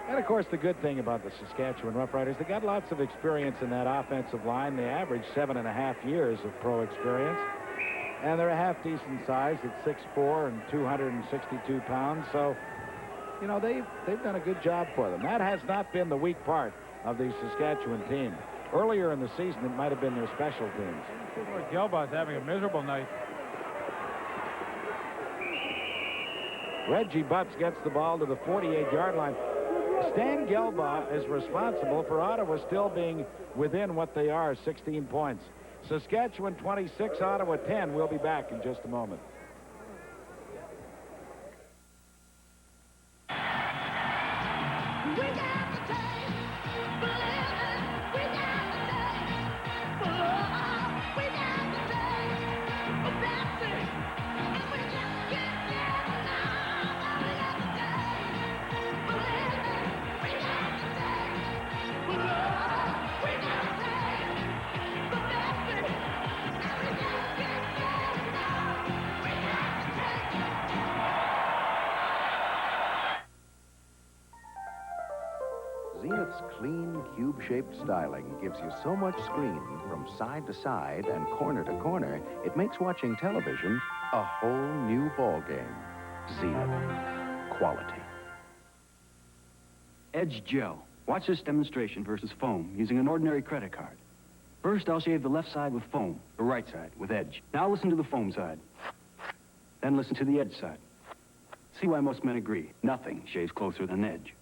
And, of course, the good thing about the Saskatchewan Roughriders, they got lots of experience in that offensive line. They average 7.5 years of pro experience, and they're a half-decent size at 6'4" and 262 pounds. So, you know, they've done a good job for them. That has not been the weak part of the Saskatchewan team. Earlier in the season, it might have been their special teams. Gelbaugh's having a miserable night. Reggie Butts gets the ball to the 48-yard line. Stan Gelbaugh is responsible for Ottawa still being within what they are, 16 points. Saskatchewan 26, Ottawa 10. We'll be back in just a moment. Zenith's clean, cube-shaped styling gives you so much screen from side to side and corner to corner, it makes watching television a whole new ballgame. Zenith. Quality. Edge Gel. Watch this demonstration versus foam using an ordinary credit card. First, I'll shave the left side with foam, the right side with Edge. Now listen to the foam side. Then listen to the Edge side. See why most men agree. Nothing shaves closer than Edge.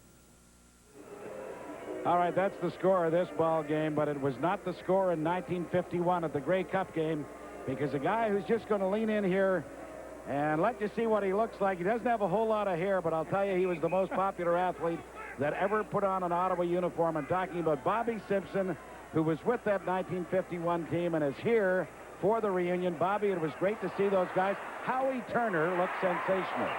All right, that's the score of this ball game, but it was not the score in 1951 at the Grey Cup game, because a guy who's just going to lean in here and let you see what he looks like. He doesn't have a whole lot of hair, but I'll tell you, he was the most popular athlete that ever put on an Ottawa uniform. I'm talking about Bobby Simpson, who was with that 1951 team and is here for the reunion. Bobby, it was great to see those guys. Howie Turner looked sensational.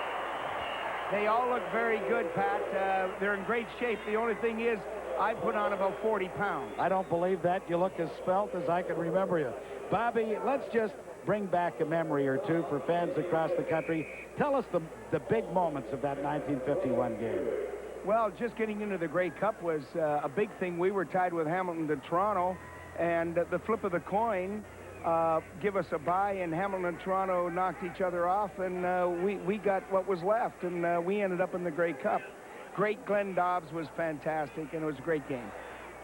They all look very good, Pat. They're in great shape. The only thing is, I put on about 40 pounds. I don't believe that. You look as svelte as I can remember you. Bobby, let's just bring back a memory or two for fans across the country. Tell us the big moments of that 1951 game. Well, just getting into the Grey Cup was a big thing. We were tied with Hamilton to Toronto, and the flip of the coin give us a bye, and Hamilton and Toronto knocked each other off, and we got what was left, and we ended up in the Grey Cup. Great Glenn Dobbs was fantastic, and it was a great game.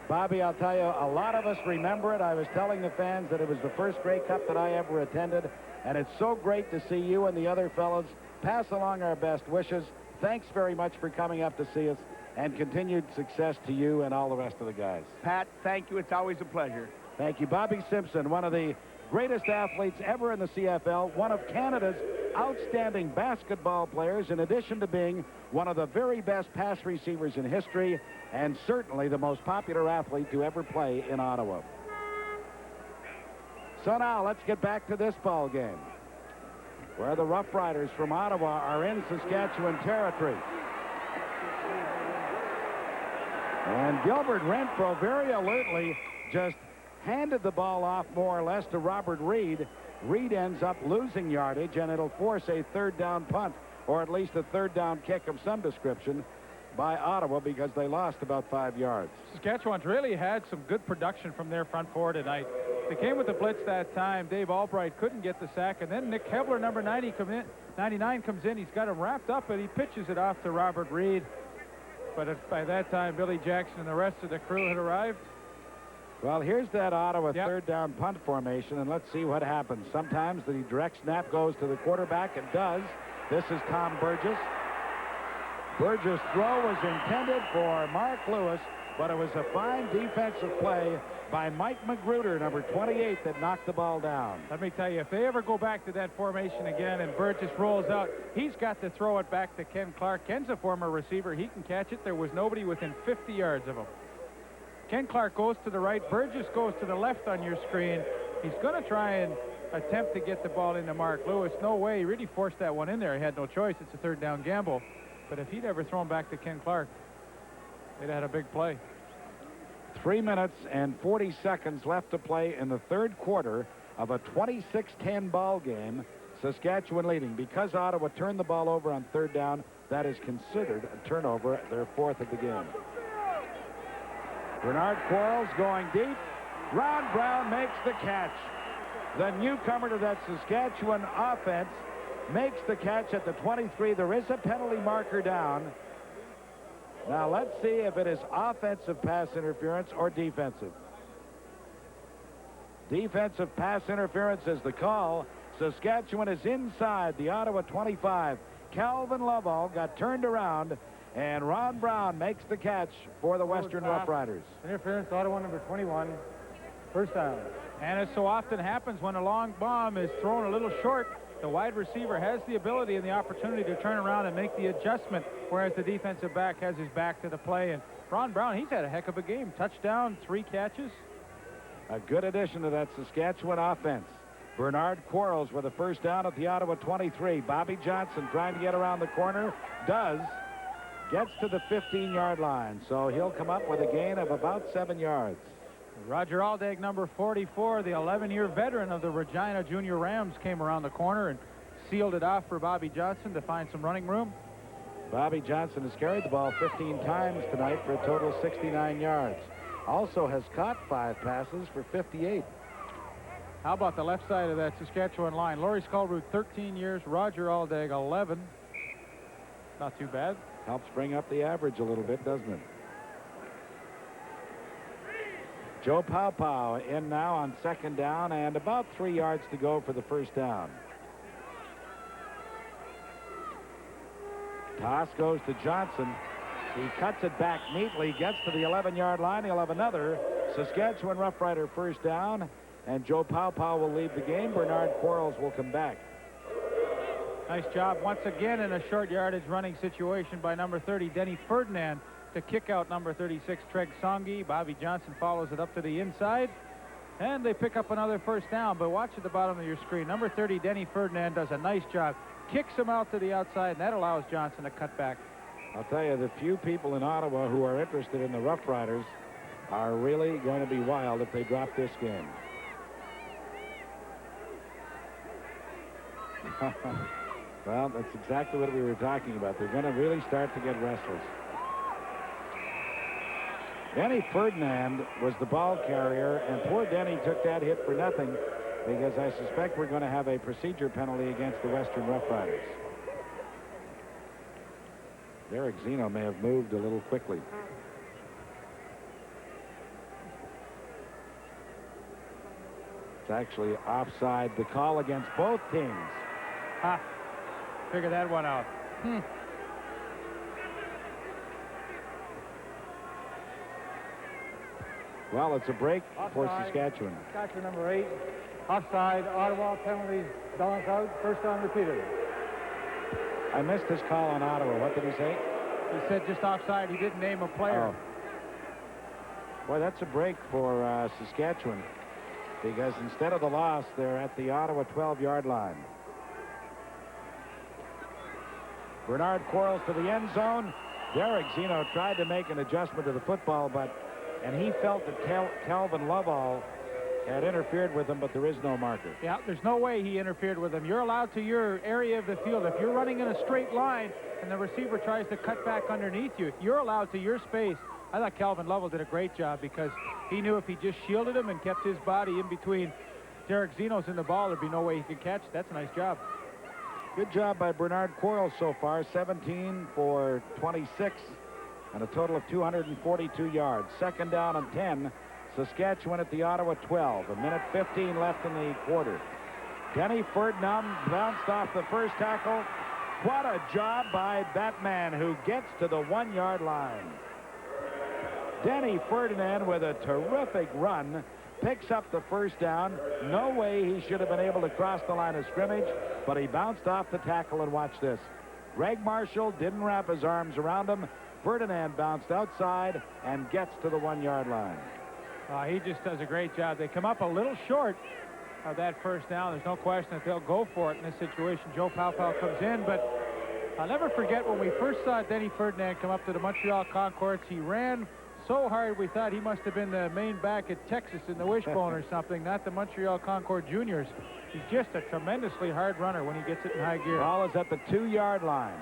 Bobby, I'll tell you, a lot of us remember it. I was telling the fans that it was the first Grey Cup that I ever attended, and it's so great to see you and the other fellows pass along our best wishes. Thanks very much for coming up to see us, and continued success to you and all the rest of the guys. Pat, thank you. It's always a pleasure. Thank you. Bobby Simpson, one of the greatest athletes ever in the CFL, one of Canada's outstanding basketball players, in addition to being one of the very best pass receivers in history, and certainly the most popular athlete to ever play in Ottawa. So now let's get back to this ball game, where the Roughriders from Ottawa are in Saskatchewan territory. And Gilbert Renfro very alertly just handed the ball off more or less to Robert Reed. Reed ends up losing yardage, and it'll force a third down punt, or at least a third down kick of some description by Ottawa, because they lost about 5 yards. Saskatchewan's really had some good production from their front four tonight. They came with the blitz that time. Dave Albright couldn't get the sack, and then Nick Hebler, number 99, comes in. He's got him wrapped up, and he pitches it off to Robert Reed. But by that time, Billy Jackson and the rest of the crew had arrived. Well, here's that Ottawa third down punt formation, and let's see what happens. Sometimes the direct snap goes to the quarterback. It does. This is Tom Burgess. Burgess' throw was intended for Mark Lewis, but it was a fine defensive play by Mike Magruder, number 28, that knocked the ball down. Let me tell you, if they ever go back to that formation again and Burgess rolls out, he's got to throw it back to Ken Clark. Ken's a former receiver. He can catch it. There was nobody within 50 yards of him. Ken Clark goes to the right. Burgess goes to the left on your screen. He's going to try and attempt to get the ball into Mark Lewis. No way. He really forced that one in there. He had no choice. It's a third down gamble. But if he'd ever thrown back to Ken Clark, they'd had a big play. 3 minutes and 40 seconds left to play in the third quarter of a 26-10 ball game. Saskatchewan leading. Because Ottawa turned the ball over on third down, that is considered a turnover, their fourth of the game. Bernard Quarles going deep. Ron Brown makes the catch. The newcomer to that Saskatchewan offense makes the catch at the 23. There is a penalty marker down. Now let's see if it is offensive pass interference or defensive. Defensive pass interference is the call. Saskatchewan is inside the Ottawa 25. Calvin Lovell got turned around, and Ron Brown makes the catch for the Western Roughriders. Interference, Ottawa number 21. First down. And as so often happens when a long bomb is thrown a little short, the wide receiver has the ability and the opportunity to turn around and make the adjustment, whereas the defensive back has his back to the play. And Ron Brown, he's had a heck of a game. Touchdown, 3 catches. A good addition to that Saskatchewan offense. Bernard Quarles with a first down at the Ottawa 23. Bobby Johnson trying to get around the corner. Gets to the 15-yard line. So he'll come up with a gain of about 7 yards. Roger Aldag, number 44, the 11-year veteran of the Regina Junior Rams, came around the corner and sealed it off for Bobby Johnson to find some running room. Bobby Johnson has carried the ball 15 times tonight for a total of 69 yards. Also has caught 5 passes for 58. How about the left side of that Saskatchewan line? Laurie Skullroot, 13 years. Roger Aldag, 11. Not too bad. Helps bring up the average a little bit, doesn't it? Joe Paupow in now on second down, and about 3 yards to go for the first down. Toss goes to Johnson. He cuts it back neatly, gets to the 11-yard line. He'll have another Saskatchewan Roughrider first down, and Joe Paupow will leave the game. Bernard Quarles will come back. Nice job once again in a short yardage running situation by number 30, Denny Ferdinand, to kick out number 36, Treg Songi. Bobby Johnson follows it up to the inside, and they pick up another first down. But watch at the bottom of your screen. Number 30, Denny Ferdinand, does a nice job. Kicks him out to the outside, and that allows Johnson to cut back. I'll tell you, the few people in Ottawa who are interested in the Roughriders are really going to be wild if they drop this game. Well, that's exactly what we were talking about. They're going to really start to get restless. Denny Ferdinand was the ball carrier, and poor Denny took that hit for nothing, because I suspect we're going to have a procedure penalty against the Western Roughriders. Derek Zeno may have moved a little quickly. It's actually offside. The call against both teams. Ha! Figure that one out. Well, it's a break for Saskatchewan. Saskatchewan number 8. Offside, Ottawa, penalties, balance out, first down repeated. I missed his call on Ottawa. What did he say? He said just offside. He didn't name a player. Oh. Boy, that's a break for Saskatchewan, because instead of the loss, they're at the Ottawa 12-yard line. Bernard Quarles to the end zone. Derek Zeno tried to make an adjustment to the football, and he felt that Calvin Lovell had interfered with him, but there is no marker. Yeah, there's no way he interfered with him. You're allowed to your area of the field. If you're running in a straight line and the receiver tries to cut back underneath you, you're allowed to your space. I thought Calvin Lovell did a great job, because he knew if he just shielded him and kept his body in between Derek Zeno's and the ball, there'd be no way he could catch it. That's a nice job. Good job by Bernard Quarles so far. 17 for 26 and a total of 242 yards. Second down and 10. Saskatchewan at the Ottawa 12. A minute 15 left in the quarter. Denny Ferdinand bounced off the first tackle, What a job by that man who gets to the 1-yard line. Denny Ferdinand with a terrific run picks up the first down. No way he should have been able to cross the line of scrimmage, but he bounced off the tackle, and watch this. Greg Marshall didn't wrap his arms around him. Ferdinand bounced outside and gets to the 1-yard line. He just does a great job. They come up a little short of that first down. There's no question that they'll go for it in this situation. Joe Paopao comes in, but I'll never forget when we first saw Denny Ferdinand come up to the Montreal Concords. He ran so hard we thought he must have been the main back at Texas in the wishbone or something, not the Montreal Concord Juniors. He's just a tremendously hard runner when he gets it in high gear. Ball is at the 2-yard line.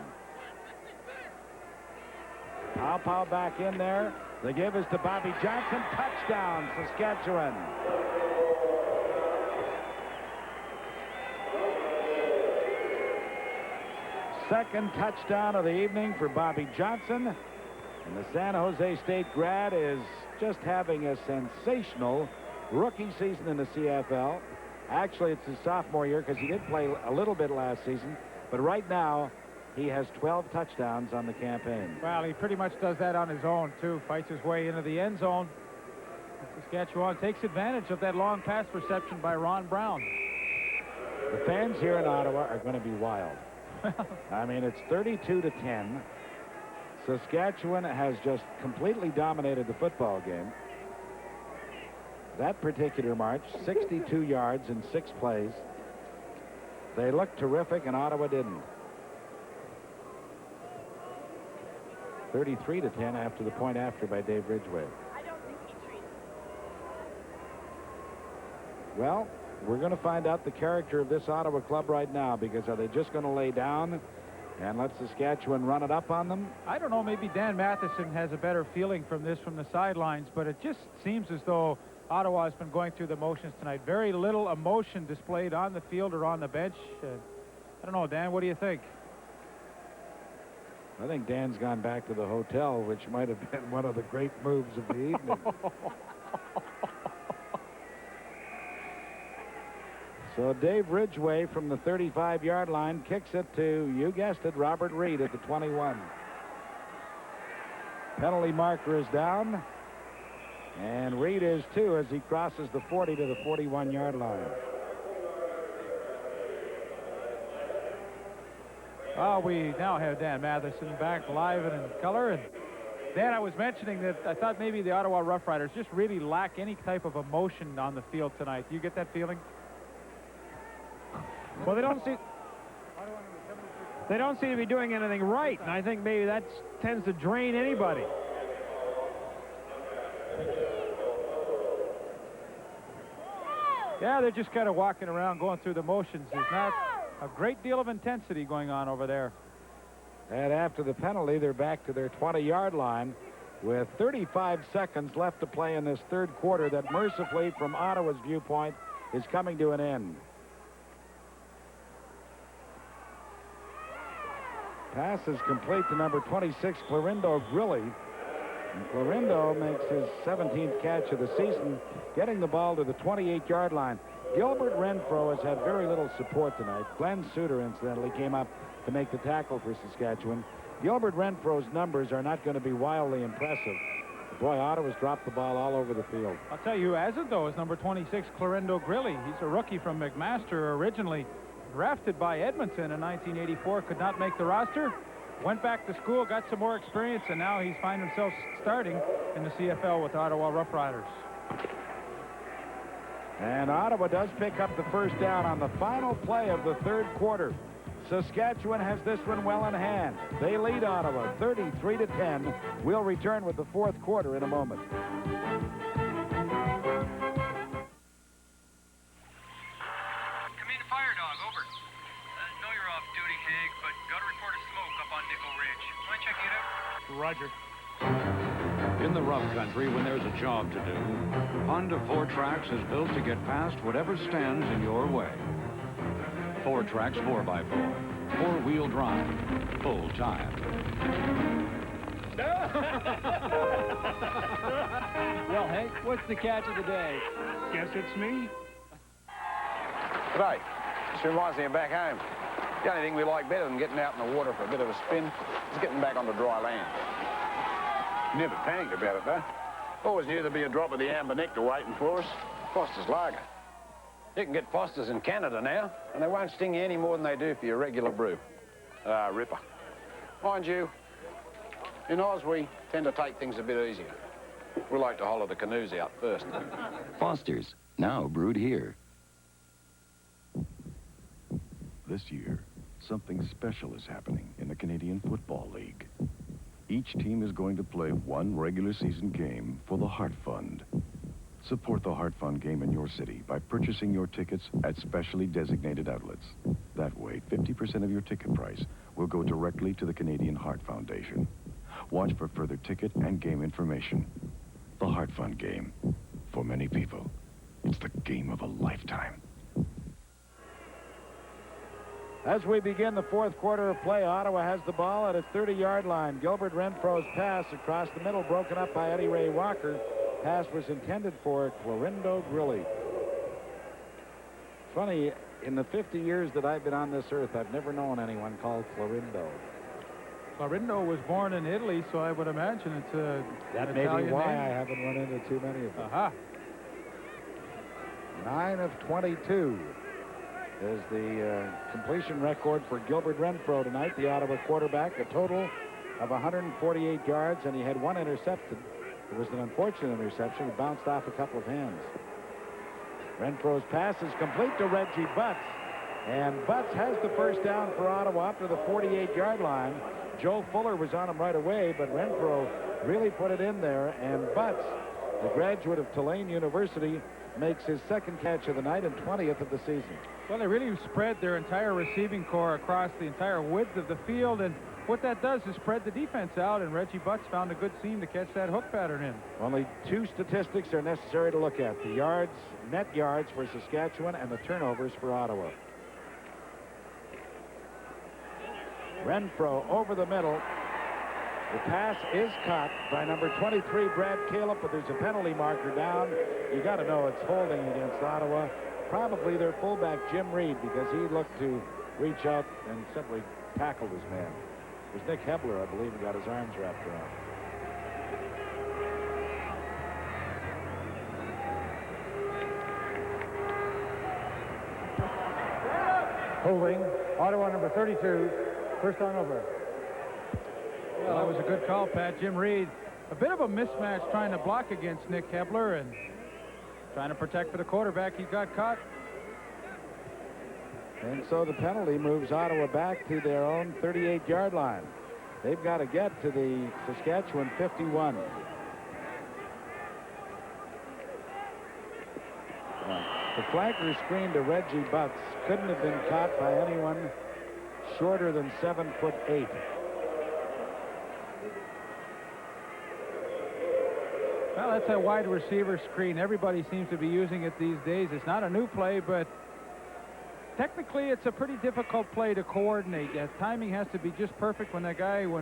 Paopao back in there. The give is to Bobby Johnson. Touchdown, Saskatchewan. Second touchdown of the evening for Bobby Johnson. And the San Jose State grad is just having a sensational rookie season in the CFL. Actually, it's his sophomore year because he did play a little bit last season. But right now, he has 12 touchdowns on the campaign. Well, he pretty much does that on his own, too. Fights his way into the end zone. Saskatchewan takes advantage of that long pass reception by Ron Brown. The fans here in Ottawa are going to be wild. I mean, it's 32-10. Saskatchewan has just completely dominated the football game. That particular march, 62 yards in 6 plays. They looked terrific, and Ottawa didn't. 33-10 after the point after by Dave Ridgway. Well, we're going to find out the character of this Ottawa club right now, because are they just going to lay down and let Saskatchewan run it up on them? I don't know. Maybe Dan Matheson has a better feeling from this from the sidelines, but it just seems as though Ottawa has been going through the motions tonight. Very little emotion displayed on the field or on the bench. I don't know, Dan, what do you think? I think Dan's gone back to the hotel, which might have been one of the great moves of the evening. So Dave Ridgway from the 35-yard line kicks it to, you guessed it, Robert Reed at the 21. Penalty marker is down, and Reed is too as he crosses the 40 to the 41-yard line. Well, we now have Dan Matheson back live and in color. And Dan, I was mentioning that I thought maybe the Ottawa Roughriders just really lack any type of emotion on the field tonight. Do you get that feeling? Well, they don't seem to be doing anything right, and I think maybe that tends to drain anybody. Yeah, they're just kind of walking around, going through the motions. There's not a great deal of intensity going on over there. And after the penalty, they're back to their 20-yard line with 35 seconds left to play in this third quarter that mercifully, from Ottawa's viewpoint, is coming to an end. Pass is complete to number 26, Clorindo Grilly. And Clorindo makes his 17th catch of the season, getting the ball to the 28-yard line. Gilbert Renfro has had very little support tonight. Glenn Suter, incidentally, came up to make the tackle for Saskatchewan. Gilbert Renfro's numbers are not going to be wildly impressive. Boy, Ottawa's dropped the ball all over the field. I'll tell you who hasn't, though, is number 26, Clorindo Grilly. He's a rookie from McMaster, originally drafted by Edmonton in 1984, could not make the roster, went back to school, got some more experience, and now he's finding himself starting in the CFL with the Ottawa Roughriders. And Ottawa does pick up the first down on the final play of the third quarter. Saskatchewan has this one well in hand. They lead Ottawa 33-10. We'll return with the fourth quarter in a moment. Roger. In the rough country, when there's a job to do, Honda 4Trax is built to get past whatever stands in your way. 4Trax 4x4, four-wheel drive, full time. Well, Hank, what's the catch of the day? Guess it's me. Right. This reminds me of back home. The only thing we like better than getting out in the water for a bit of a spin is getting back onto dry land. Never panicked about it, though. Always knew there'd be a drop of the amber nectar waiting for us. Foster's lager. You can get Foster's in Canada now, and they won't sting you any more than they do for your regular brew. Ah, ripper. Mind you, in Oz, we tend to take things a bit easier. We like to hollow the canoes out first. Foster's, now brewed here. This year, something special is happening in the Canadian Football League. Each team is going to play one regular season game for the Heart Fund. Support the Heart Fund game in your city by purchasing your tickets at specially designated outlets. That way, 50% of your ticket price will go directly to the Canadian Heart Foundation. Watch for further ticket and game information. The Heart Fund game. For many people, it's the game of a lifetime. As we begin the fourth quarter of play, Ottawa has the ball at its 30-yard line. Gilbert Renfro's pass across the middle, broken up by Eddie Ray Walker. Pass was intended for Clorindo Grilly. Funny, in the 50 years that I've been on this earth, I've never known anyone called Clorindo. Clorindo was born in Italy, so I would imagine it's a That may be why I haven't run into too many of them. Aha. 9 of 22 is the completion record for Gilbert Renfro tonight, the Ottawa quarterback. A total of 148 yards, and he had one intercepted. It was an unfortunate interception. It bounced off a couple of hands. Renfro's pass is complete to Reggie Butts, and Butts has the first down for Ottawa up to the 48-yard line. Joe Fuller was on him right away, but Renfro really put it in there, and Butts, the graduate of Tulane University, makes his second catch of the night and 20th of the season. Well, they really spread their entire receiving corps across the entire width of the field, and what that does is spread the defense out, and Reggie Butts found a good seam to catch that hook pattern in. Only two statistics are necessary to look at: the yards, net yards for Saskatchewan, and the turnovers for Ottawa. Renfro over the middle. The pass is caught by number 23, Brad Caleb, but there's a penalty marker down. You got to know it's holding against Ottawa. Probably their fullback, Jim Reed, because he looked to reach out and simply tackled his man. It was Nick Hebler, I believe, who got his arms wrapped around. Holding, Ottawa number 32, first down over. Well, that was a good call, Pat. Jim Reed, a bit of a mismatch trying to block against Nick Hebler and trying to protect for the quarterback. He got caught. And so the penalty moves Ottawa back to their own 38-yard line. They've got to get to the Saskatchewan 51. The flanker screen to Reggie Butts couldn't have been caught by anyone shorter than 7'8". Well, that's a wide receiver screen. Everybody seems to be using it these days. It's not a new play, but technically it's a pretty difficult play to coordinate. Timing has to be just perfect. When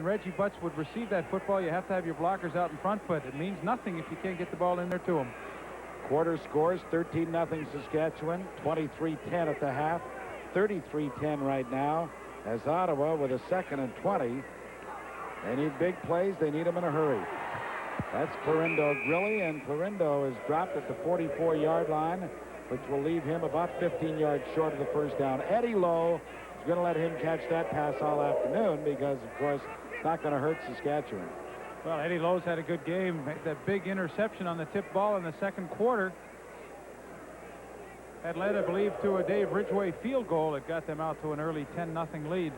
Reggie Butts would receive that football, you have to have your blockers out in front, but it means nothing if you can't get the ball in there to him. Quarter scores 13-0 Saskatchewan, 23-10 at the half, 33-10 right now, as Ottawa with a 2nd and 20. They need big plays. They need them in a hurry. That's Clorindo Grilly, and Clorindo is dropped at the 44-yard line, which will leave him about 15 yards short of the first down. Eddie Lowe is going to let him catch that pass all afternoon because, of course, it's not going to hurt Saskatchewan. Well, Eddie Lowe's had a good game. That big interception on the tip ball in the second quarter had led, I believe, to a Dave Ridgway field goal that got them out to an early 10-0 lead.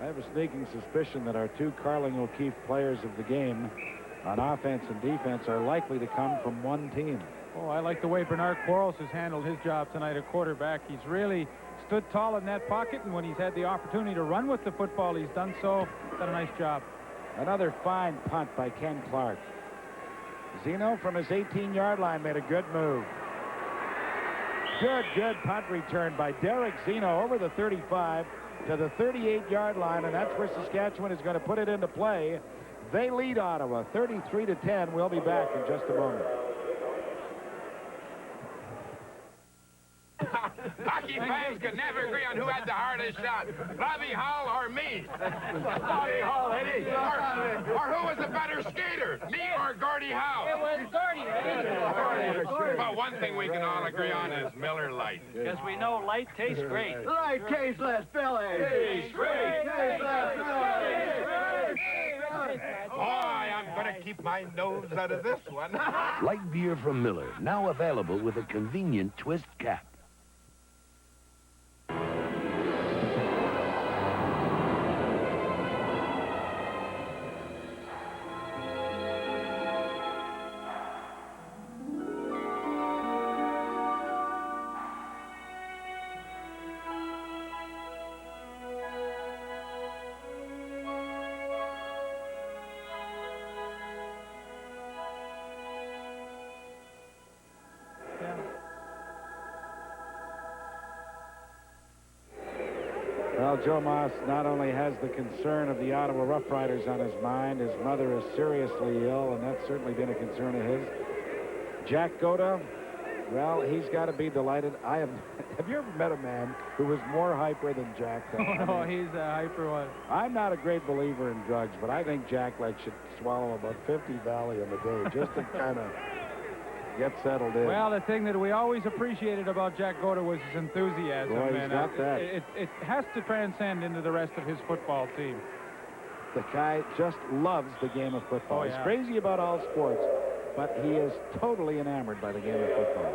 I have a sneaking suspicion that our two Carling O'Keefe players of the game on offense and defense are likely to come from one team. Oh, I like the way Bernard Quarles has handled his job tonight at quarterback. He's really stood tall in that pocket, and when he's had the opportunity to run with the football, he's done so. Done a nice job. Another fine punt by Ken Clark. Zeno from his 18-yard line made a good move. Good punt return by Derek Zeno over the 35 to the 38-yard line, and that's where Saskatchewan is going to put it into play. They lead Ottawa 33-10. We'll be back in just a moment. hockey fans could never agree on who had the hardest shot, Bobby Hall or me. Bobby Hall, Eddie. Or who was the better skater, me or Gordie Howe? It was Gordie, Eddie. But one thing we can all agree on is Miller Lite. Because we know light tastes great. Light tasteless, Billy. Tastes great. Tasteless, Billy. Boy, I'm going to keep my nose out of this one. Light beer from Miller, now available with a convenient twist cap. Well, Joe Moss not only has the concern of the Ottawa Roughriders on his mind, his mother is seriously ill, and that's certainly been a concern of his. Jack Goda, well, he's got to be delighted. Have you ever met a man who was more hyper than Jack? Oh, no, he's a hyper one. I'm not a great believer in drugs, but I think Jack should swallow about 50 Valium a day just to kind of get settled in. Well, the thing that we always appreciated about Jack Goda was his enthusiasm. Boy, he's and got that. It has to transcend into the rest of his football team. The guy just loves the game of football. Oh, yeah. He's crazy about all sports, but he is totally enamored by the game of football.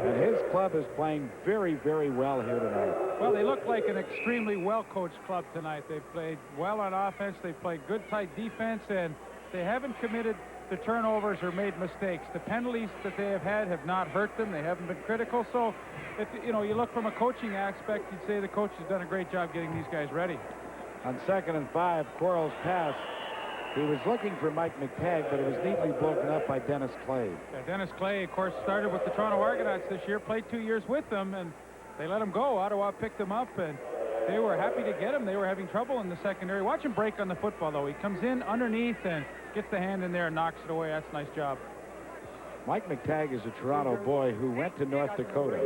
And his club is playing very, very well here tonight. Well, they look like an extremely well-coached club tonight. They played well on offense. They played good, tight defense, and they haven't committed the turnovers or made mistakes. The penalties that they have not hurt them. They haven't been critical. So, if you look from a coaching aspect, you'd say the coach has done a great job getting these guys ready. On 2nd and 5, Quarles pass. He was looking for Mike McTagg, but it was neatly broken up by Dennis Clay. Yeah, Dennis Clay, of course, started with the Toronto Argonauts this year, played 2 years with them, and they let him go. Ottawa picked him up, and they were happy to get him. They were having trouble in the secondary. Watch him break on the football, though. He comes in underneath and gets the hand in there and knocks it away. That's a nice job. Mike McTagg is a Toronto boy who went to North Dakota.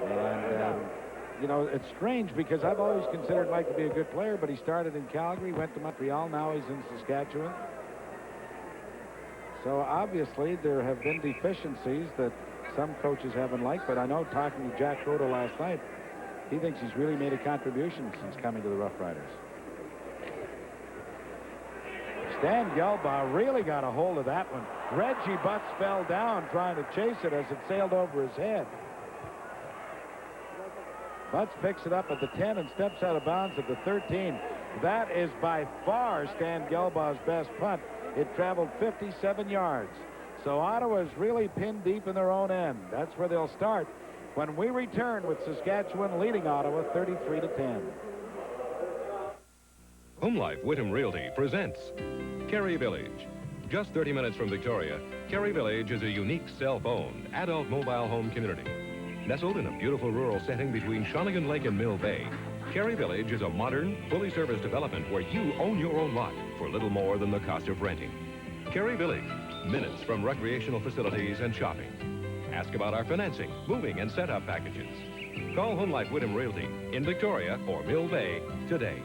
And, it's strange because I've always considered Mike to be a good player, but he started in Calgary, went to Montreal, now he's in Saskatchewan. So obviously there have been deficiencies that some coaches haven't liked, but I know talking to Jack Goda last night, he thinks he's really made a contribution since coming to the Roughriders. Stan Gelbaugh really got a hold of that one. Reggie Butts fell down trying to chase it as it sailed over his head. Butts picks it up at the 10 and steps out of bounds at the 13. That is by far Stan Gelbaugh's best punt. It traveled 57 yards. So Ottawa's really pinned deep in their own end. That's where they'll start when we return with Saskatchewan leading Ottawa 33-10. Home Life Whittam Realty presents Kerry Village. Just 30 minutes from Victoria, Kerry Village is a unique self-owned adult mobile home community. Nestled in a beautiful rural setting between Shawnigan Lake and Mill Bay, Kerry Village is a modern, fully serviced development where you own your own lot for little more than the cost of renting. Kerry Village, minutes from recreational facilities and shopping. Ask about our financing, moving, and setup packages. Call Home Life Whittam Realty in Victoria or Mill Bay today.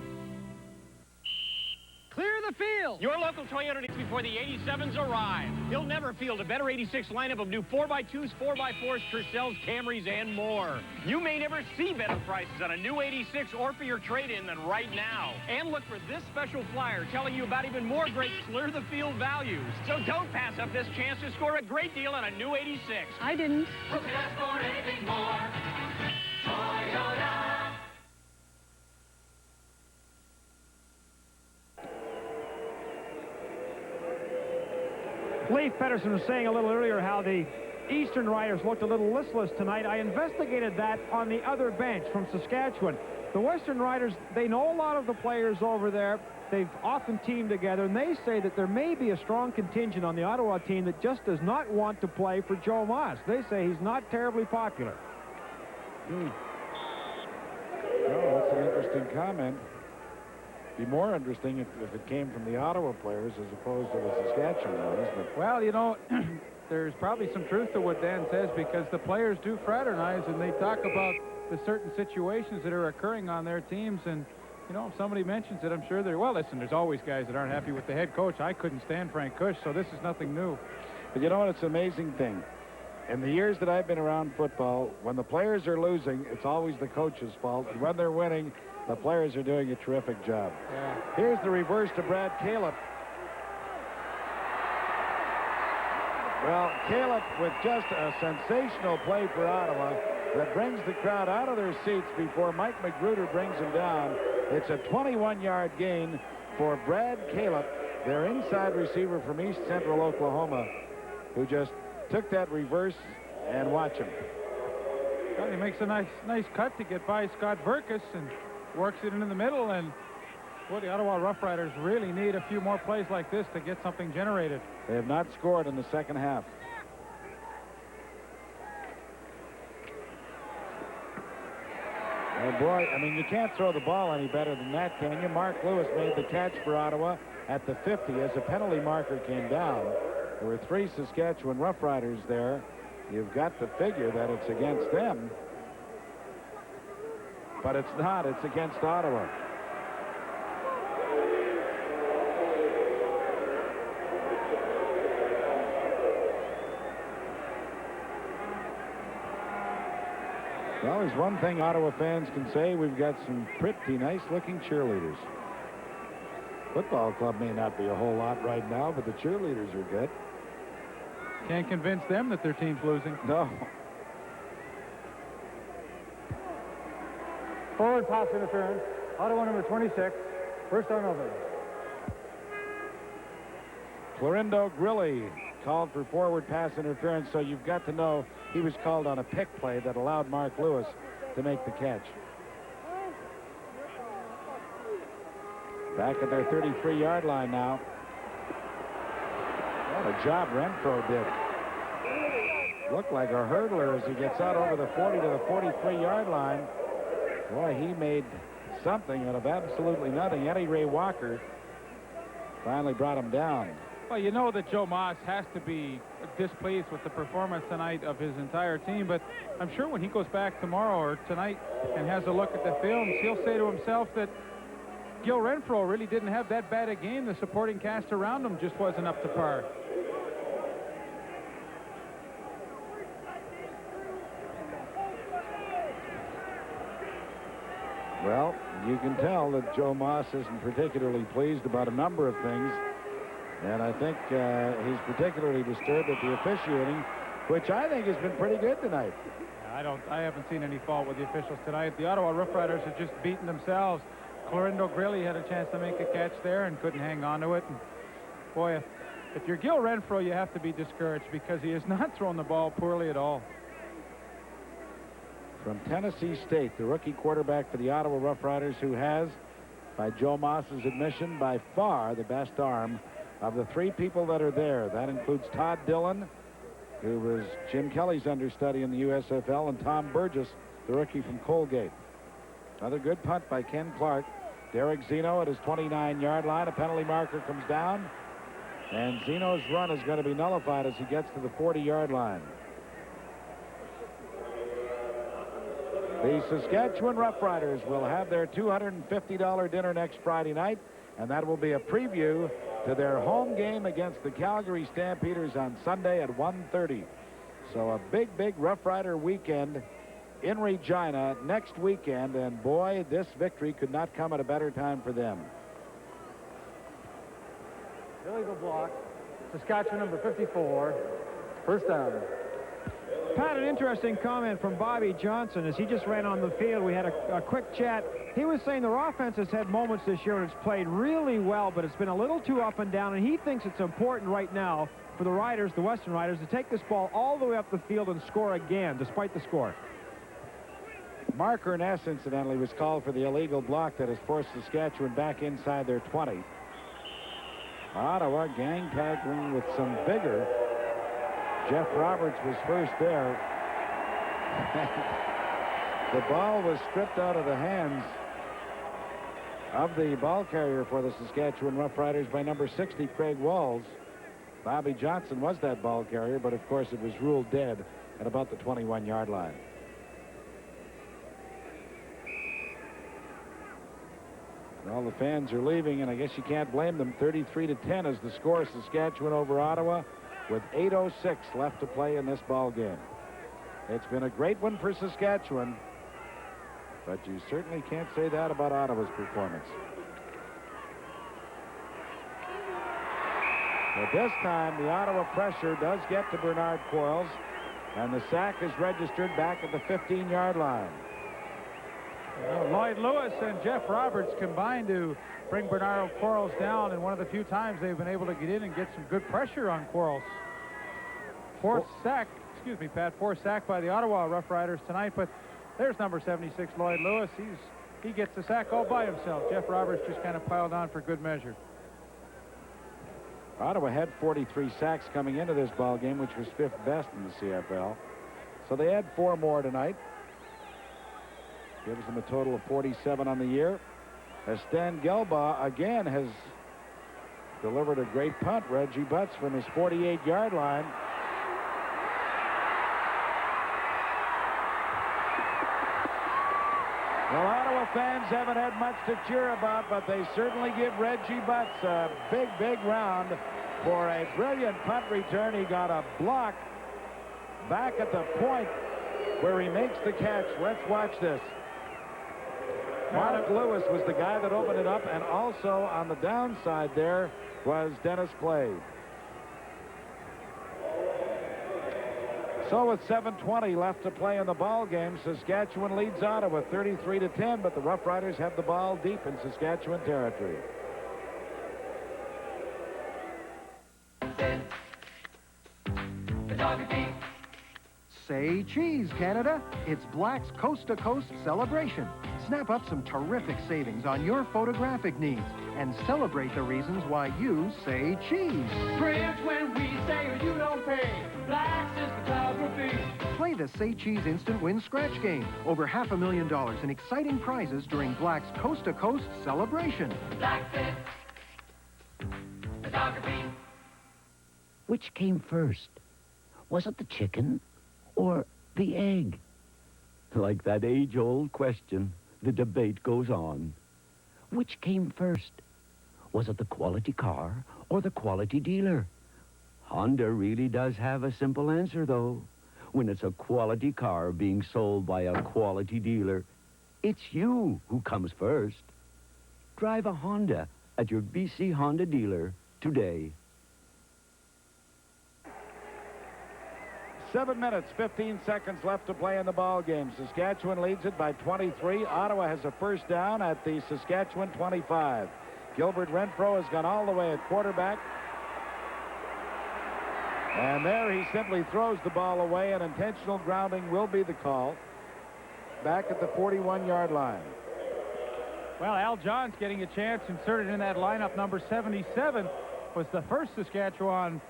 Clear the field! Your local Toyota before the 87s arrive. You'll never field a better 86 lineup of new 4x2s, 4x4s, Tercels, Camrys, and more. You may never see better prices on a new 86 or for your trade-in than right now. And look for this special flyer telling you about even more great clear the field values. So don't pass up this chance to score a great deal on a new 86. I didn't. Look at us for anything more. Toyota. Leif Pedersen was saying a little earlier how the Eastern Riders looked a little listless tonight. I investigated that on the other bench from Saskatchewan. The Western Riders, they know a lot of the players over there. They've often teamed together, and they say that there may be a strong contingent on the Ottawa team that just does not want to play for Joe Moss. They say he's not terribly popular. Oh, that's an interesting comment. Be more interesting if it came from the Ottawa players as opposed to the Saskatchewan ones. But well, there's probably some truth to what Dan says, because the players do fraternize and they talk about the certain situations that are occurring on their teams. And, you know, if somebody mentions it, I'm sure they're, well, listen, there's always guys that aren't happy with the head coach. I couldn't stand Frank Kush, so this is nothing new. But you know what? It's an amazing thing. In the years that I've been around football, when the players are losing, it's always the coach's fault. And when they're winning, the players are doing a terrific job. Yeah. Here's the reverse to Brad Caleb. Well, Caleb with just a sensational play for Ottawa that brings the crowd out of their seats before Mike Magruder brings him down. It's a 21-yard gain for Brad Caleb, their inside receiver from East Central Oklahoma, who just took that reverse, and watch him. Well, he makes a nice cut to get by Scott Verkus and works it in the middle. And boy, the Ottawa Roughriders really need a few more plays like this to get something generated. They have not scored in the second half. Oh boy, I mean, you can't throw the ball any better than that, can you? Mark Lewis made the catch for Ottawa at the 50 as a penalty marker came down. There were 3 Saskatchewan Roughriders there. You've got to figure that it's against them. But it's not. It's against Ottawa. Well, there's one thing Ottawa fans can say. We've got some pretty nice-looking cheerleaders. Football club may not be a whole lot right now, but the cheerleaders are good. Can't convince them that their team's losing. No. Forward pass interference. Ottawa number 26. First down over. Clorindo Grilly called for forward pass interference, so you've got to know he was called on a pick play that allowed Mark Lewis to make the catch. Back at their 33-yard line now. What a job Renfro did. Looked like a hurdler as he gets out over the 40 to the 43-yard line. Boy, he made something out of absolutely nothing. Eddie Ray Walker finally brought him down. Well, you know that Joe Moss has to be displeased with the performance tonight of his entire team, but I'm sure when he goes back tomorrow or tonight and has a look at the films, he'll say to himself that Gil Renfro really didn't have that bad a game. The supporting cast around him just wasn't up to par. Well, you can tell that Joe Moss isn't particularly pleased about a number of things. And I think he's particularly disturbed at the officiating, which I think has been pretty good tonight. I haven't seen any fault with the officials tonight. The Ottawa Roughriders have just beaten themselves. Clorindo Grilly had a chance to make a catch there and couldn't hang on to it. And boy, if you're Gil Renfro, you have to be discouraged because he has not thrown the ball poorly at all. From Tennessee State, the rookie quarterback for the Ottawa Roughriders, who has, by Joe Moss's admission, by far the best arm of the 3 people that are there. That includes Todd Dillon, who was Jim Kelly's understudy in the USFL, and Tom Burgess, the rookie from Colgate. Another good punt by Ken Clark. Derek Zeno at his 29-yard line. A penalty marker comes down, and Zeno's run is going to be nullified as he gets to the 40-yard line. The Saskatchewan Roughriders will have their $250 dinner next Friday night, and that will be a preview to their home game against the Calgary Stampeders on Sunday at 1:30. So a big Rough Rider weekend in Regina next weekend, and boy, this victory could not come at a better time for them. Illegal block. Saskatchewan number 54. First down. Pat, an interesting comment from Bobby Johnson as he just ran on the field. We had a quick chat. He was saying their offense has had moments this year and it's played really well, but it's been a little too up and down, and he thinks it's important right now for the Riders, the Western Riders, to take this ball all the way up the field and score again, despite the score. Mark Ernest, incidentally, was called for the illegal block that has forced Saskatchewan back inside their 20. Ottawa gang tackling with some vigor. Jeff Roberts was first there. The ball was stripped out of the hands of the ball carrier for the Saskatchewan Roughriders by number 60, Craig Walls. Bobby Johnson was that ball carrier, but of course it was ruled dead at about the 21-yard line. All the fans are leaving, and I guess you can't blame them. 33-10 is the score. Saskatchewan over Ottawa with 8:06 left to play in this ball game. It's been a great one for Saskatchewan, but you certainly can't say that about Ottawa's performance. But this time, the Ottawa pressure does get to Bernard Quarles, and the sack is registered back at the 15-yard line. Lloyd Lewis and Jeff Roberts combined to bring Bernard Quarles down, and one of the few times they've been able to get in and get some good pressure on Quarles. Fourth sack by the Ottawa Roughriders tonight, but there's number 76, Lloyd Lewis. He gets the sack all by himself. Jeff Roberts just kind of piled on for good measure. Ottawa had 43 sacks coming into this ball game, which was 5th best in the CFL. So they had 4 more tonight. Gives them a total of 47 on the year. As Stan Gelbaugh again has delivered a great punt. Reggie Butts from his 48-yard line. Well, Ottawa fans haven't had much to cheer about, but they certainly give Reggie Butts a big, big round for a brilliant punt return. He got a block back at the point where he makes the catch. Let's watch this. Mark Lewis was the guy that opened it up, and also on the downside there was Dennis Clay. So with 7:20 left to play in the ball game, Saskatchewan leads Ottawa 33-10, but the Roughriders have the ball deep in Saskatchewan territory. Say cheese, Canada. It's Black's Coast to Coast celebration. Snap up some terrific savings on your photographic needs and celebrate the reasons why you say cheese. Friends, when we say you don't pay, Black's is photography. Play the Say Cheese Instant Win Scratch game. Over $500,000 in exciting prizes during Black's Coast to Coast celebration. Black's photography. Which came first? Was it the chicken or the egg? Like that age-old question, the debate goes on. Which came first? Was it the quality car or the quality dealer? Honda really does have a simple answer, though. When it's a quality car being sold by a quality dealer, it's you who comes first. Drive a Honda at your BC Honda dealer today. 7 minutes, 15 seconds left to play in the ball game. Saskatchewan leads it by 23. Ottawa has a first down at the Saskatchewan 25. Gilbert Renfro has gone all the way at quarterback. And there he simply throws the ball away, and intentional grounding will be the call. Back at the 41-yard line. Well, Al Johns getting a chance inserted in that lineup. Number 77 was the first Saskatchewan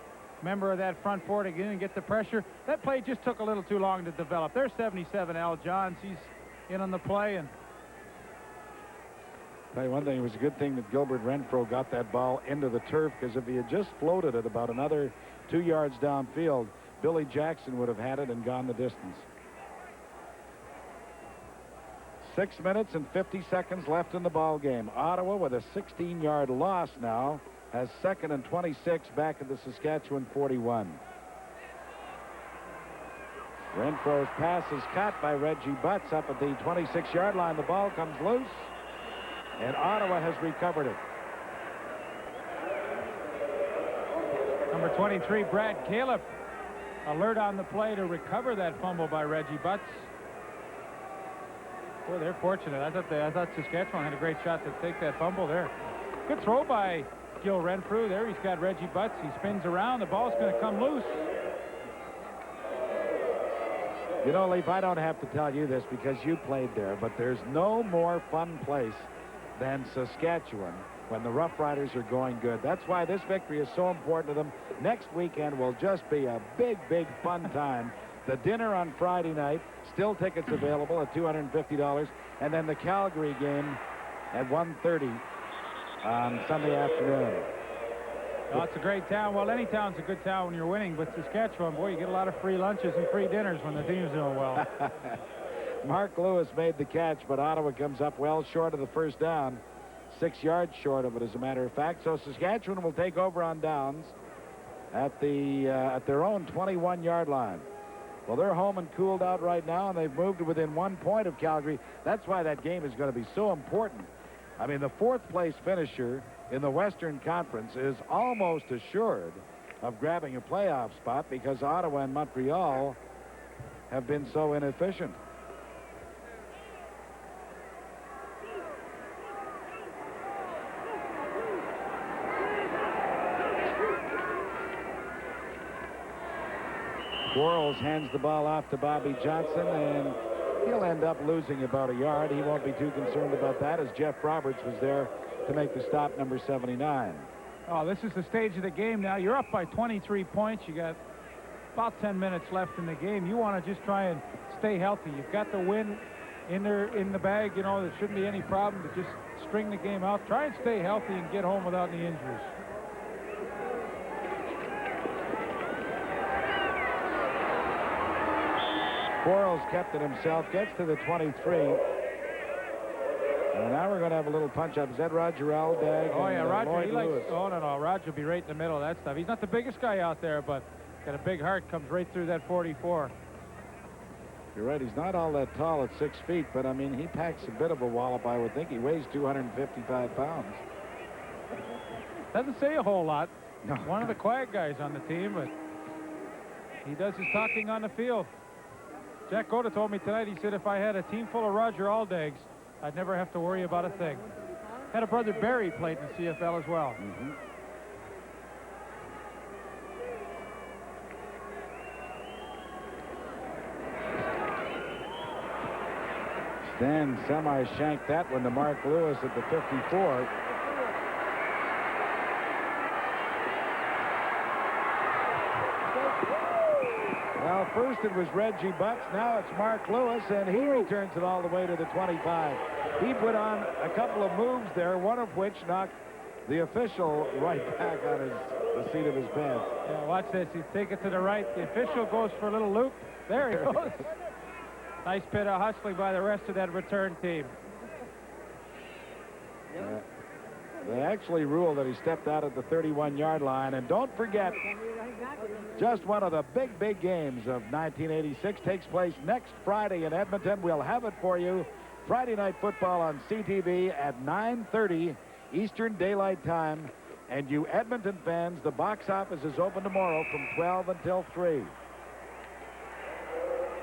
member of that front four to get in and get the pressure. That play just took a little too long to develop. There's 77, Al Johns. He's in on the play. And tell you one thing, it was a good thing that Gilbert Renfro got that ball into the turf, because if he had just floated it about another 2 yards downfield, Billy Jackson would have had it and gone the distance. 6 minutes and 50 seconds left in the ball game. Ottawa, with a 16-yard loss now, has 2nd and 26 back at the Saskatchewan 41. Renfro's pass is caught by Reggie Butts up at the 26-yard line. The ball comes loose, and Ottawa has recovered it. number 23, Brad Caleb, alert on the play to recover that fumble by Reggie Butts. Boy, they're fortunate. I thought Saskatchewan had a great shot to take that fumble there. Good throw by Gil Renfrew. There he's got Reggie Butts. He spins around. The ball's going to come loose. You know, Leif, I don't have to tell you this because you played there, but there's no more fun place than Saskatchewan when the Roughriders are going good. That's why this victory is so important to them. Next weekend will just be a big, big fun time. The dinner on Friday night, still tickets available at $250, and then the Calgary game at 1:30 on Sunday afternoon. Oh, it's a great town. Well, any town's a good town when you're winning, but Saskatchewan, boy, you get a lot of free lunches and free dinners when the team's doing well. Mark Lewis made the catch, but Ottawa comes up well short of the first down. 6 yards short of it, as a matter of fact. So Saskatchewan will take over on downs at their own 21-yard line. Well, they're home and cooled out right now, and they've moved to within 1 point of Calgary. That's why that game is going to be so important. I mean, the 4th place finisher in the Western Conference is almost assured of grabbing a playoff spot because Ottawa and Montreal have been so inefficient. Quarles hands the ball off to Bobby Johnson, and he'll end up losing about a yard. He won't be too concerned about that, as Jeff Roberts was there to make the stop, number 79. Oh, this is the stage of the game now. You're up by 23 points. You got about 10 minutes left in the game. You want to just try and stay healthy. You've got the win in the bag. You know, there shouldn't be any problem to just string the game out. Try and stay healthy and get home without any injuries. Quarles kept it himself, gets to the 23. And now we're going to have a little punch-up. Is that Roger Aldag? Oh, yeah, Roger. Lloyd He likes, Lewis? oh, no. Roger will be right in the middle of that stuff. He's not the biggest guy out there, but got a big heart. Comes right through that 44. You're right. He's not all that tall at 6 feet, but, I mean, he packs a bit of a wallop, I would think. He weighs 255 pounds. Doesn't say a whole lot. No. One of the quiet guys on the team, but he does his talking on the field. Jack Goda told me tonight, he said, if I had a team full of Roger Aldags, I'd never have to worry about a thing. Had a brother Barry played in the CFL as well. Mm-hmm. Stan semi-shanked that one to Mark Lewis at the 54. Well, first it was Reggie Butts. Now it's Mark Lewis, and he returns it all the way to the 25. He put on a couple of moves there, one of which knocked the official right back on the seat of his pants. Yeah, watch this. He's taking it to the right. The official goes for a little loop. There he goes. Nice bit of hustling by the rest of that return team. They actually ruled that he stepped out at the 31-yard line. And don't forget, just one of the big games of 1986 takes place next Friday in Edmonton. We'll have it for you. Friday Night Football on CTV at 9:30 Eastern Daylight Time. And you Edmonton fans, the box office is open tomorrow from 12 until 3.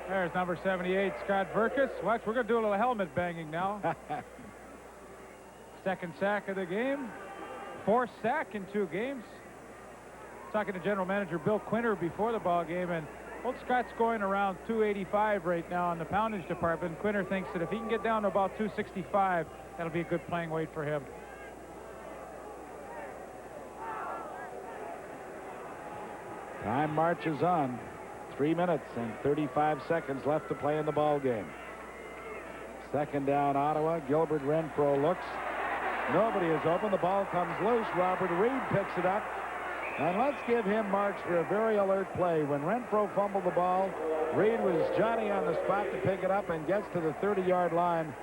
There's number 78, Scott Verkus. Watch, we're going to do a little helmet banging now. Second sack of the game. 4th sack in 2 games. Talking to General Manager Bill Quinter before the ball game, and old Scott's going around 285 right now in the poundage department. Quinter thinks that if he can get down to about 265, that'll be a good playing weight for him. Time marches on. 3 minutes and 35 seconds left to play in the ball game. Second down, Ottawa. Gilbert Renfro looks. Nobody is open. The ball comes loose. Robert Reed picks it up. And let's give him marks for a very alert play. When Renfro fumbled the ball, Reed was Johnny on the spot to pick it up and gets to the 30-yard line,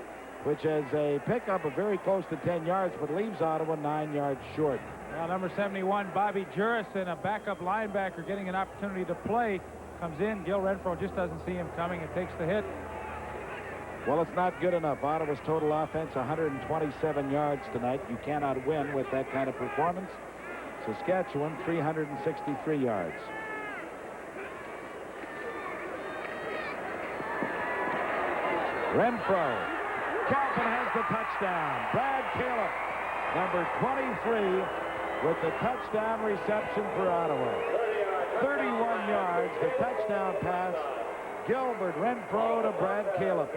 which is a pickup of very close to 10 yards, but leaves Ottawa 9 yards short. Well, number 71, Bobby Jurison, a backup linebacker, getting an opportunity to play, comes in. Gil Renfro just doesn't see him coming and takes the hit. Well, it's not good enough. Ottawa's total offense, 127 yards tonight. You cannot win with that kind of performance. Saskatchewan, 363 yards. Renfro. Calvin has the touchdown. Brad Caleb, number 23, with the touchdown reception for Ottawa. 31 yards, the touchdown pass. Gilbert Renfro to Brad Caleb.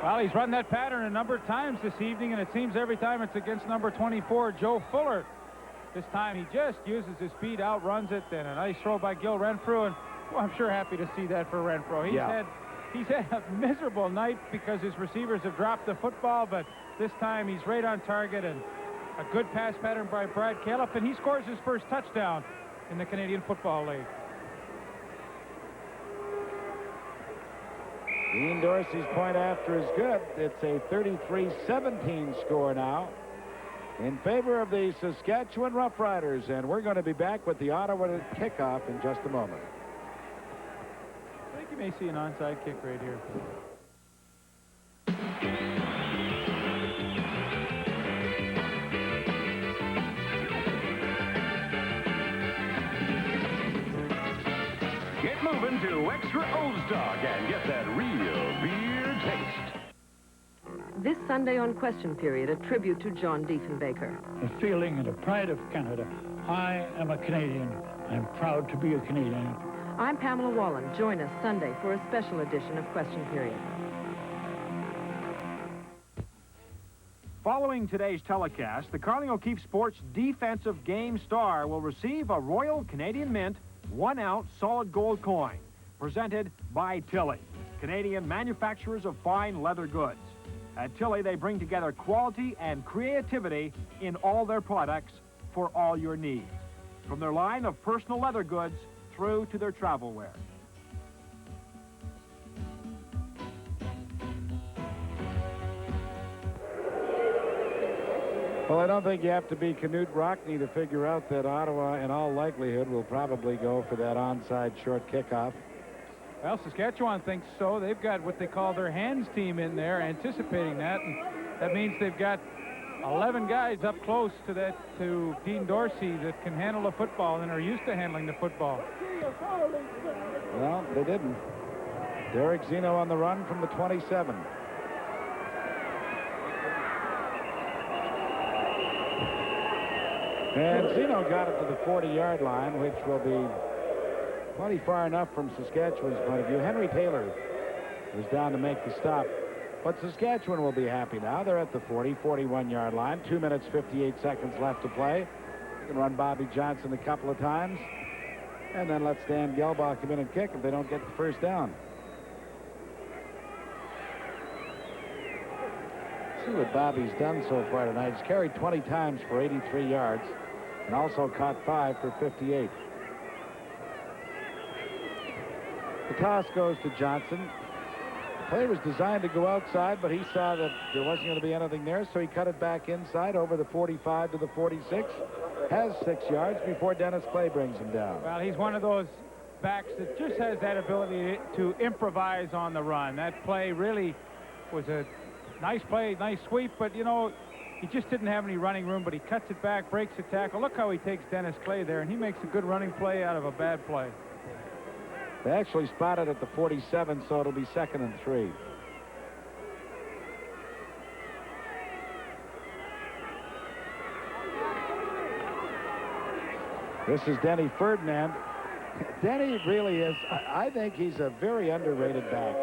Well, he's run that pattern a number of times this evening, and it seems every time it's against number 24, Joe Fuller. This time he just uses his speed, outruns it, and a nice throw by Gil Renfro, and well, I'm sure happy to see that for Renfro. He's had He's had a miserable night because his receivers have dropped the football, but this time he's right on target, and a good pass pattern by Brad Califf, and he scores his first touchdown in the Canadian Football League. Dean Dorsey's point after is good. It's a 33-17 score now in favor of the Saskatchewan Roughriders, and we're going to be back with the Ottawa kickoff in just a moment. I think you may see an onside kick right here. Get moving to Extra Old Stock and get that real beer taste. This Sunday on Question Period, a tribute to John Diefenbaker. A feeling and a pride of Canada. I am a Canadian. I'm proud to be a Canadian. I'm Pamela Wallen. Join us Sunday for a special edition of Question Period. Following today's telecast, the Carling O'Keefe Sports Defensive Game Star will receive a Royal Canadian Mint 1-ounce solid gold coin, presented by Tilley, Canadian manufacturers of fine leather goods. At Tilley, they bring together quality and creativity in all their products for all your needs, from their line of personal leather goods through to their travel wear. Well, I don't think you have to be Knute Rockne to figure out that Ottawa, in all likelihood, will probably go for that onside short kickoff. Well, Saskatchewan thinks so. They've got what they call their hands team in there, anticipating that, and that means they've got 11 guys up close to Dean Dorsey that can handle the football and are used to handling the football. Well, they didn't. Derek Zeno on the run from the 27. And Zeno got it to the 40-yard line, which will be plenty far enough from Saskatchewan's point of view. Henry Taylor was down to make the stop. But Saskatchewan will be happy now. They're at the 41-yard line. 2 minutes, 58 seconds left to play. You can run Bobby Johnson a couple of times. And then let Stan Gelbach come in and kick if they don't get the first down. See what Bobby's done so far tonight. He's carried 20 times for 83 yards and also caught 5 for 58. The toss goes to Johnson. The play was designed to go outside, but he saw that there wasn't going to be anything there, so he cut it back inside over the 45 to the 46. Has 6 yards before Dennis Clay brings him down. Well, he's one of those backs that just has that ability to improvise on the run. That play really was a nice play, nice sweep, but, you know, he just didn't have any running room, but he cuts it back, breaks a tackle. Look how he takes Dennis Clay there, and he makes a good running play out of a bad play. They actually spotted at the 47, so it'll be 2nd and 3. This is Denny Ferdinand. Denny really is, I think he's a very underrated back.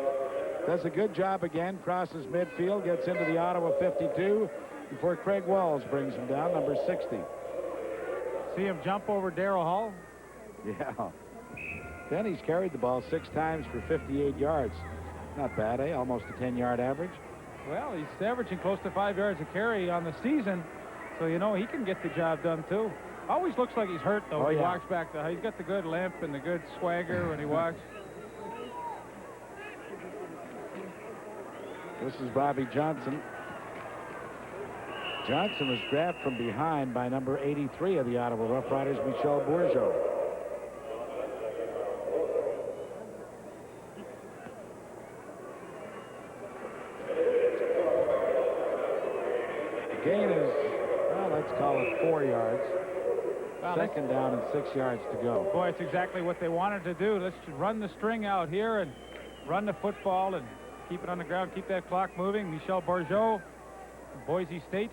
Does a good job again, crosses midfield, gets into the Ottawa 52 before Craig Walls brings him down, number 60. See him jump over Darryl Hall? Yeah. Denny's carried the ball 6 times for 58 yards. Not bad, eh? Almost a 10-yard average. Well, he's averaging close to 5 yards a carry on the season, so you know he can get the job done too. Always looks like he's hurt though. He walks back. He's got the good limp and the good swagger when he walks. This is Bobby Johnson. Johnson was grabbed from behind by number 83 of the Ottawa Roughriders, Michel Bourgeot. The gain is, well, let's call it 4 yards. Well, 2nd down and 6 yards to go. Boy, it's exactly what they wanted to do. Let's run the string out here and run the football and keep it on the ground, keep that clock moving. Michel Bourgeot, Boise State.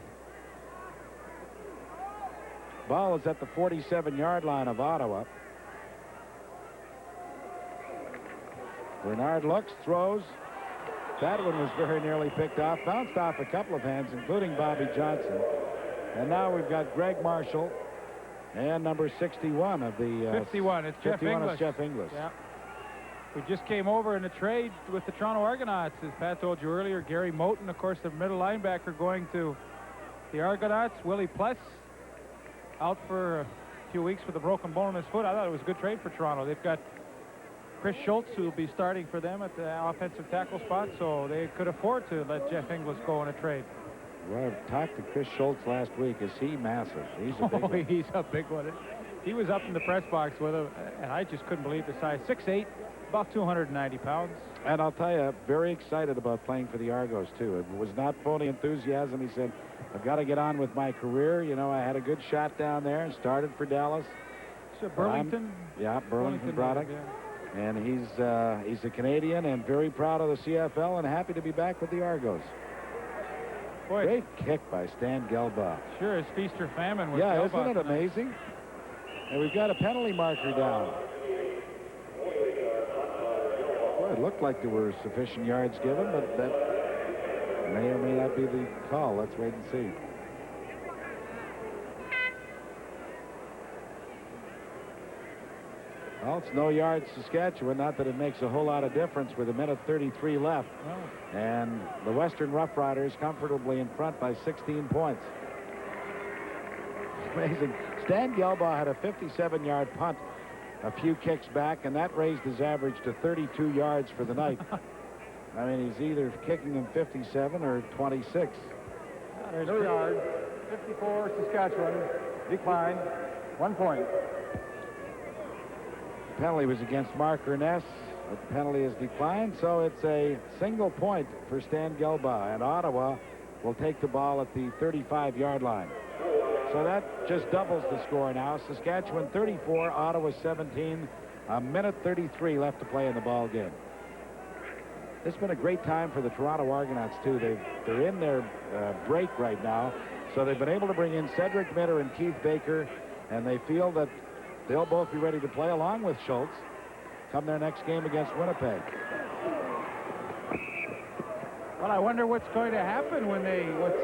Ball is at the 47-yard line of Ottawa. Bernard looks, throws. That one was very nearly picked off. Bounced off a couple of hands, including Bobby Johnson. And now we've got Greg Marshall and number 61 of the... 51, it's Jeff 51 English. is Jeff English. Yeah. who just came over in a trade with the Toronto Argonauts. As Pat told you earlier, Gary Moten, of course, the middle linebacker, going to the Argonauts. Willie Pless out for a few weeks with a broken bone in his foot. I thought it was a good trade for Toronto. They've got Chris Schultz, who will be starting for them at the offensive tackle spot, so they could afford to let Jeff Inglis go in a trade. Well, I talked to Chris Schultz last week. Is he massive? He's a big one. He's a big one. He was up in the press box with him, and I just couldn't believe the size. 6'8", about 290 pounds. And I'll tell you, very excited about playing for the Argos, too. It was not phony enthusiasm. He said, I've got to get on with my career. You know, I had a good shot down there and started for Dallas. So Burlington? Yeah, Burlington product. Yeah. And he's a Canadian and very proud of the CFL and happy to be back with the Argos. Boy, great kick by Stan Gelbaugh. Sure is feast or famine with Yeah, Gelbaugh isn't it amazing? And we've got a penalty marker down. Well, it looked like there were sufficient yards given, but that may or may not be the call. Let's wait and see. Well, it's no yards Saskatchewan. Not that it makes a whole lot of difference with 1:33 left. Oh. And the Western Roughriders comfortably in front by 16 points. Amazing. Stan Gelbaugh had a 57-yard punt a few kicks back, and that raised his average to 32 yards for the night. I mean, he's either kicking them 57 or 26. There's no yard. 54 Saskatchewan. Decline. 1 point. The penalty was against Mark Ernest. The penalty is declined, so it's a single point for Stan Gelbaugh, and Ottawa will take the ball at the 35-yard line. So that just doubles the score now. Saskatchewan 34, Ottawa 17. 1:33 left to play in the ball game. It's been a great time for the Toronto Argonauts, too. They're in their break right now, so they've been able to bring in Cedric Mitter and Keith Baker, and they feel that they'll both be ready to play along with Schultz come their next game against Winnipeg. Well, I wonder what's going to happen with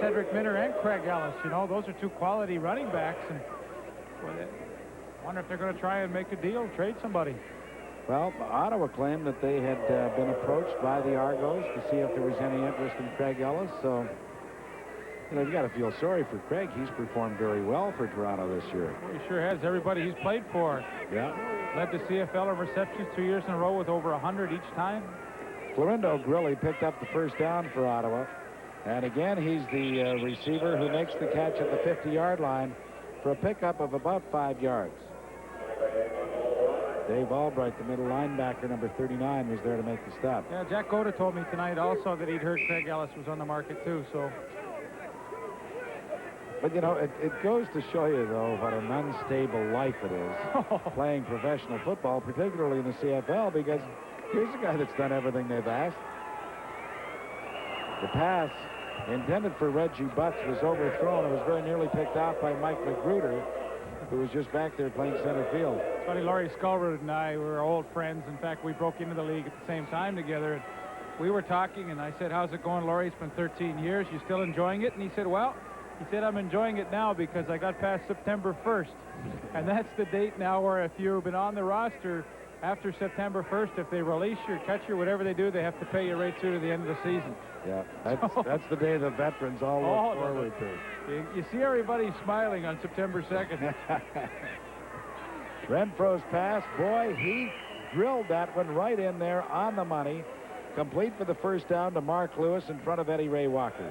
Cedric Mitter and Craig Ellis. You know, those are two quality running backs, and I wonder if they're going to try and make a deal, trade somebody. Well, Ottawa claimed that they had been approached by the Argos to see if there was any interest in Craig Ellis. So, you know, you got to feel sorry for Craig. He's performed very well for Toronto this year. Well, he sure has. Everybody he's played for. Yeah. Led the CFL in receptions 2 years in a row with over 100 each time. Florindo Grilli picked up the first down for Ottawa. And again, he's the receiver who makes the catch at the 50-yard line for a pickup of about 5 yards. Dave Albright, the middle linebacker, number 39, was there to make the stop. Yeah, Jack Goda told me tonight also that he'd heard Craig Ellis was on the market, too, so. But, you know, it goes to show you, though, what an unstable life it is playing professional football, particularly in the CFL, because here's a guy that's done everything they've asked. The pass intended for Reggie Butts was overthrown. It was very nearly picked off by Mike Magruder, who was just back there playing center field. Funny, Laurie Skullroot and I were old friends. In fact, we broke into the league at the same time together. We were talking, and I said, how's it going, Laurie? It's been 13 years. You still enjoying it? And he said, well, I'm enjoying it now because I got past September 1st. And that's the date now where if you've been on the roster after September 1st, if they release you or cut you, whatever they do, they have to pay you right through to the end of the season. Yeah, that's the day the veterans all look forward to. You see everybody smiling on September 2nd. Renfro's pass, boy, he drilled that one right in there on the money. Complete for the first down to Mark Lewis in front of Eddie Ray Walker.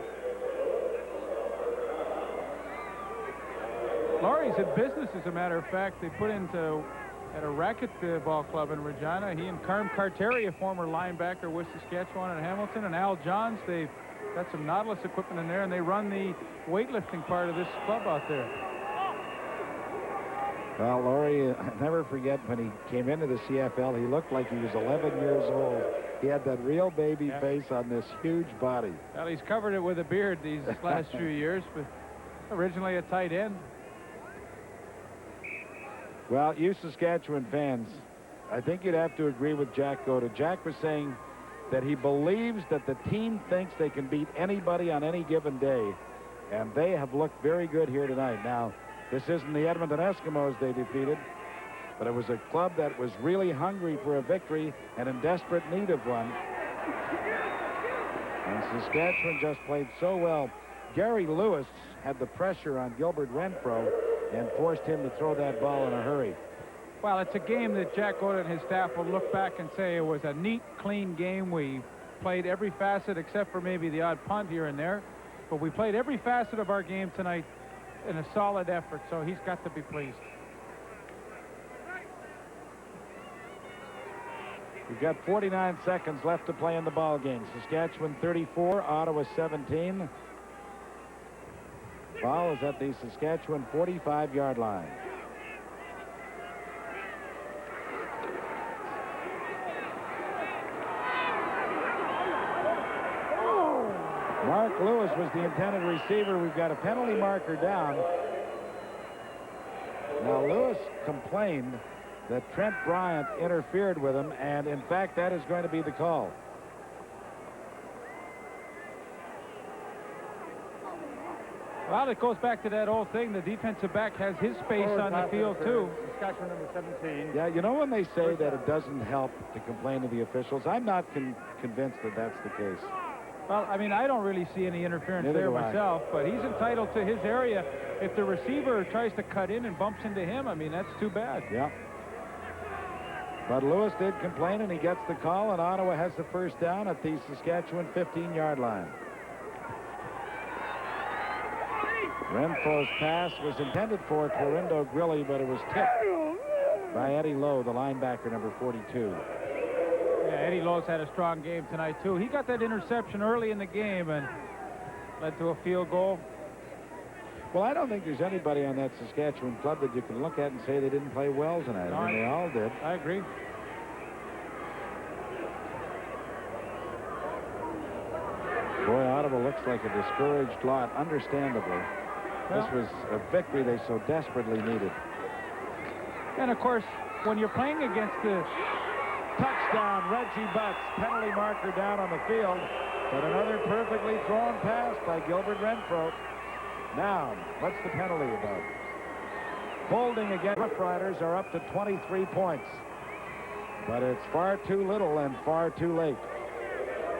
Laurie's in business, as a matter of fact. They put into at a racquetball club in Regina. He and Carm Carteri, a former linebacker with Saskatchewan and Hamilton, and Al Johns, they've got some Nautilus equipment in there, and they run the weightlifting part of this club out there. Well, Laurie, I'll never forget when he came into the CFL, he looked like he was 11 years old. He had that real baby face on this huge body. Well, he's covered it with a beard these last few years, but originally a tight end. Well, you Saskatchewan fans, I think you'd have to agree with Jack Goda. Jack was saying that he believes that the team thinks they can beat anybody on any given day, and they have looked very good here tonight. Now, this isn't the Edmonton Eskimos they defeated, but it was a club that was really hungry for a victory and in desperate need of one. And Saskatchewan just played so well. Gary Lewis had the pressure on Gilbert Renfro and forced him to throw that ball in a hurry. Well, it's a game that Jack Oda and his staff will look back and say it was a neat, clean game. We played every facet except for maybe the odd punt here and there. But we played every facet of our game tonight in a solid effort, so he's got to be pleased. We've got 49 seconds left to play in the ball game. Saskatchewan 34, Ottawa 17. Ball is at the Saskatchewan 45-yard line. Mark Lewis was the intended receiver. We've got a penalty marker down. Now, Lewis complained that Trent Bryant interfered with him, and in fact, that is going to be the call. Well, it goes back to that old thing. The defensive back has his space on the field, too. Saskatchewan number 17. Yeah, you know when they say that it doesn't help to complain to the officials, I'm not convinced that that's the case. Well, I mean, I don't really see any interference there myself, but he's entitled to his area. If the receiver tries to cut in and bumps into him, I mean, that's too bad. Yeah. But Lewis did complain, and he gets the call, and Ottawa has the first down at the Saskatchewan 15-yard line. Renfro's pass was intended for Clorindo Grilly, but it was tipped by Eddie Lowe, the linebacker, number 42. Yeah, Eddie Lowe's had a strong game tonight, too. He got that interception early in the game and led to a field goal. Well, I don't think there's anybody on that Saskatchewan club that you can look at and say they didn't play well tonight. I mean, they all did. I agree. Boy, Ottawa looks like a discouraged lot, understandably. This was a victory they so desperately needed. And, of course, when you're playing against the touchdown, Reggie Butts, penalty marker down on the field, but another perfectly thrown pass by Gilbert Renfro. Now, what's the penalty about? Holding against Roughriders are up to 23 points. But it's far too little and far too late.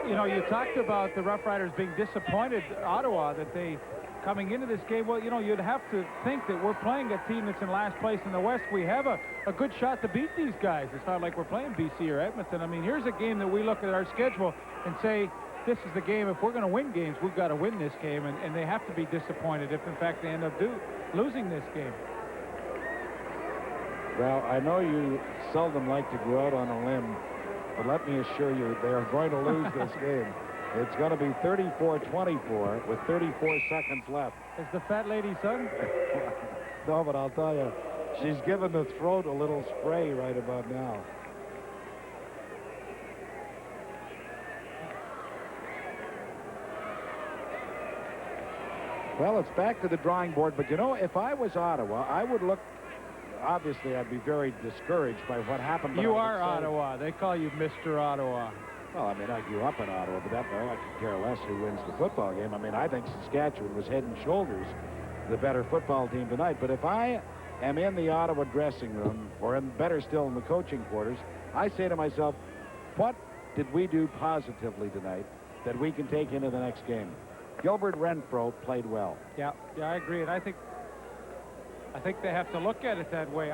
You know, you talked about the Roughriders being disappointed, Ottawa, that they, coming into this game, well, you know, you'd have to think that we're playing a team that's in last place in the West. We have a good shot to beat these guys. It's not like we're playing BC or Edmonton. I mean, here's a game that we look at our schedule and say, this is the game. If we're going to win games, we've got to win this game, and they have to be disappointed if, in fact, they end up losing this game. Well, I know you seldom like to go out on a limb, but let me assure you, they are going to lose this game. It's going to be 34-24 with 34 seconds left. Is the fat lady sung? No, but I'll tell you, she's given the throat a little spray right about now. Well, it's back to the drawing board, but you know, if I was Ottawa, I would look, obviously I'd be very discouraged by what happened. You are Ottawa. They call you Mr. Ottawa. Well, I mean, I grew up in Ottawa, but that I could care less who wins the football game. I mean, I think Saskatchewan was head and shoulders the better football team tonight. But if I am in the Ottawa dressing room, or better still in the coaching quarters, I say to myself, what did we do positively tonight that we can take into the next game? Gilbert Renfro played well. Yeah, I agree. And I think they have to look at it that way.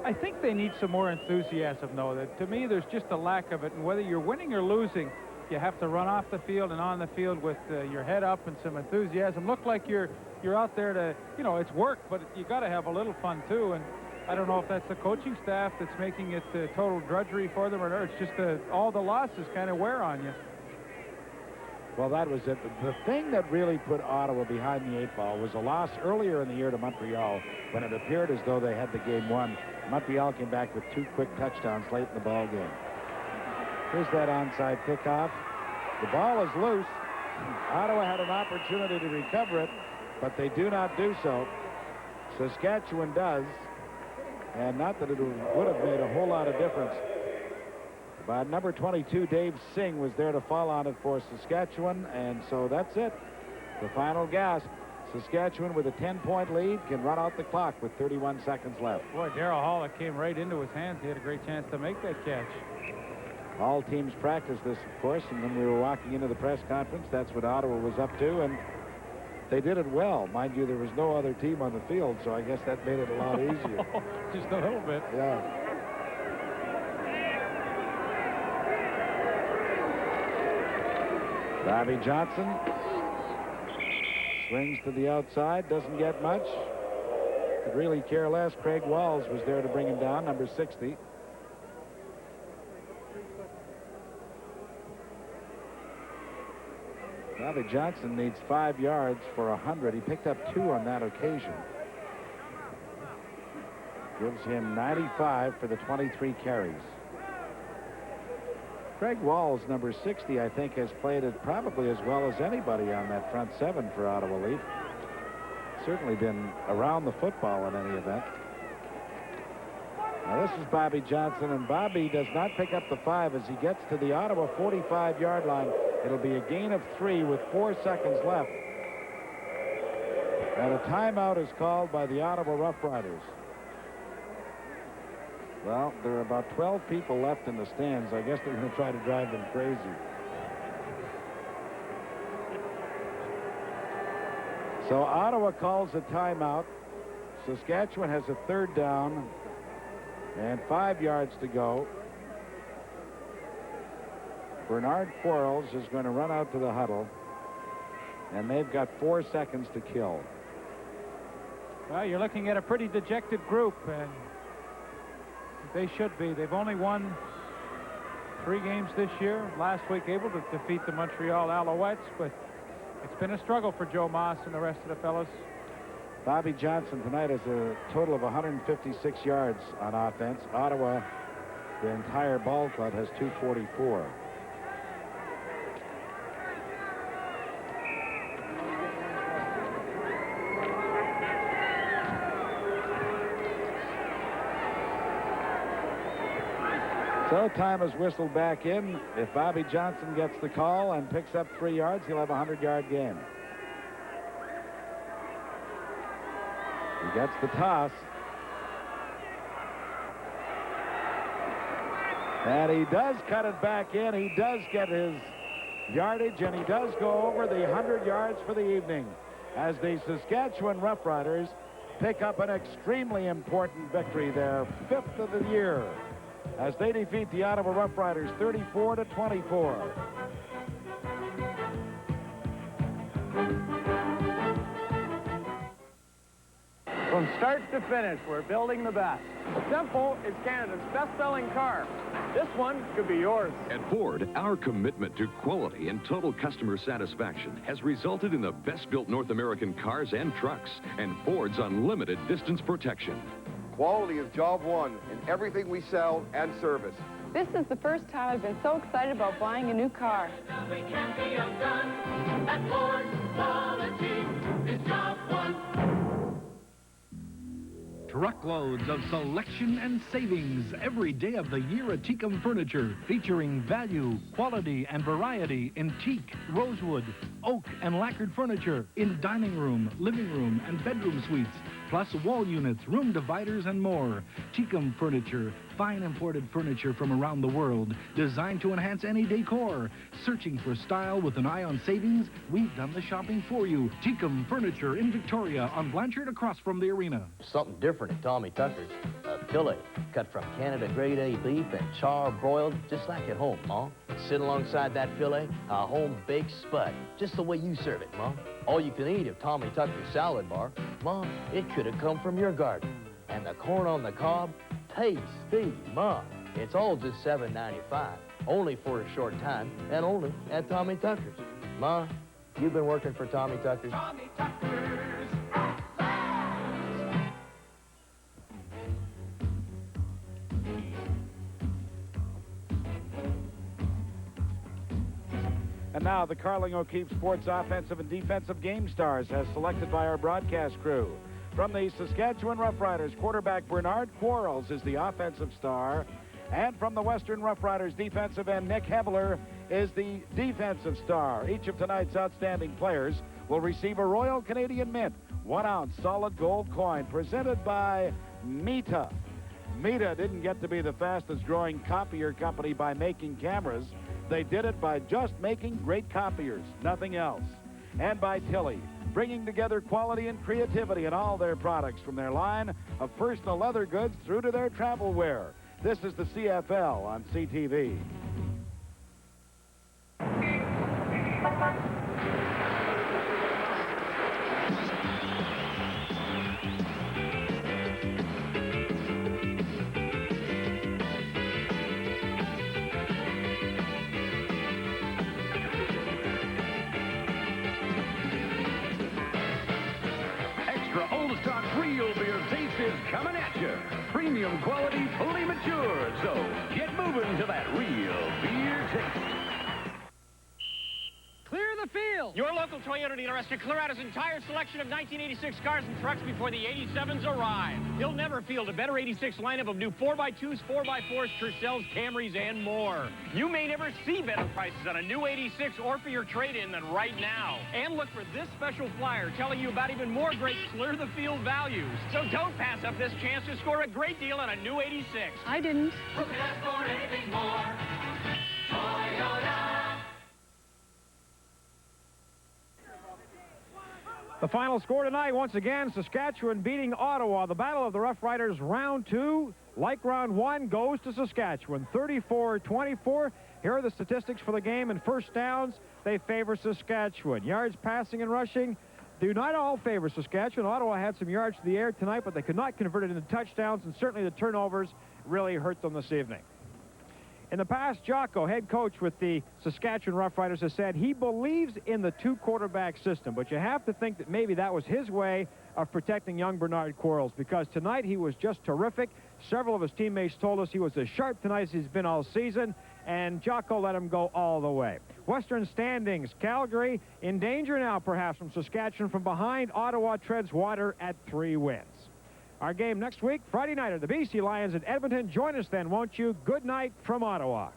I think they need some more enthusiasm, though. That, to me, there's just a lack of it. And whether you're winning or losing, you have to run off the field and on the field with your head up and some enthusiasm. Look like you're out there to, you know, it's work, but you got to have a little fun, too. And I don't know if that's the coaching staff that's making it total drudgery for them or not. It's just all the losses kind of wear on you. Well, that was it. The thing that really put Ottawa behind the 8 ball was a loss earlier in the year to Montreal when it appeared as though they had the game won. Montreal came back with 2 quick touchdowns late in the ball game. Here's that onside kickoff. The ball is loose. Ottawa had an opportunity to recover it, but they do not do so. Saskatchewan does, and not that it would have made a whole lot of difference. But number 22, Dave Singh, was there to fall on it for Saskatchewan, and so that's it. The final gasp. Saskatchewan with a 10-point lead can run out the clock with 31 seconds left. Boy, Darryl Hall, it came right into his hands. He had a great chance to make that catch. All teams practice this, of course, and when we were walking into the press conference, that's what Ottawa was up to, and they did it well. Mind you, there was no other team on the field, so I guess that made it a lot easier. Just a little bit. Yeah. Bobby Johnson swings to the outside, doesn't get much. Could really care less. Craig Walls was there to bring him down, number 60. Bobby Johnson needs 5 yards for 100. He picked up 2 on that occasion. Gives him 95 for the 23 carries. Craig Walls, number 60, I think, has played it probably as well as anybody on that front 7 for Ottawa Leaf. Certainly been around the football in any event. Now this is Bobby Johnson, and Bobby does not pick up the 5 as he gets to the Ottawa 45-yard line. It'll be a gain of 3 with 4 seconds left. And a timeout is called by the Ottawa Roughriders. Well, there are about 12 people left in the stands. I guess they're going to try to drive them crazy. So Ottawa calls a timeout. Saskatchewan has a 3rd down and 5 yards to go. Bernard Quarles is going to run out to the huddle, and they've got 4 seconds to kill. Well, you're looking at a pretty dejected group, and they should be. They've only won 3 games this year. Last week able to defeat the Montreal Alouettes, but it's been a struggle for Joe Moss and the rest of the fellows. Bobby Johnson tonight has a total of 156 yards on offense. Ottawa, the entire ball club, has 244. So time is whistled back in. If Bobby Johnson gets the call and picks up 3 yards, he'll have a 100-yard game. He gets the toss. And he does cut it back in. He does get his yardage, and he does go over the 100 yards for the evening as the Saskatchewan Roughriders pick up an extremely important victory, their 5th of the year, as they defeat the Ottawa Roughriders 34-24. From start to finish, we're building the best. Simple is Canada's best-selling car. This one could be yours. At Ford, our commitment to quality and total customer satisfaction has resulted in the best-built North American cars and trucks, and Ford's unlimited distance protection. Quality is job one in everything we sell and service. This is the first time I've been so excited about buying a new car. Truckloads of selection and savings every day of the year at Teakum Furniture, featuring value, quality, and variety in teak, rosewood, oak, and lacquered furniture in dining room, living room, and bedroom suites, plus wall units, room dividers, and more. Teakum Furniture, fine imported furniture from around the world, designed to enhance any decor. Searching for style with an eye on savings? We've done the shopping for you. Teakum Furniture in Victoria on Blanchard across from the arena. Something different at Tommy Tucker's. A fillet cut from Canada Grade A beef and char-broiled just like at home, Ma. Sit alongside that fillet, a home-baked spud, just the way you serve it, Ma. All you can eat of Tommy Tucker's salad bar. Ma, it could have come from your garden. And the corn on the cob, tasty, Ma. It's all just $7.95, only for a short time, and only at Tommy Tucker's. Ma, you've been working for Tommy Tucker's. Tommy Tucker's. And now the Carling O'Keefe Sports Offensive and Defensive Game Stars as selected by our broadcast crew. From the Saskatchewan Roughriders, quarterback Bernard Quarles is the offensive star, And from the Western Roughriders defensive end, Nick Hebeler is the defensive star. Each of tonight's outstanding players will receive a Royal Canadian Mint 1-ounce solid gold coin presented by Meta. Meta didn't get to be the fastest growing copier company by making cameras. They did it by just making great copiers, nothing else. And by Tilly, bringing together quality and creativity in all their products, from their line of personal leather goods through to their travel wear. This is the CFL on CTV. Extra Old Stock real beer taste is coming at you. Premium quality, fully mature. So get moving to that real beer taste. Clear the field! Your local Toyota dealer has to clear out his entire selection of 1986 cars and trucks before the 87s arrive. He'll never field a better 86 lineup of new 4x2s, 4x4s, Tercels, Camrys, and more. You may never see better prices on a new 86 or for your trade-in than right now. And look for this special flyer telling you about even more great clear the field values. So don't pass up this chance to score a great deal on a new 86. I didn't. Who could ask for anything more? Toyota. The final score tonight, once again, Saskatchewan beating Ottawa. The Battle of the Roughriders, round 2, like round 1, goes to Saskatchewan, 34-24. Here are the statistics for the game. In first downs, they favor Saskatchewan. Yards passing and rushing do not all favor Saskatchewan. Ottawa had some yards to the air tonight, but they could not convert it into touchdowns, and certainly the turnovers really hurt them this evening. In the past, Jocko, head coach with the Saskatchewan Roughriders, has said he believes in the two-quarterback system, but you have to think that maybe that was his way of protecting young Bernard Quarles, because tonight he was just terrific. Several of his teammates told us he was as sharp tonight as he's been all season, and Jocko let him go all the way. Western standings, Calgary in danger now perhaps from Saskatchewan from behind. Ottawa treads water at 3 wins. Our game next week, Friday night, are the BC Lions at Edmonton. Join us then, won't you? Good night from Ottawa.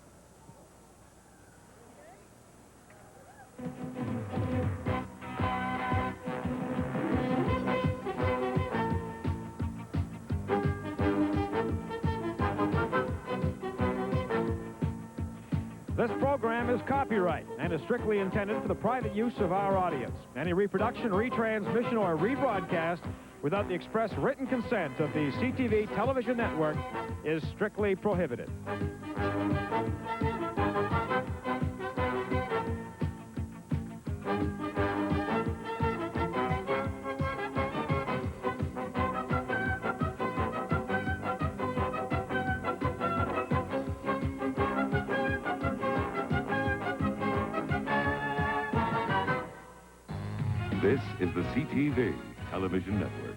This program is copyright and is strictly intended for the private use of our audience. Any reproduction, retransmission, or rebroadcast without the express written consent of the CTV television network is strictly prohibited. This is the CTV television network.